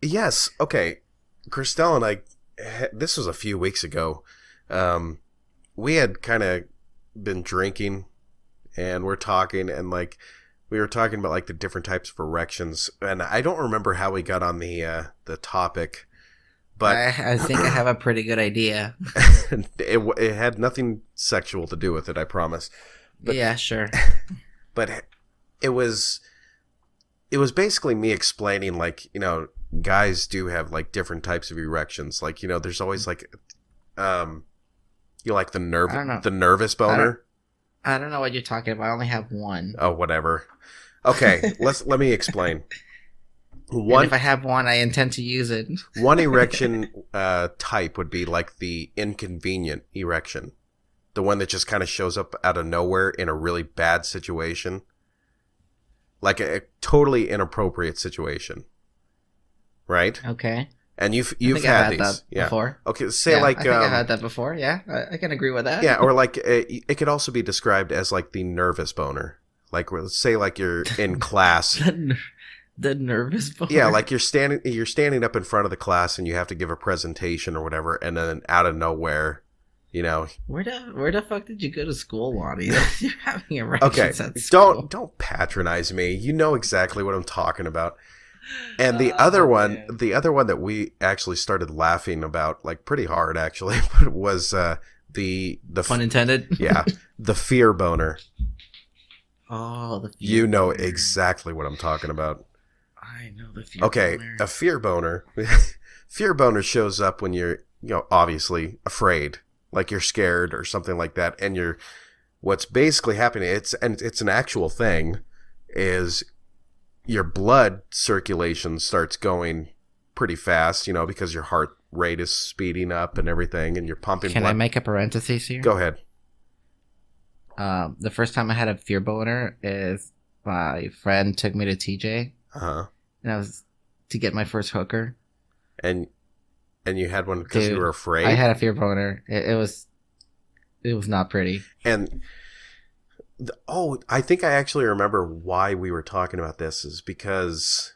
Yes. Okay. Christelle and I. This was a few weeks ago. We had kind of been drinking, and we're talking, and like we were talking about like the different types of erections, and I don't remember how we got on the topic. But I think I have a pretty good idea. it had nothing sexual to do with it, I promise. But, yeah, sure. But it was basically me explaining, like, you know, guys do have like different types of erections. Like, you know, there's always like, you like the nervous boner. I don't know what you're talking about. I only have one. Oh, whatever. Okay, let me explain. And if I have one, I intend to use it. One erection type would be like the inconvenient erection. The one that just kind of shows up out of nowhere in a really bad situation. Like a totally inappropriate situation. Right? Okay. And you've had had these. that before. Okay, say yeah, like... I think I've had that before, yeah. I can agree with that. Yeah, or like it could also be described as like the nervous boner. Like, let's say like you're in class... The nervous boner. Yeah, like you're standing up in front of the class and you have to give a presentation or whatever, and then out of nowhere, you know. Where the fuck did you go to school, Lonnie? You're having erections at school. Don't patronize me. You know exactly what I'm talking about. And the other one that we actually started laughing about, like pretty hard actually, was the pun intended. Yeah, the fear boner. Oh, the fear you know boner. Exactly what I'm talking about. I know the fear boner. A fear boner. Fear boner shows up when you're, you know, obviously afraid, like you're scared or something like that, and what's basically happening, it's an actual thing, is your blood circulation starts going pretty fast, you know, because your heart rate is speeding up and everything, and you're pumping blood. Can I make a parenthesis here? Go ahead. The first time I had a fear boner is my friend took me to TJ. Uh-huh. And I was to get my first hooker. And you had one because you were afraid? I had a fear boner. It was not pretty. And I think I actually remember why we were talking about this is because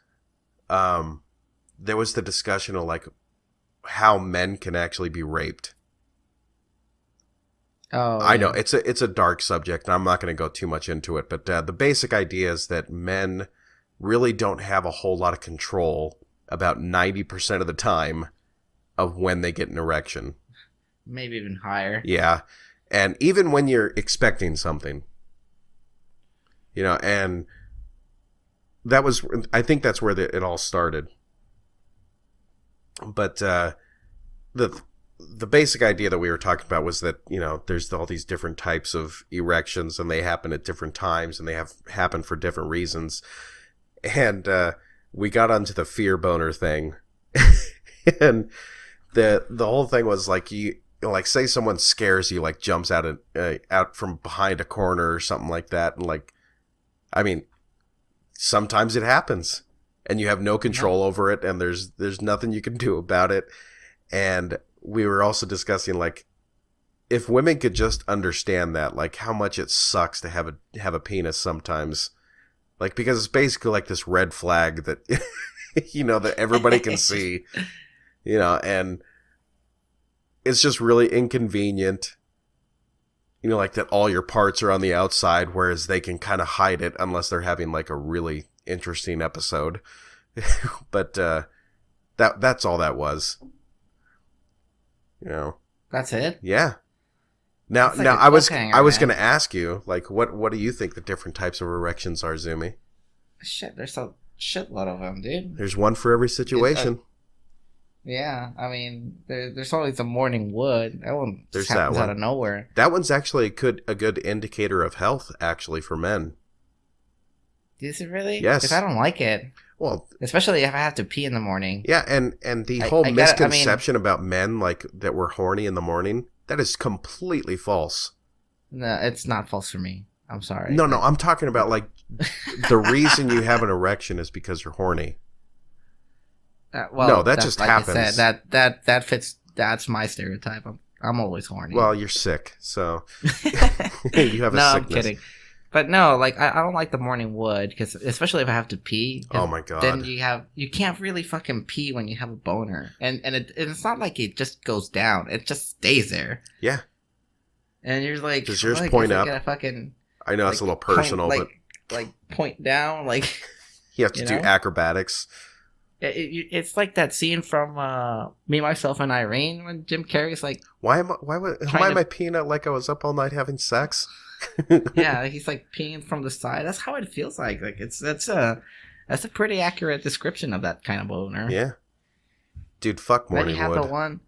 there was the discussion of like how men can actually be raped. Oh, I know it's a dark subject, and I'm not going to go too much into it. But the basic idea is that men really don't have a whole lot of control about 90% of the time of when they get an erection. Maybe even higher. Yeah, and even when you're expecting something, you know, and I think that's where it all started. But the basic idea that we were talking about was that, you know, there's all these different types of erections, and they happen at different times, and they happen for different reasons. And we got onto the fear boner thing, and the whole thing was like like say someone scares you, like jumps out from behind a corner or something like that, and like, I mean, sometimes it happens, and you have no control over it, and there's nothing you can do about it. And we were also discussing, like, if women could just understand that, like, how much it sucks to have a penis sometimes, like, because it's basically like this red flag that, you know, that everybody can see, you know, and it's just really inconvenient, you know, like that all your parts are on the outside, whereas they can kind of hide it unless they're having like a really interesting episode. But That's all that was. That's it. Yeah. Now, Like I was man. going to ask you, like, what do you think the different types of erections are, Zumi? Shit, there's a shitload of them, dude. There's one for every situation. Yeah, I mean, there's always a morning wood. That one There's just happens that one. out of nowhere. That one's actually a good indicator of health, actually, for men. Is it really? Yes. Because I don't like it. Well, Especially if I have to pee in the morning. yeah, and the whole I misconception about men, like, that we're horny in the morning, that is completely false. No, it's not false for me. I'm sorry. No, I'm talking about, like, the reason you have an erection is because you're horny. Well, no, that that's just like happens. I said, that fits. That's my stereotype. I'm always horny. Well, you're sick, so you have a no, sickness. I'm kidding. But no, like I don't like the morning wood because especially if I have to pee. Oh my god! Then you can't really fucking pee when you have a boner, and it's not like it just goes down; it just stays there. Yeah. And you're like, does yours I point guess up? I gotta fucking. I know it's a little personal, point, but like point down, like you have to do acrobatics. It's like that scene from Me, Myself, and Irene when Jim Carrey's like, why am I peeing out like I was up all night having sex? Yeah, he's like peeing from the side. That's how it feels like. Like that's a pretty accurate description of that kind of boner. Yeah, dude, fuck morning wood.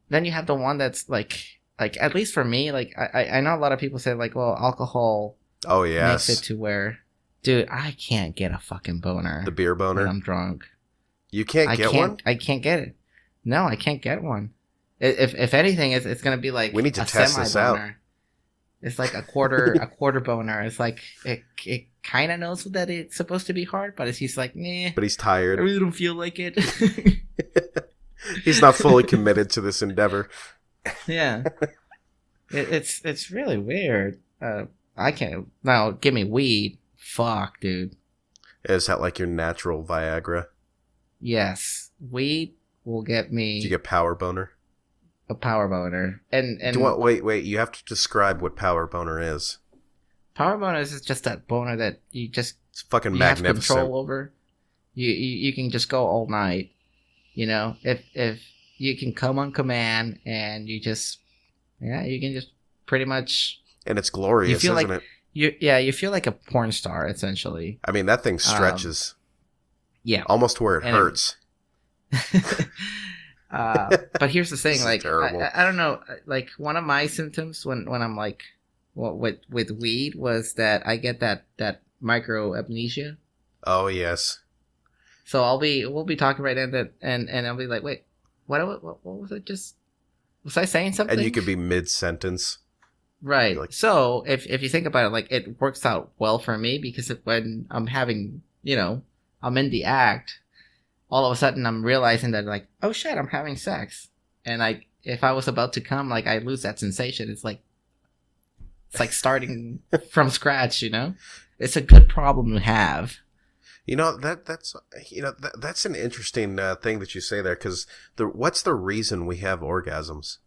Then you have the one that's like at least for me, like I know a lot of people say like, well, alcohol. Oh yes. Makes it to where, dude, I can't get a fucking boner. The beer boner. When I'm drunk. You can't get one? I can't get it. No, I can't get one. If anything, it's gonna be like we need to test this out. It's like a quarter boner. It's like it kind of knows that it's supposed to be hard, but he's like, nah. But he's tired. I really don't feel like it. He's not fully committed to this endeavor. Yeah, it's really weird. I can't now. Give me weed. Fuck, dude. Is that like your natural Viagra? Yes, weed will get me. Do you get power boner? A power boner, and wait. You have to describe what power boner is. Power boner is just that boner that it's fucking magnificent. Have control over. You can just go all night. You know, if you can come on command and you can just pretty much. And it's glorious, isn't it? You feel like a porn star essentially. I mean, that thing stretches. Yeah, almost to where it hurts. But here's the thing, like I don't know, like one of my symptoms when I'm like, well, with weed was that I get that micro amnesia. Oh yes. So we'll be talking right then and I'll be like, wait, what was it? Just was I saying something? And you could be mid sentence. Right. Like, so if you think about it, like it works out well for me because when I'm having, I'm in the act, all of a sudden I'm realizing that like, oh shit, I'm having sex. And if I was about to come, like I lose that sensation. It's like starting from scratch, It's a good problem to have. That's an interesting thing that you say there, because what's the reason we have orgasms?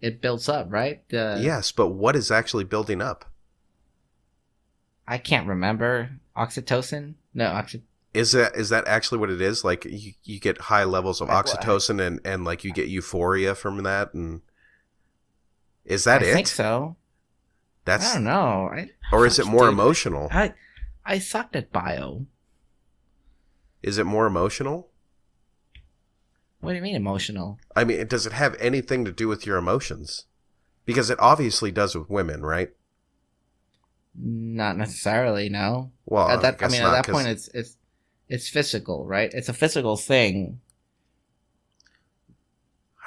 It builds up, right? Yes, but what is actually building up? I can't remember. Oxytocin? No, Is that actually what it is? Like you get high levels of oxytocin and like you get euphoria from that, and is that it? I think so. I don't know. Or is it more emotional? I sucked at bio. Is it more emotional? What do you mean emotional? I mean, does it have anything to do with your emotions? Because it obviously does with women, right? Not necessarily, no. Well, at that point, it's physical, right? It's a physical thing.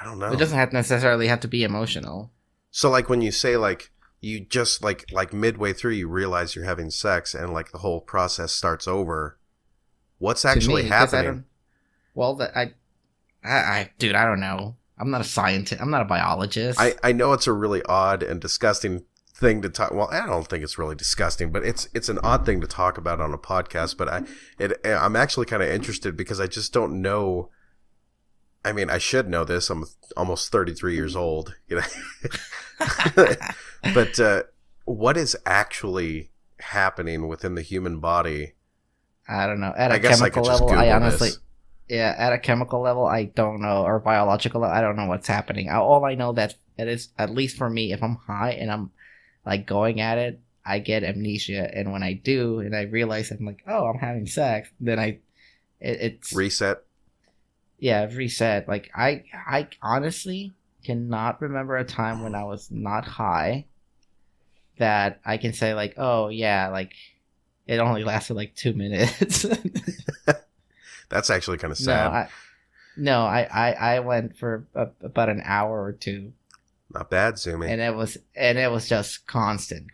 I don't know. It doesn't necessarily have to be emotional. So, like, when you say, like, you just, like midway through, you realize you're having sex, and, like, the whole process starts over, what's actually happening? Dude, I don't know. I'm not a scientist. I'm not a biologist. I know it's a really odd and disgusting thing to talk. Well, I don't think it's really disgusting, but it's an odd thing to talk about on a podcast. But I'm actually kind of interested because I just don't know. I mean, I should know this. I'm almost 33 years old, But what is actually happening within the human body I don't know. At I a guess I chemical could just level, Google I honestly, this. yeah, at a chemical level, I don't know, or biological level, I don't know what's happening. All I know that it is, at least for me, if I'm high and I'm like going at it, I get amnesia, and when I do, and I realize I'm like, oh, I'm having sex, then it's Reset. yeah, reset. Like I honestly cannot remember a time when I was not high that I can say like, oh yeah, like it only lasted like 2 minutes. That's actually kind of no, sad. I went for about an hour or two, Not bad, Zumi. and it was just constant.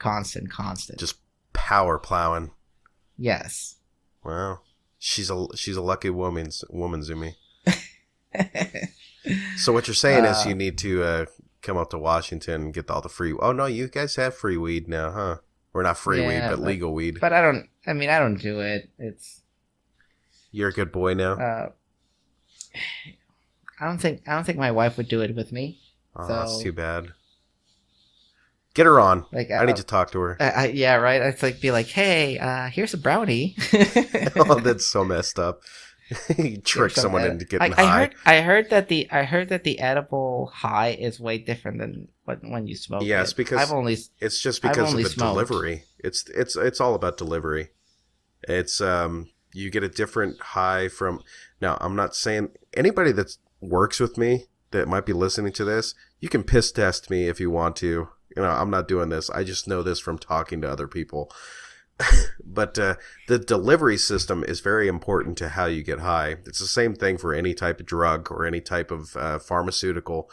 Just power plowing. Yes. Wow. She's a lucky woman, Zumi. So what you're saying is you need to come up to Washington and get all the free. Oh no, you guys have free weed now, huh? Or not free weed, but legal weed. But I don't do it. It's You're a good boy now. I don't think my wife would do it with me. Oh, so, that's too bad. Get her on. Like I need to talk to her. Yeah, right. I'd like be like, hey, here's a brownie. Oh, that's so messed up. You trick someone into getting high. I heard that the edible high is way different than when you smoke. Yes, it. because it's just because of the smoked. delivery. It's all about delivery. It's you get a different high from. Now, I'm not saying anybody that works with me that might be listening to this, you can piss test me if you want to. You know, I'm not doing this. I just know this from talking to other people. But the delivery system is very important to how you get high. It's the same thing for any type of drug or any type of pharmaceutical.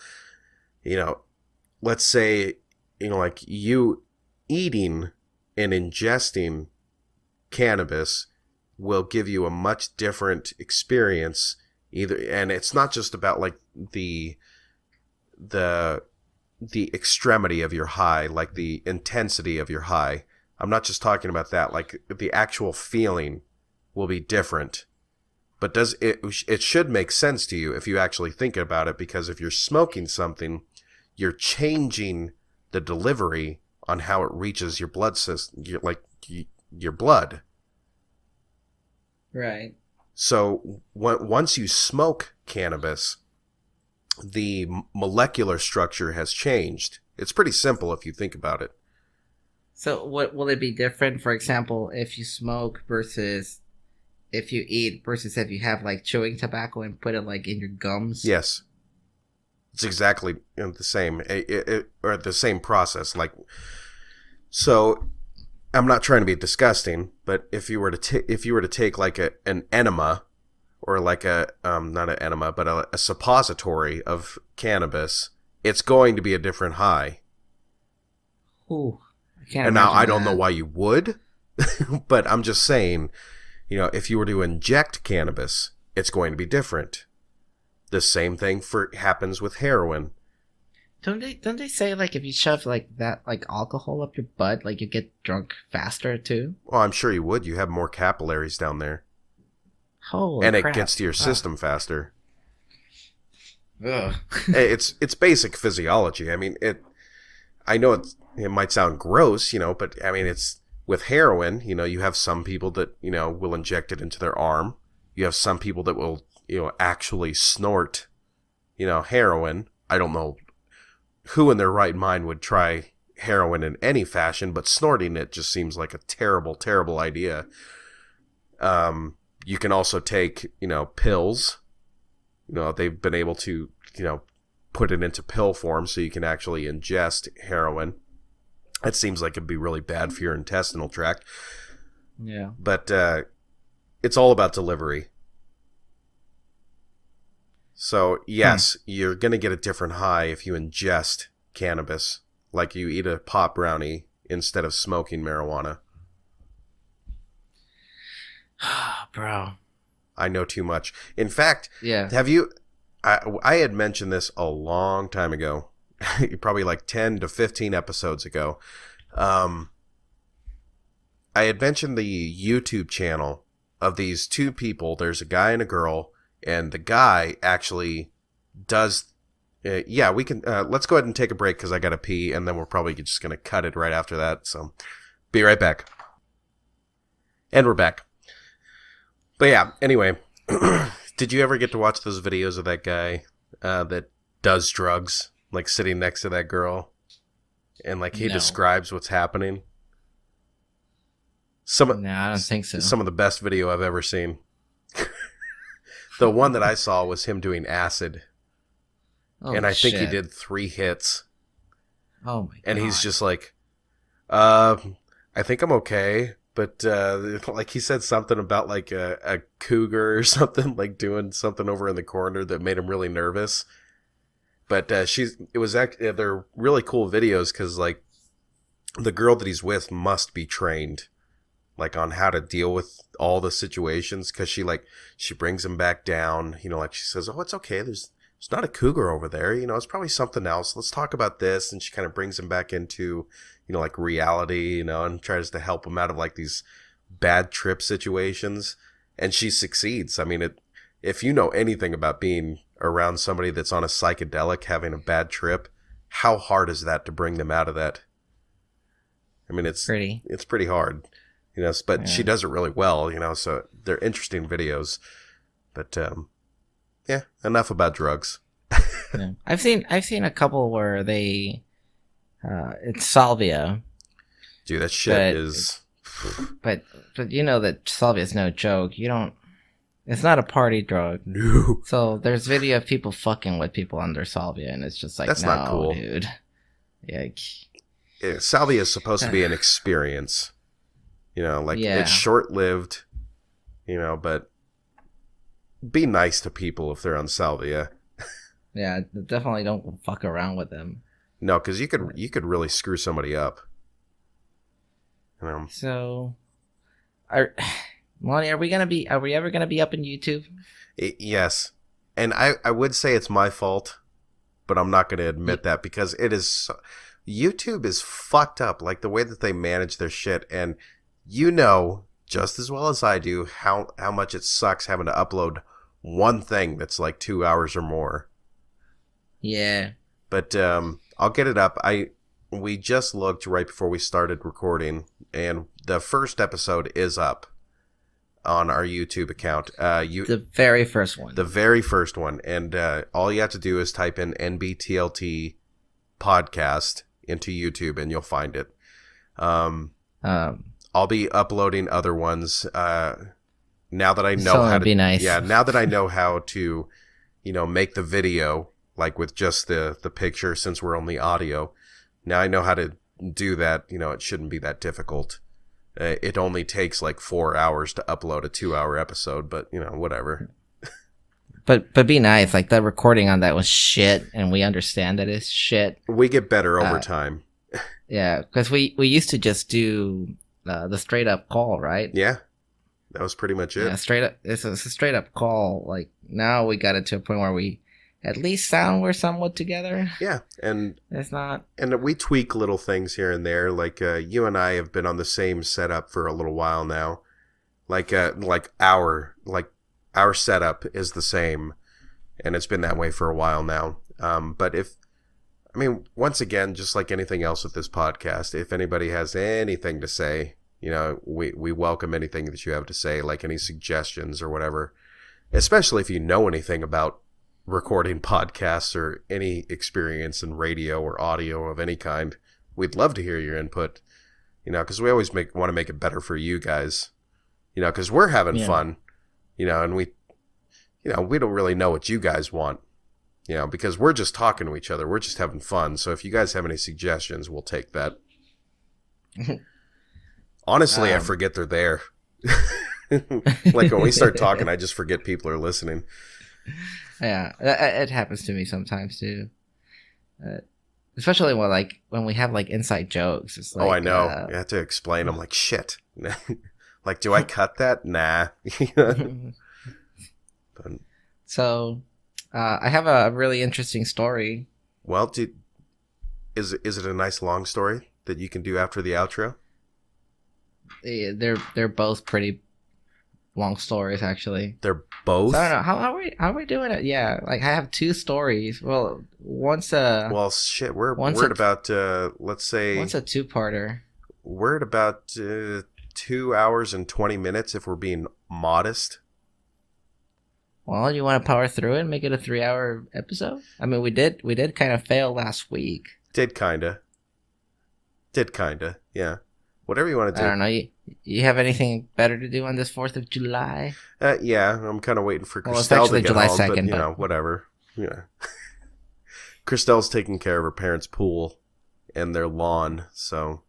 You know, let's say, you know, like you eating and ingesting cannabis will give you a much different experience either. And it's not just about like the extremity of your high, like the intensity of your high. I'm not just talking about that. Like the actual feeling will be different. But it should make sense to you if you actually think about it, because if you're smoking something, you're changing the delivery on how it reaches your blood system, your blood. Right. So once you smoke cannabis, the molecular structure has changed. It's pretty simple if you think about it. So what will it be different? For example, if you smoke versus if you eat versus if you have like chewing tobacco and put it like in your gums? Yes. It's exactly the same, or the same process. Like, so I'm not trying to be disgusting, but if you were to take like an enema, or like not an enema, but a suppository of cannabis, it's going to be a different high. Ooh, I can't. And now I don't that. know why you would, but I'm just saying, you know, if you were to inject cannabis, it's going to be different. The same thing happens with heroin. Don't they say like if you shove like that like alcohol up your butt, like you get drunk faster too? Well, I'm sure you would. You have more capillaries down there. Holy and crap. It gets to your system faster. Ugh. It's basic physiology. I mean, I know it might sound gross, you know, but I mean, it's with heroin, you know, you have some people that, you know, will inject it into their arm. You have some people that will, you know, actually snort, you know, heroin. I don't know who in their right mind would try heroin in any fashion, but snorting it just seems like a terrible, terrible idea. You can also take, you know, pills. You know, they've been able to, you know, put it into pill form so you can actually ingest heroin. That seems like it'd be really bad for your intestinal tract. Yeah. But it's all about delivery. So, yes, you're going to get a different high if you ingest cannabis, like you eat a pop brownie instead of smoking marijuana. Bro. I know too much. In fact, yeah. Have you... I had mentioned this a long time ago, probably like 10 to 15 episodes ago. I had mentioned the YouTube channel of these two people. There's a guy and a girl, and the guy actually does... we can... let's go ahead and take a break because I got to pee, and then we're probably just going to cut it right after that. So, be right back. And we're back. But yeah, anyway, did you ever get to watch those videos of that guy that does drugs, like sitting next to that girl, and like he describes what's happening? No, I don't think so. Some of the best video I've ever seen. The one that I saw was him doing acid. Oh, and I think he did 3 hits. Oh, my God. And he's just like, I think I'm okay. But, like, he said something about, like, a cougar or something, like, doing something over in the corner that made him really nervous. But they're really cool videos because, like, the girl that he's with must be trained, like, on how to deal with all the situations, because she brings him back down, you know, like, she says, oh, it's okay, there's not a cougar over there, you know, it's probably something else, let's talk about this, and she kind of brings him back into, you know, like, reality, you know, and tries to help him out of, like, these bad trip situations, and she succeeds. I mean, if you know anything about being around somebody that's on a psychedelic having a bad trip, how hard is that to bring them out of that? I mean, it's pretty hard. You know, but she does it really well, you know, so they're interesting videos. But, yeah, enough about drugs. Yeah. I've seen a couple where they, it's salvia. Dude, that shit is... But you know that salvia is no joke. It's not a party drug. No. So there's video of people fucking with people under salvia, and it's just like, that's not cool. Dude. Yeah, salvia is supposed to be an experience. You know, like, it's short-lived, you know, but be nice to people if they're on salvia. Yeah, definitely don't fuck around with them. No, because you could really screw somebody up. You know? So, Lonnie, are we ever gonna be up in YouTube? Yes, and I would say it's my fault, but I'm not going to admit that because it is. YouTube is fucked up, like the way that they manage their shit, and you know just as well as I do how much it sucks having to upload one thing that's like 2 hours or more. Yeah. But I'll get it up. We just looked right before we started recording, and the first episode is up on our YouTube account. The very first one. The very first one. And all you have to do is type in NBTLT podcast into YouTube, and you'll find it. I'll be uploading other ones now that I know how to be nice. Yeah, now that I know how to, you know, make the video like with just the picture, since we're only audio. Now I know how to do that. You know, it shouldn't be that difficult. It only takes like 4 hours to upload a 2-hour episode, but you know, whatever. But be nice. Like, that recording on that was shit, and we understand that it's shit. We get better over time. Yeah, because we used to just do the straight up call, right? Yeah, that was pretty much it. Yeah, straight up. It's a straight up call. Like, now we got it to a point where we at least sound we're somewhat together. Yeah, and it's not. And we tweak little things here and there. Like you and I have been on the same setup for a little while now. Like our setup is the same, and it's been that way for a while now. But once again, just like anything else with this podcast, if anybody has anything to say, you know, we welcome anything that you have to say, like any suggestions or whatever, especially if you know anything about recording podcasts or any experience in radio or audio of any kind. We'd love to hear your input, you know, because we always want to make it better for you guys, you know, because we're having fun, you know, and we don't really know what you guys want, you know, because we're just talking to each other. We're just having fun. So if you guys have any suggestions, we'll take that. Honestly, I forget they're there. Like when we start talking, I just forget people are listening. Yeah, it happens to me sometimes too. Especially when we have like inside jokes. It's like, I know. You have to explain. I'm like, shit. Like, do I cut that? Nah. So, I have a really interesting story. Well, is it a nice long story that you can do after the outro? They're both pretty long stories, actually. They're both? So I don't know. How are we doing it? Yeah, like I have 2 stories. Well, once well, shit. We're at about let's say once a 2-parter. We're at about 2 hours and 20 minutes if we're being modest. Well, you want to power through it and make it a 3-hour episode? I mean, we did kind of fail last week. Did kinda, yeah. Whatever you want to do. I don't know. You have anything better to do on this 4th of July? Yeah, I'm kind of waiting for Well, it's Christelle to actually get July home, 2nd, but, you but- know, whatever. Yeah. Christelle's taking care of her parents' pool and their lawn, so...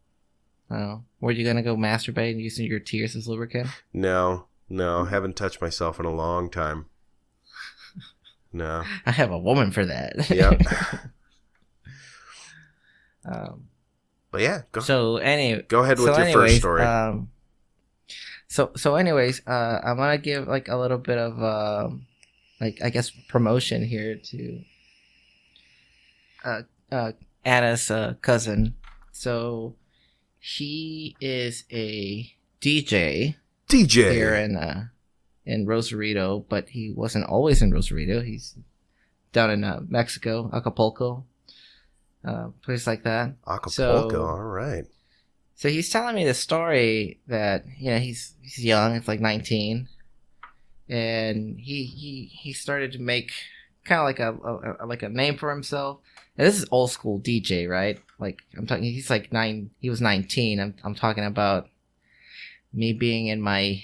Oh, were you gonna go masturbate using your tears as lubricant? No, haven't touched myself in a long time. No. I have a woman for that. Yep. But yeah, go ahead with your first story. So anyways, I'm gonna give like a little bit of like I guess promotion here to Anna's cousin. So he is a DJ here in Rosarito, but he wasn't always in Rosarito. He's down in Mexico, Acapulco, place like that. Acapulco, all right. So he's telling me the story that he's young, it's like 19, and he started to make kind of like a name for himself. And this is old school DJ, right? Like I'm talking, he's like he was 19. I'm talking about me being in my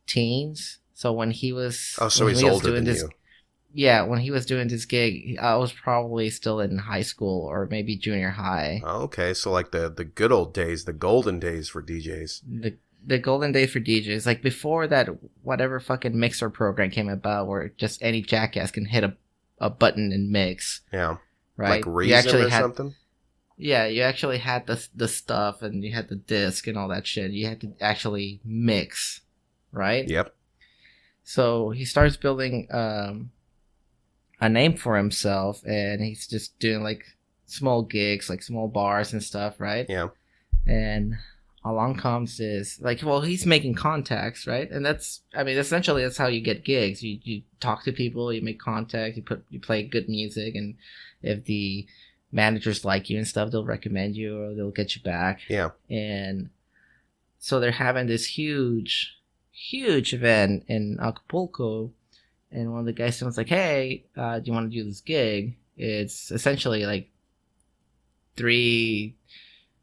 teens. So when he was he's older than you. Yeah, when he was doing this gig, I was probably still in high school or maybe junior high. Oh, okay, so like the good old days, the golden days for DJs. The golden days for DJs, like before that, whatever fucking mixer program came about, where just any jackass can hit a button and mix. Yeah, right. Like Reason or something. Yeah, you actually had the stuff, and you had the disc and all that shit. You had to actually mix, right? Yep. So he starts building a name for himself, and he's just doing like small gigs, like small bars and stuff, right? Yeah. And along comes this, he's making contacts, right? And essentially that's how you get gigs. You talk to people, you make contact, you play good music, and if the managers like you and stuff, they'll recommend you or they'll get you back. Yeah. And so they're having this huge event in Acapulco, and one of the guys was like, "Hey, do you want to do this gig?" It's essentially like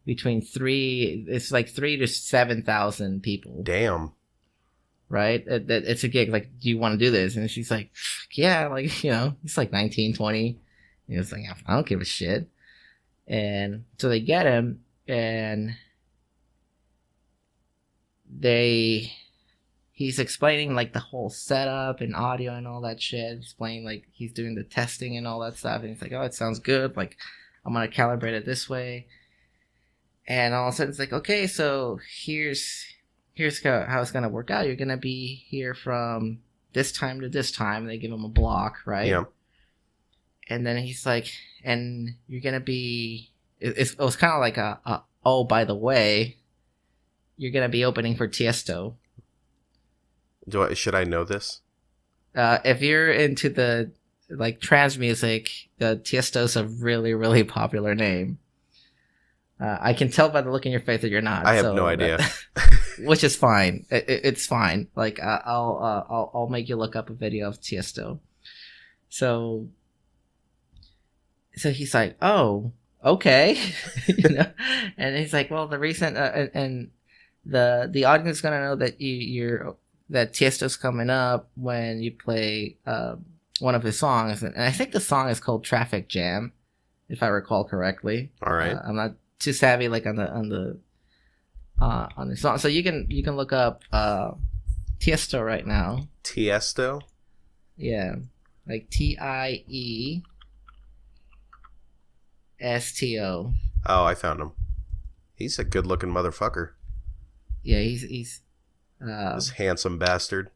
it's like 3,000 to 7,000 people. Damn. Right? It's a gig. Like, do you want to do this? And she's like, yeah, like, he's like 19, 20. And he's like, I don't give a shit. And so they get him, and he's explaining like the whole setup and audio and all that shit. Explaining like he's doing the testing and all that stuff. And he's like, oh, it sounds good. Like, I'm going to calibrate it this way. And all of a sudden it's like, okay, so here's how it's going to work out. You're going to be here from this time to this time. They give him a block, right? Yeah. And then he's like, and you're going to be, it was kind of like oh, by the way, you're going to be opening for Tiesto. Should I know this? If you're into the like trance music, Tiesto's a really, really popular name. I can tell by the look in your face that you're not. I have no idea. Which is fine. It's fine. Like I'll make you look up a video of Tiesto. So he's like, oh, okay, and he's like, well, the reason and the audience is gonna know that that Tiesto's coming up when you play one of his songs, and I think the song is called Traffic Jam, if I recall correctly. All right. I'm not too savvy like on the song, so you can look up Tiesto right now. Tiesto? Yeah, like TIESTO. Oh, I found him. He's a good-looking motherfucker. Yeah, he's this handsome bastard.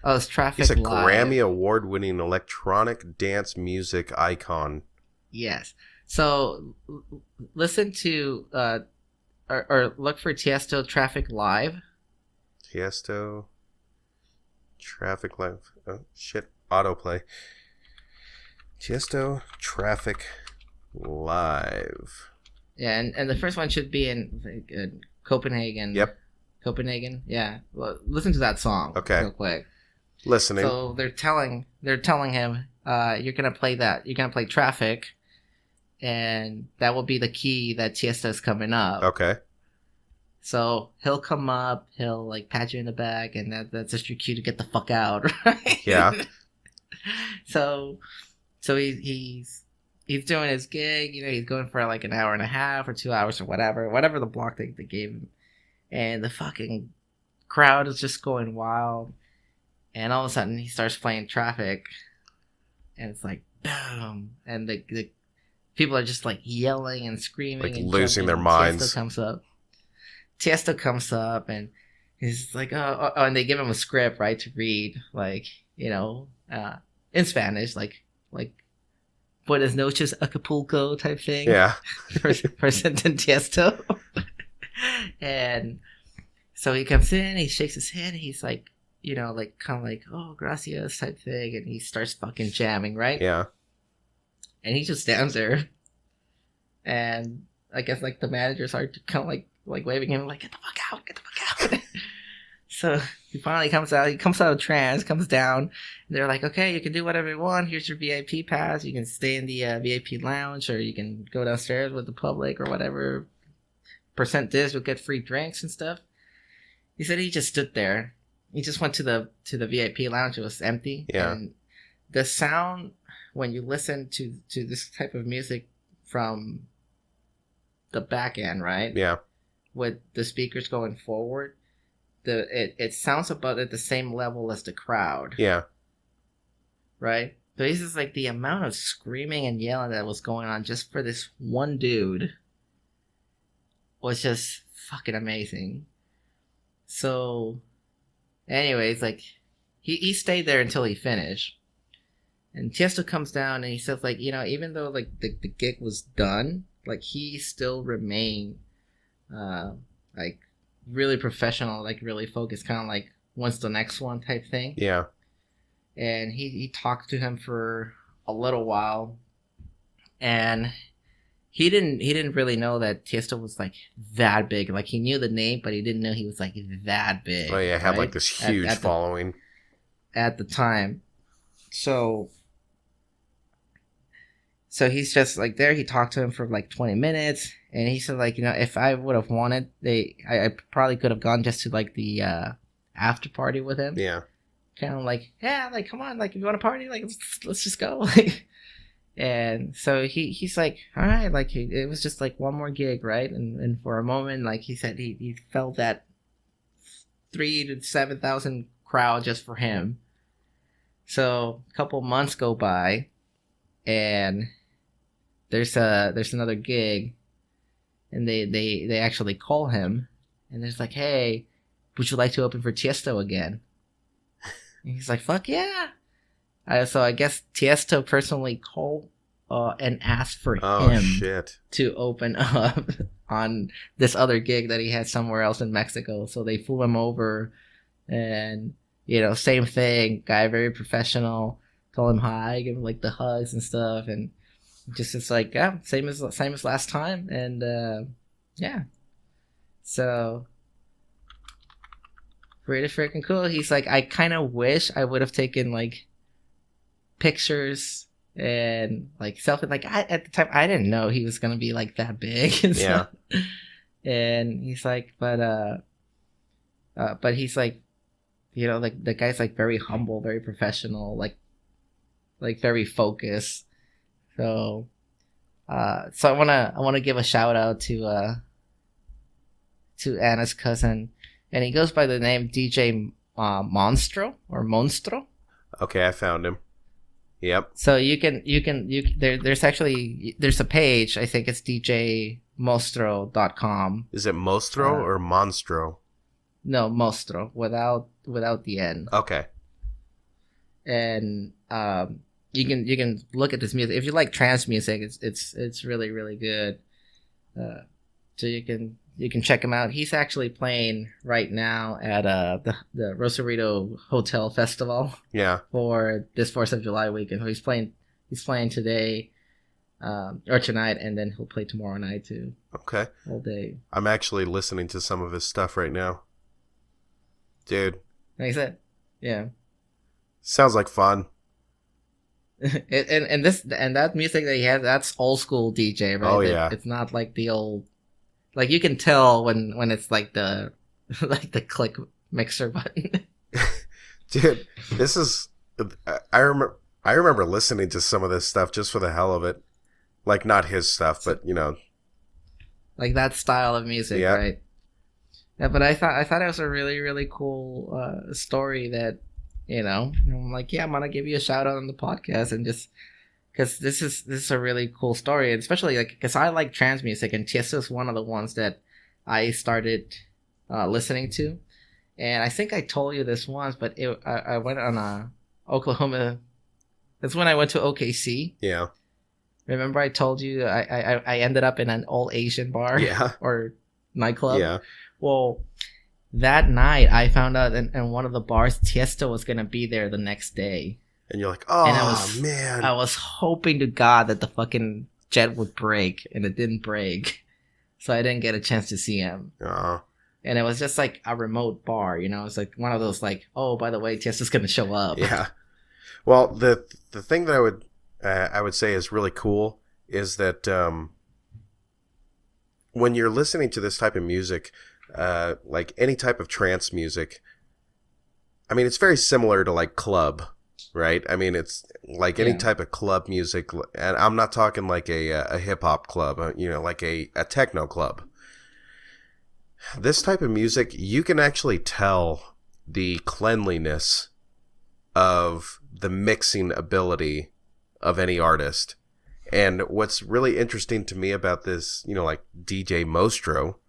Oh, it's Traffic He's a Live. Grammy award-winning electronic dance music icon. Yes. So listen to or look for Tiesto Traffic Live. Tiesto Traffic Live. Oh shit! Autoplay. Tiesto Traffic Live. Yeah, and the first one should be in Copenhagen. Yep. Copenhagen. Yeah. Well, listen to that song. Okay. Real quick. Listening. So they're telling him, you're gonna play that. You're gonna play Traffic, and that will be the key that Tiesta's coming up. Okay. So he'll come up, he'll like pat you in the back, and that's just your cue to get the fuck out, right? Yeah. So he's doing his gig. You know, he's going for like an hour and a half or 2 hours or whatever the block they gave him, and the fucking crowd is just going wild. And all of a sudden, he starts playing Traffic, and it's like boom, and the people are just like yelling and screaming, like and losing their jumping. minds. Tiesto comes up, and he's like, oh, and they give him a script, right, to read, like, you know, in Spanish, like Buenas noches, Acapulco type thing. Yeah. for Tiesto. And so he comes in, he shakes his hand, and he's like, you know, like kind of like, oh, gracias type thing, and he starts fucking jamming, right? Yeah. And he just stands there, and I guess like the managers are kind of like waving him, like, get the fuck out. So he finally comes out. He comes out of trance, comes down. And they're like, okay, you can do whatever you want. Here's your VIP pass. You can stay in the VIP lounge, or you can go downstairs with the public or whatever. Percent this, you'll get free drinks and stuff. He said he just stood there. He just went to the VIP lounge. It was empty. Yeah. And the sound, when you listen to this type of music from the back end, right? Yeah. With the speakers going forward, it sounds about at the same level as the crowd. Yeah. Right? So this is like the amount of screaming and yelling that was going on just for this one dude was just fucking amazing. So anyways, like he stayed there until he finished. And Tiesto comes down and he says, like, you know, even though like the gig was done, like he still remained like really professional, like really focused, kind of like when's the next one type thing. Yeah. And he talked to him for a little while, and he didn't really know that Tiesto was like that big. Like he knew the name, but he didn't know he was like that big. Oh yeah, had like this huge following at the time. So he's just like there. He talked to him for like 20 minutes, and he said, like, you know, if I would have wanted, I probably could have gone just to like the after party with him. Yeah. Kind of like, yeah, like, come on, like, if you want to party, like, let's just go. And so he's like, all right, like, it was just like one more gig, right? And for a moment, like he said, he felt that 3,000 to 7,000 crowd just for him. So a couple months go by, and there's another gig, and they actually call him, and it's like, hey, would you like to open for Tiesto again? And he's like, fuck yeah. So I guess Tiesto personally called and asked for him to open up on this other gig that he had somewhere else in Mexico. So they flew him over, and, you know, same thing, guy very professional, told him hi, give him like the hugs and stuff, and just it's like, yeah, same as last time. And yeah, so pretty freaking cool. He's like, I kind of wish I would have taken like pictures and like selfie. Like at the time, I didn't know he was gonna be like that big. And yeah. Stuff. And he's like, but he's like, you know, like the guy's like very humble, very professional, like very focused. So I wanna give a shout out to Anna's cousin. And he goes by the name DJ Monstro. Okay, I found him. Yep. So there's a page, I think it's djmostro.com. Is it Mostro or Monstro? No, Mostro, without the N. Okay. And you can look at this music. If you like trance music, it's really, really good. So you can check him out. He's actually playing right now at the Rosarito Hotel Festival. Yeah. For this 4th of July weekend. So he's playing today, or tonight, and then he'll play tomorrow night too. Okay. All day. I'm actually listening to some of his stuff right now. Dude. Like I said, yeah. Sounds like fun. and that music that he has, that's old school DJ, right? Oh, yeah. It's not like the old. Like you can tell when it's like the like the click mixer button. Dude, this is. I remember listening to some of this stuff just for the hell of it. Like, not his stuff, but like that style of music, Yeah. right? Yeah, but I thought it was a really, really cool story that, I'm like, yeah, I'm gonna give you a shout out on the podcast, and just because this is a really cool story, and especially like because I like trance music, and Tiesto is one of the ones that I started listening to, and I think I told you this once, but I went on a Oklahoma. That's when I went to OKC. Yeah. Remember I told you I ended up in an all Asian bar Yeah. or nightclub? Yeah. Well, that night I found out in one of the bars Tiesto was going to be there the next day. And you're like, And man. I was hoping to God that the fucking jet would break, and it didn't break. So I didn't get a chance to see him. Oh. And it was just like a remote bar, It's like one of those like, oh, by the way, Tiesto's going to show up. Yeah. Well, the thing that I would say is really cool is that when you're listening to this type of music, like any type of trance music, I mean, it's very similar to like club, right? I mean, it's like any type of club music, and I'm not talking like a hip hop club, like a techno club. This type of music, you can actually tell the cleanliness of the mixing ability of any artist. And what's really interesting to me about this, like DJ Mostro,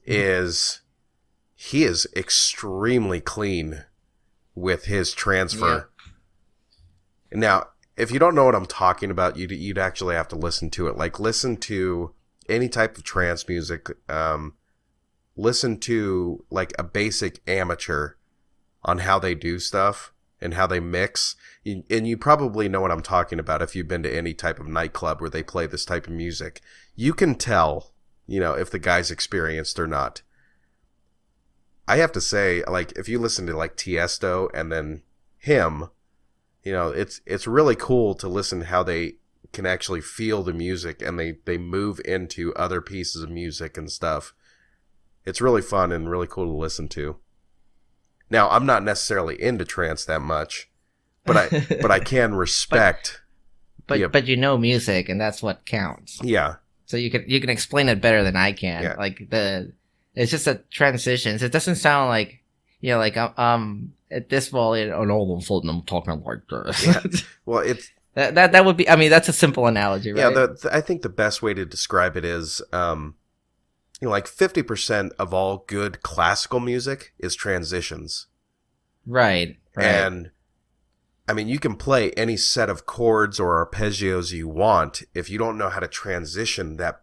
is he is extremely clean with his transfer. Yeah. Now, if you don't know what I'm talking about, you'd actually have to listen to it. Like, listen to any type of trance music. Listen to like a basic amateur on how they do stuff and how they mix. And you probably know what I'm talking about if you've been to any type of nightclub where they play this type of music. You can tell, if the guy's experienced or not. I have to say, like, if you listen to like Tiesto and then him, it's really cool to listen how they can actually feel the music, and they move into other pieces of music and stuff. It's really fun and really cool to listen to. Now, I'm not necessarily into trance that much, but I can respect. But you know music, and that's what counts. Yeah. So you can explain it better than I can. Yeah. Like it's just a transitions. It doesn't sound like like at this volume, and all of a sudden I'm talking like this. Yeah. Well, it's that would be. I mean, that's a simple analogy, right? Yeah. I think the best way to describe it is, like 50% of all good classical music is transitions. Right. And I mean, you can play any set of chords or arpeggios you want. If you don't know how to transition that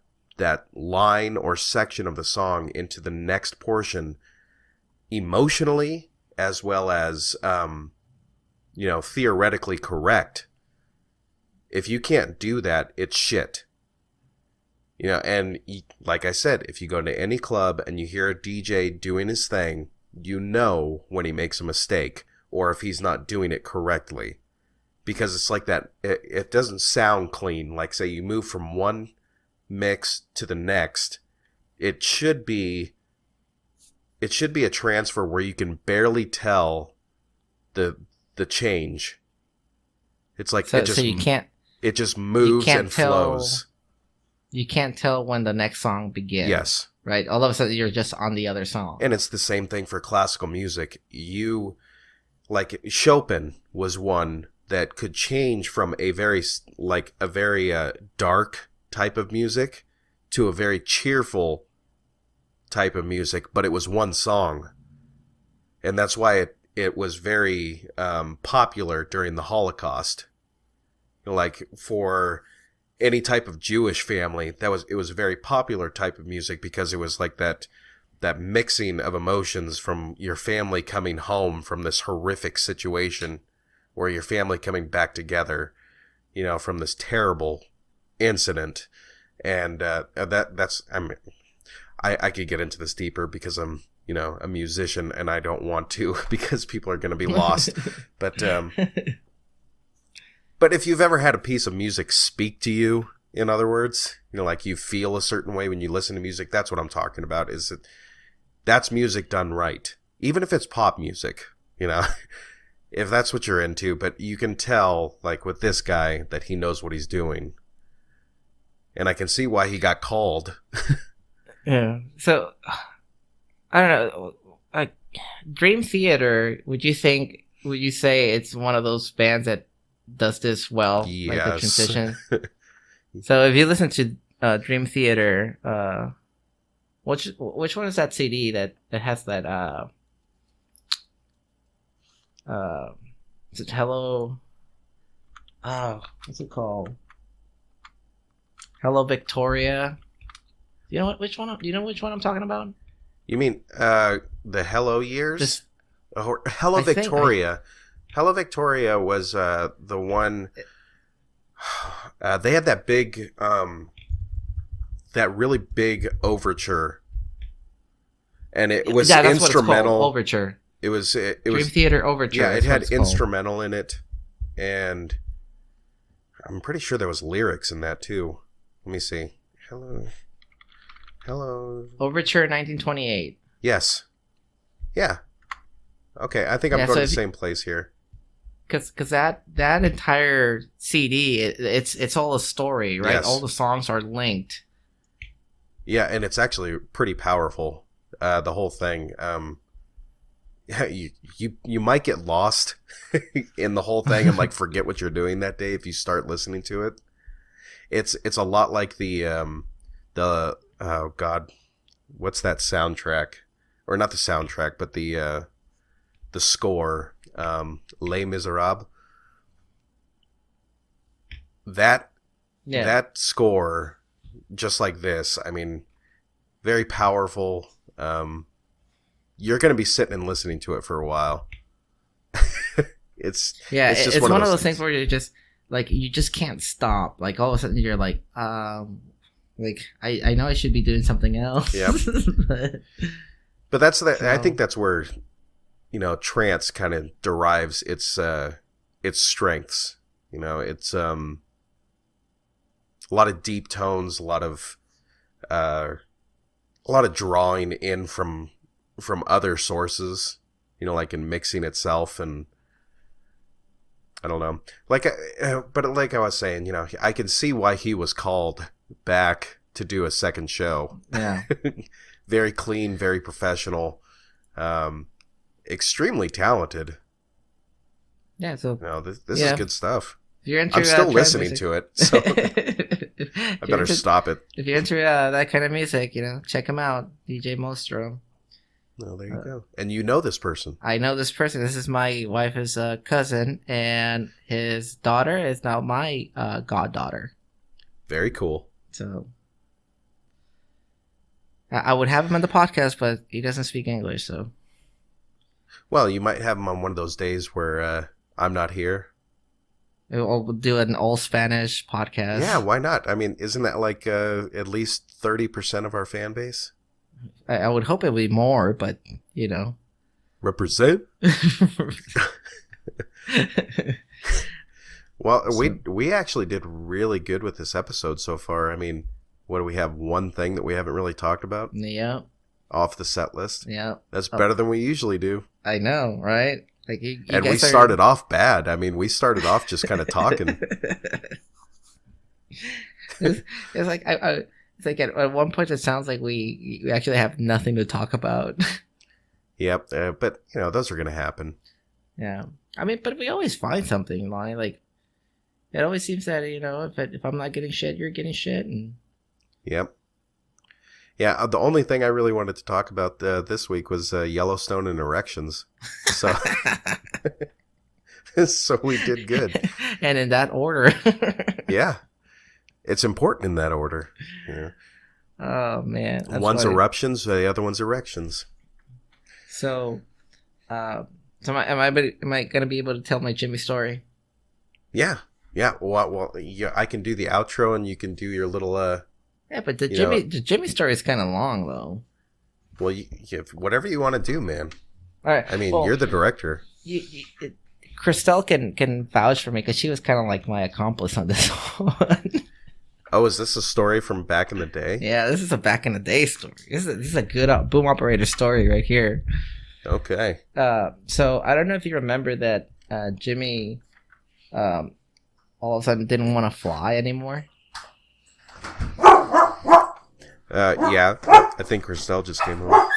line or section of the song into the next portion emotionally, as well as, theoretically correct. If you can't do that, it's shit. And like I said, if you go to any club and you hear a DJ doing his thing, when he makes a mistake or if he's not doing it correctly. Because it's like that, it doesn't sound clean. Like, say you move from one mix to the next, it should be a transfer where you can barely tell the change. It's like so it just moves and flows. You can't tell when the next song begins. Yes. Right? All of a sudden, you're just on the other song. And it's the same thing for classical music. Like, Chopin was one that could change from a very dark type of music to a very cheerful type of music, but it was one song. And that's why it was very popular during the Holocaust. Like, for any type of Jewish family, it was a very popular type of music because it was like that mixing of emotions from your family coming home from this horrific situation, or your family coming back together, from this terrible incident. And I could get into this deeper because I'm a musician, and I don't want to because people are going to be lost. But if you've ever had a piece of music speak to you, in other words, like you feel a certain way when you listen to music, that's what I'm talking about. That's music done right. Even if it's pop music, if that's what you're into, but you can tell, like with this guy, that he knows what he's doing. And I can see why he got called. Yeah. So, I don't know. Like, Dream Theater, would you say it's one of those bands that does this well? Yes. Like the transition? So if you listen to Dream Theater, which one is that CD that has that is it Hello? What's it called? Hello Victoria. You know what? Which one? Do you know which one I'm talking about? You mean the Hello years? Hello Victoria. Hello Victoria was the one. They had that big, that really big overture, and it was instrumental. What it's called, overture. It was Dream Theater Overture. Yeah, it had instrumental in it, and I'm pretty sure there was lyrics in that too. Let me see. Hello. Overture 1928. Yes. Yeah. Okay, I think I'm going to the same place here. Because that entire CD, it's all a story, right? Yes. All the songs are linked. Yeah, and it's actually pretty powerful. The whole thing. Yeah, you might get lost in the whole thing and like forget what you're doing that day if you start listening to it. It's a lot like the oh god, what's that soundtrack? Or not the soundtrack, but the score, Les Miserables. That score, just like this, I mean, very powerful. You're going to be sitting and listening to it for a while. It's just one of those things where you just can't stop. Like all of a sudden you're like, I know I should be doing something else. Yeah. But that's I think that's where, trance kind of derives its strengths. It's a lot of deep tones, a lot of drawing in from other sources, like in mixing itself, and I don't know, but like I was saying, I can see why he was called back to do a second show. Yeah. Very clean, very professional, extremely tautalented. Yeah, so this is good stuff. If you're into I'm still listening to it, so I better stop it. If you're into that kind of music, check him out, DJ Mostro. Oh, there you go. And you know this person. I know this person. This is my wife's cousin, and his daughter is now my goddaughter. Very cool. So I would have him on the podcast, but he doesn't speak English, so. Well, you might have him on one of those days where I'm not here. We'll do an all Spanish podcast. Yeah, why not? I mean, isn't that like at least 30% of our fan base? I would hope it would be more, but Represent. Well, we actually did really good with this episode so far. I mean, what do we have? One thing that we haven't really talked about? Yeah. Off the set list? Yeah. That's better than we usually do. I know, right? Like and we started off bad. I mean, we started off just kind of talking. It's like it's like at one point it sounds like we actually have nothing to talk about. Yep, but those are gonna happen. Yeah, I mean, but we always find something, like it always seems that if I'm not getting shit, you're getting shit, and yep. Yeah, the only thing I really wanted to talk about this week was Yellowstone and erections. So, so we did good. And in that order. Yeah. It's important in that order. Yeah. Oh, man. One's funny. Eruptions, the other one's erections. So, am I going to be able to tell my Jimmy story? Yeah. Yeah. Well, yeah, I can do the outro and you can do your little... Yeah, but the Jimmy story is kind of long, though. Well, whatever you want to do, man. All right. I mean, well, you're the director. Christelle can vouch for me because she was kind of like my accomplice on this one. Oh, is this a story from back in the day? Yeah, this is a back in the day story. This is a good boom operator story right here. Okay. So I don't know if you remember that Jimmy, all of a sudden didn't want to fly anymore. Yeah. I think Christelle just came home.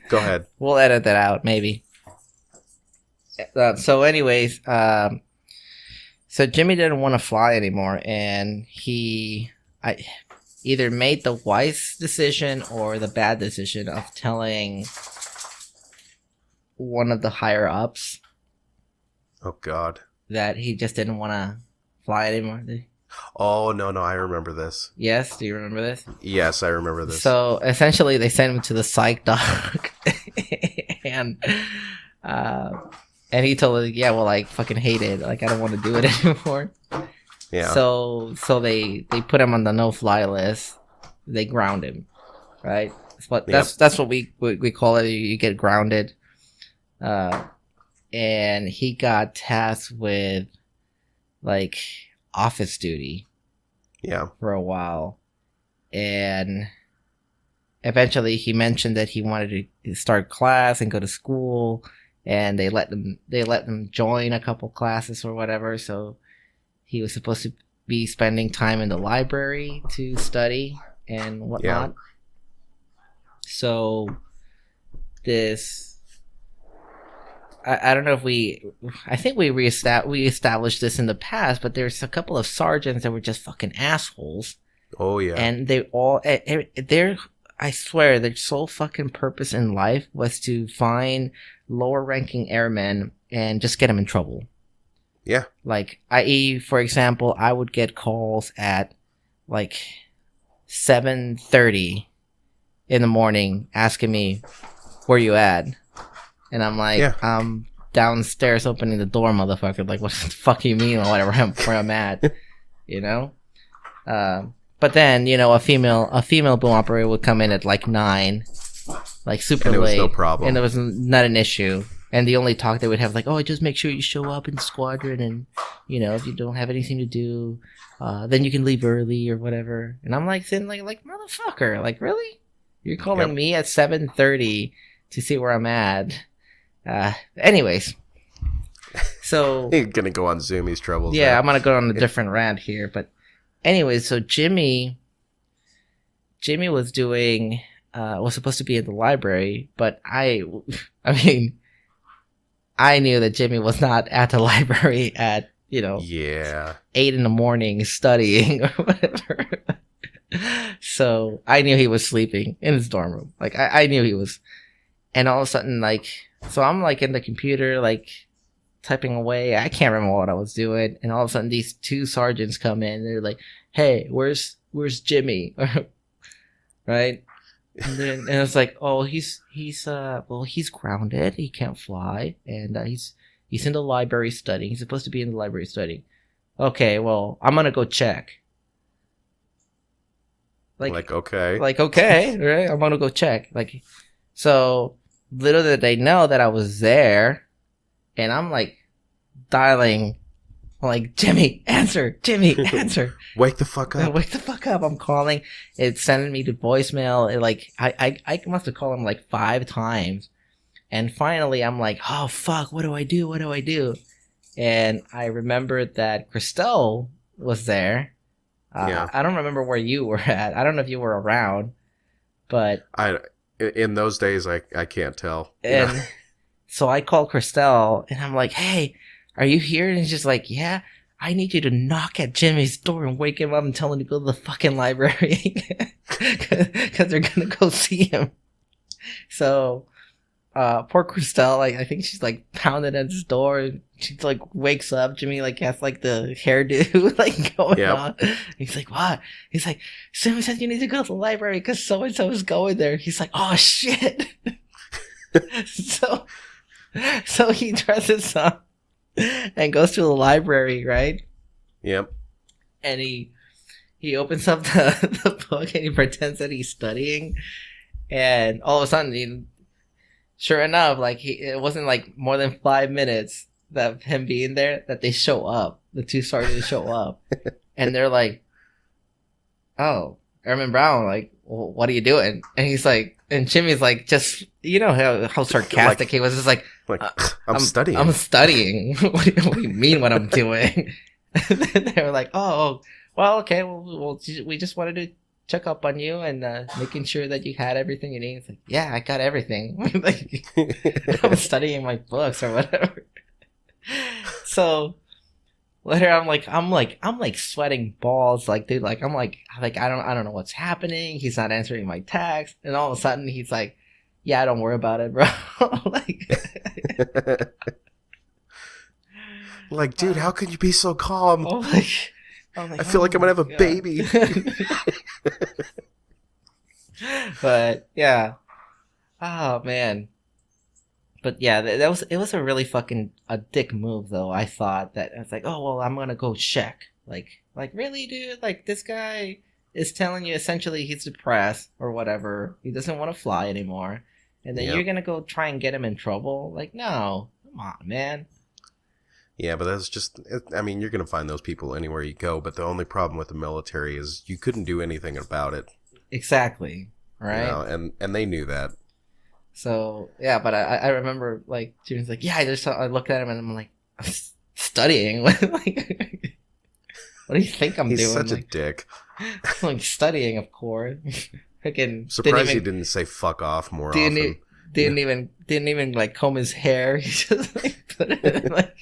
Go ahead. We'll edit that out, maybe. So anyways, so Jimmy didn't want to fly anymore, and I either made the wise decision or the bad decision of telling one of the higher ups. Oh God. That he just didn't want to fly anymore. Oh no, I remember this. Yes, do you remember this? Yes, I remember this. So essentially, they sent him to the psych doc, and he told him, "Yeah, well, I fucking hate it. Like, I don't want to do it anymore." Yeah. So they put him on the no-fly list. They ground him, right? That's what we call it. You get grounded. And he got tasked with like office duty. Yeah. For a while, and eventually he mentioned that he wanted to start class and go to school, and they let them join a couple classes or whatever. So he was supposed to be spending time in the library to study and whatnot. Yeah. So this, I don't know if I think we established this in the past, but there's a couple of sergeants that were just fucking assholes. Oh yeah. And I swear their sole fucking purpose in life was to find lower ranking airmen and just get them in trouble. Yeah. Like, i.e., for example, I would get calls at like 7:30 in the morning asking me, "Where you at?" And I'm like, yeah. I'm downstairs opening the door, motherfucker. Like, what the fuck you mean? Whatever, where I'm at, you know? But then, you know, a female boom operator would come in at like 9, like super late. And it was no problem. And it was not an issue. And the only talk they would have, like, oh, just make sure you show up in the squadron, and, you know, if you don't have anything to do, then you can leave early or whatever. And I'm like, sitting like motherfucker, like, really? You're calling me at 7:30 to see where I'm at? Anyways, so you're gonna go on Zoomy's troubles. Yeah, I'm gonna go on a different rant here, but anyways, so Jimmy was doing was supposed to be in the library, but I mean, I knew that Jimmy was not at the library at 8 in the morning studying or whatever. So I knew he was sleeping in his dorm room. Like I knew he was, and all of a sudden, like. So I'm like in the computer, like typing away. I can't remember what I was doing. And all of a sudden these two sergeants come in. They're like, "Hey, where's Jimmy?" Right? And then it's like, "Oh, he's grounded. He can't fly. And he's in the library studying. He's supposed to be in the library studying." Okay, well, I'm going to go check. Like, okay. Like, okay, right? I'm going to go check. Like, so little did they know that I was there, and I'm like dialing, like, "Jimmy, answer! Jimmy, answer! Wake the fuck up! Wake the fuck up!" I'm calling. It's sending me to voicemail. It, like, I must have called him like 5 times, and finally I'm like, "Oh fuck! What do I do? What do I do?" And I remembered that Christelle was there. Yeah. I don't remember where you were at. I don't know if you were around, but in those days, I can't tell. And so I called Christelle, and I'm like, "Hey, are you here?" And she's like, "Yeah, I need you to knock at Jimmy's door and wake him up and tell him to go to the fucking library because they're going to go see him." So poor Christelle, like, I think she's like pounding at his door, and she like wakes up. Jimmy like has like the hairdo like going on. He's like, "What?" He's like, "Jimmy said you need to go to the library because so and so is going there." He's like, "Oh shit." So he dresses up and goes to the library, right? Yep. And he he opens up the book and he pretends that he's studying, and all of a sudden, sure enough, like it wasn't like more than 5 minutes that him being there that they show up. The two started to show up, and they're like, "Oh, Airman Brown, like, well, what are you doing?" And he's like, and Jimmy's like, just how sarcastic he was. Just like I'm studying. I'm studying. What do you mean what I'm doing? And then they were like, "Oh, well, okay. Well, we just wanted to check up on you and making sure that you had everything you need." It's like, yeah, I got everything. Like, I'm studying my books or whatever. So later, I'm like sweating balls, like, dude, like I'm like I don't know what's happening. He's not answering my text, and all of a sudden he's like, "Yeah, don't worry about it, bro." Like, dude, how could you be so calm? I feel like I'm gonna have a baby. But yeah, oh man. But yeah, it was a really fucking a dick move though. I thought that it's like, oh well, I'm gonna go check. Like really, dude? Like this guy is telling you essentially he's depressed or whatever. He doesn't want to fly anymore, and then you're gonna go try and get him in trouble. Like, no, come on, man. Yeah, but that's just, I mean, you're going to find those people anywhere you go, but the only problem with the military is you couldn't do anything about it. Exactly, right? And they knew that. So, yeah, but I remember, like, June's like, yeah, I looked at him and I'm like, I'm studying. Like, what do you think I'm doing? He's such like, a dick. Like, studying, of course. Freaking surprised he didn't say fuck off more often. Didn't even, like, comb his hair. He just, like, put it in, like...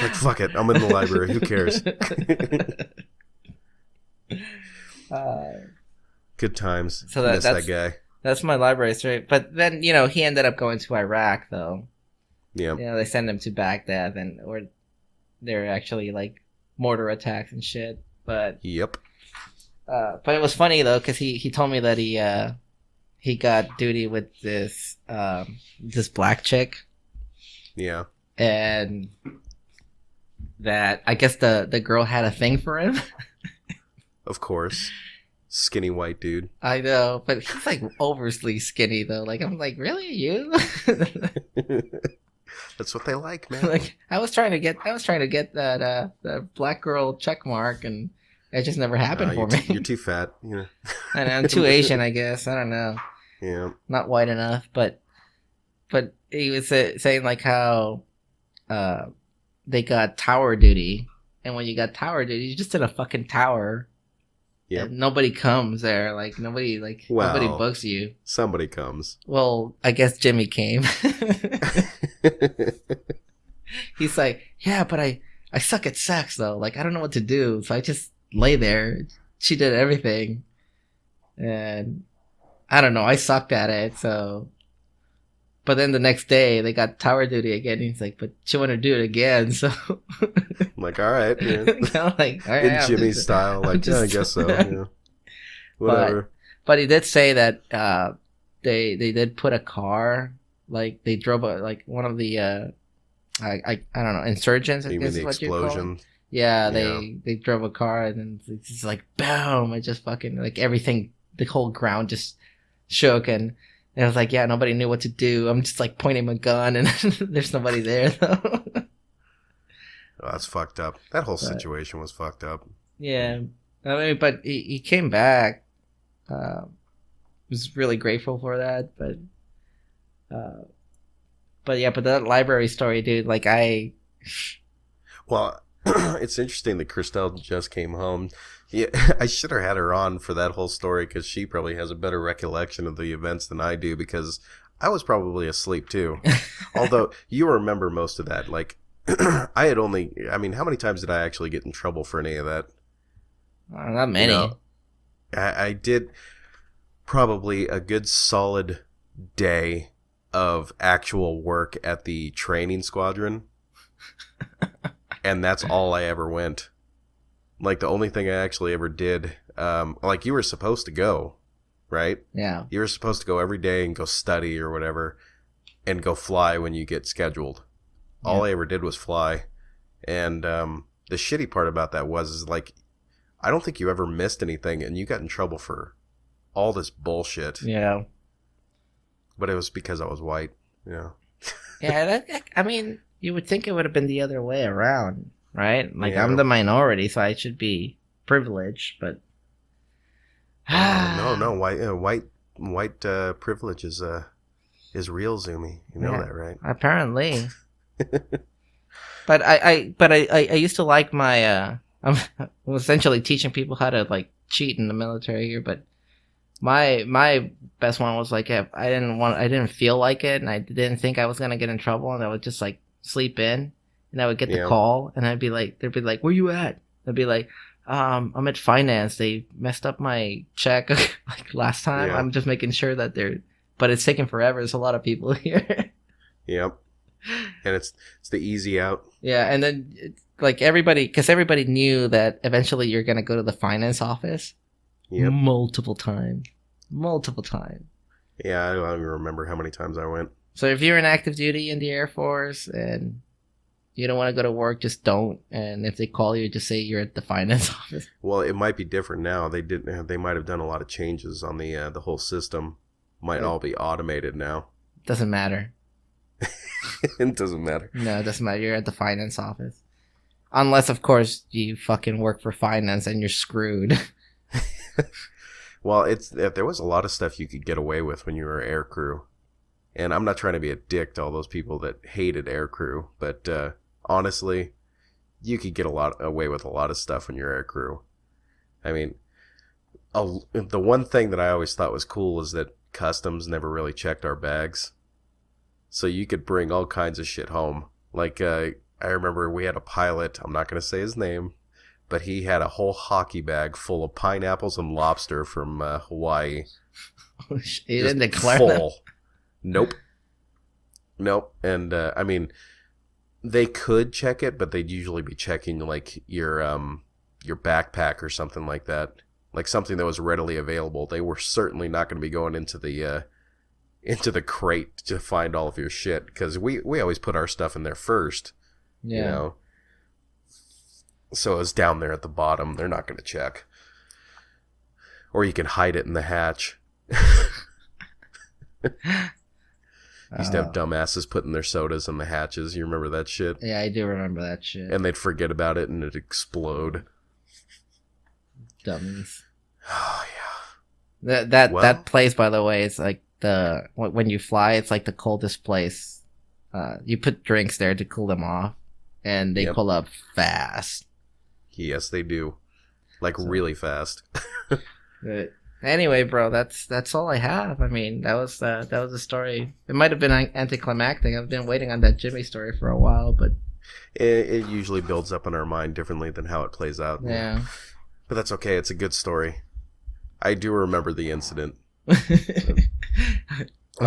Like, fuck it, I'm in the library, who cares? Good times. So that's that guy. That's my library story. But then, he ended up going to Iraq, though. Yeah. They send him to Baghdad, or they're actually, like, mortar attacks and shit. But... Yep. But it was funny, though, because he told me that he got duty with this black chick. Yeah. And... that I guess the girl had a thing for him. Of course. Skinny white dude. I know, but he's like overly skinny though. Like, I'm like, really, you? That's what they like, man. Like, I was trying to get that the black girl check mark, and it just never happened for me. You're too fat. And I'm too Asian, I guess. I don't know. Yeah. Not white enough, but he was saying like how they got tower duty, and when you got tower duty, you're just in a fucking tower. Yeah. Nobody comes there. Like nobody bugs you. Somebody comes. Well, I guess Jimmy came. He's like, yeah, but I suck at sex though. Like I don't know what to do, so I just lay there. She did everything, and I don't know. I sucked at it, so. But then the next day, they got tower duty again. He's like, but she want to do it again, so... I'm like, all right. Yeah. Like, all right, in Jimmy's style, like, yeah, I guess so. Yeah. Whatever. But he did say that they did put a car, like, they drove one of the, I don't know, insurgents, I guess is what you call them. Yeah, they drove a car, and then it's just like, boom, it just fucking, like, everything, the whole ground just shook, and I was like, yeah, nobody knew what to do. I'm just like pointing my gun, and there's nobody there though. Oh, that's fucked up. That whole situation was fucked up. Yeah, I mean, but he came back. Was really grateful for that, but that library story, dude. Like well, it's interesting that Christelle just came home. Yeah, I should have had her on for that whole story because she probably has a better recollection of the events than I do because I was probably asleep too. Although you remember most of that. Like, how many times did I actually get in trouble for any of that? Not many. I did probably a good solid day of actual work at the training squadron. And that's all I ever went. Like, the only thing I actually ever did, like, you were supposed to go, right? Yeah. You were supposed to go every day and go study or whatever and go fly when you get scheduled. All I ever did was fly. And the shitty part about that was like, I don't think you ever missed anything, and you got in trouble for all this bullshit. Yeah. But it was because I was white. Yeah. Yeah, I mean, you would think it would have been the other way around, right? Like, Yeah. I'm the minority, so I should be privileged, but... No. White privilege is real, Zoomy. You know that, right? Apparently. But I used to like my I'm essentially teaching people how to like cheat in the military here, but my best one was like if I didn't feel like it and I didn't think I was gonna get in trouble, and I would just like sleep in, and I would get the call, and they'd be like, where you at? I'd be like, I'm at finance. They messed up my check like last time. Yeah. I'm just making sure that but it's taking forever. There's a lot of people here. Yep. And it's the easy out. Yeah, and then like everybody knew that eventually you're gonna go to the finance office. Yep. Multiple times. Yeah, I don't even remember how many times I went. So if you're in active duty in the Air Force and you don't want to go to work, just don't. And if they call you, just say you're at the finance office. Well, it might be different now. They might have done a lot of changes on the whole system. Might all be automated now. Doesn't matter. It doesn't matter. No, it doesn't matter. You're at the finance office. Unless, of course, you fucking work for finance and you're screwed. Well, there was a lot of stuff you could get away with when you were air crew. And I'm not trying to be a dick to all those people that hated air crew, but honestly, you could get away with a lot of stuff when you're air crew. I mean, the one thing that I always thought was cool is that customs never really checked our bags. So you could bring all kinds of shit home. Like, I remember we had a pilot, I'm not going to say his name, but he had a whole hockey bag full of pineapples and lobster from Hawaii. Oh, shit. He didn't declare full. that? Nope. And, I mean, they could check it, but they'd usually be checking, like, your backpack or something like that. Like, something that was readily available. They were certainly not going to be going into the crate to find all of your shit, because we always put our stuff in there first. Yeah. You know? So it's down there at the bottom. They're not going to check. Or you can hide it in the hatch. Used to have dumbasses putting their sodas in the hatches. You remember that shit? Yeah, I do remember that shit. And they'd forget about it and it'd explode. Dummies. Oh, yeah. That place, by the way, is like when you fly, it's like the coldest place. You put drinks there to cool them off, and they cool up fast. Yes, they do. Like, really fast. Anyway, bro, that's all I have. I mean, that was the story. It might have been anticlimactic. I've been waiting on that Jimmy story for a while, but it usually builds up in our mind differently than how it plays out. Yeah. But that's okay. It's a good story. I do remember the incident. I'm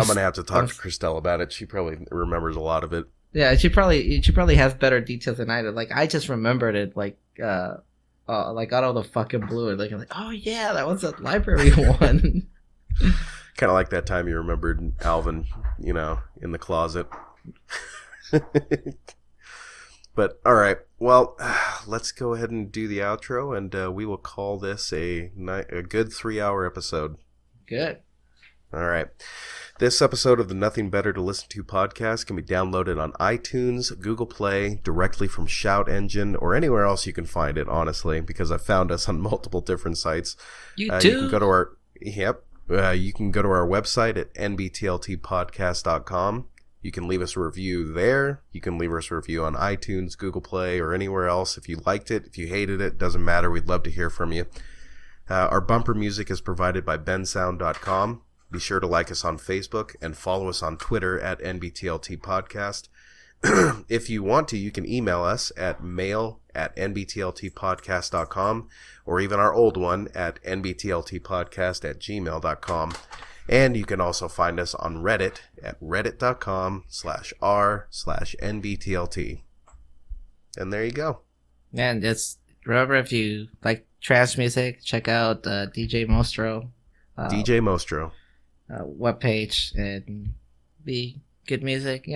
gonna have to talk to Christelle about it. She probably remembers a lot of it. Yeah, she probably has better details than I did. Like, I just remembered it like out of the fucking blue. Like, I'm like, oh yeah, that was a library one. Kind of like that time you remembered Alvin, in the closet. But all right, well, let's go ahead and do the outro, and we will call this a good 3-hour episode. Good. All right. This episode of the Nothing Better to Listen To podcast can be downloaded on iTunes, Google Play, directly from Shout Engine, or anywhere else you can find it, honestly, because I've found us on multiple different sites. You too? You can go to our you can go to our website at nbtltpodcast.com. You can leave us a review there. You can leave us a review on iTunes, Google Play, or anywhere else. If you liked it, if you hated it, doesn't matter. We'd love to hear from you. Our bumper music is provided by bensound.com. Be sure to like us on Facebook and follow us on Twitter at NBTLT Podcast. If you want to, you can email us at mail@nbtltpodcast.com, or even our old one at nbtltpodcast@gmail.com. And you can also find us on Reddit at reddit.com/r/nbtlt. And there you go. And just remember, if you like trance music, check out DJ Mostro. DJ Mostro. Webpage, and be good music,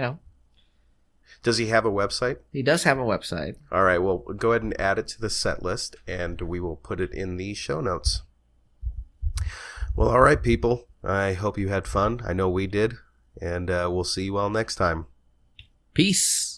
Does he have a website? He does have a website. All right, well, go ahead and add it to the set list, and we will put it in the show notes. Well, all right, people. I hope you had fun. I know we did, and we'll see you all next time. Peace.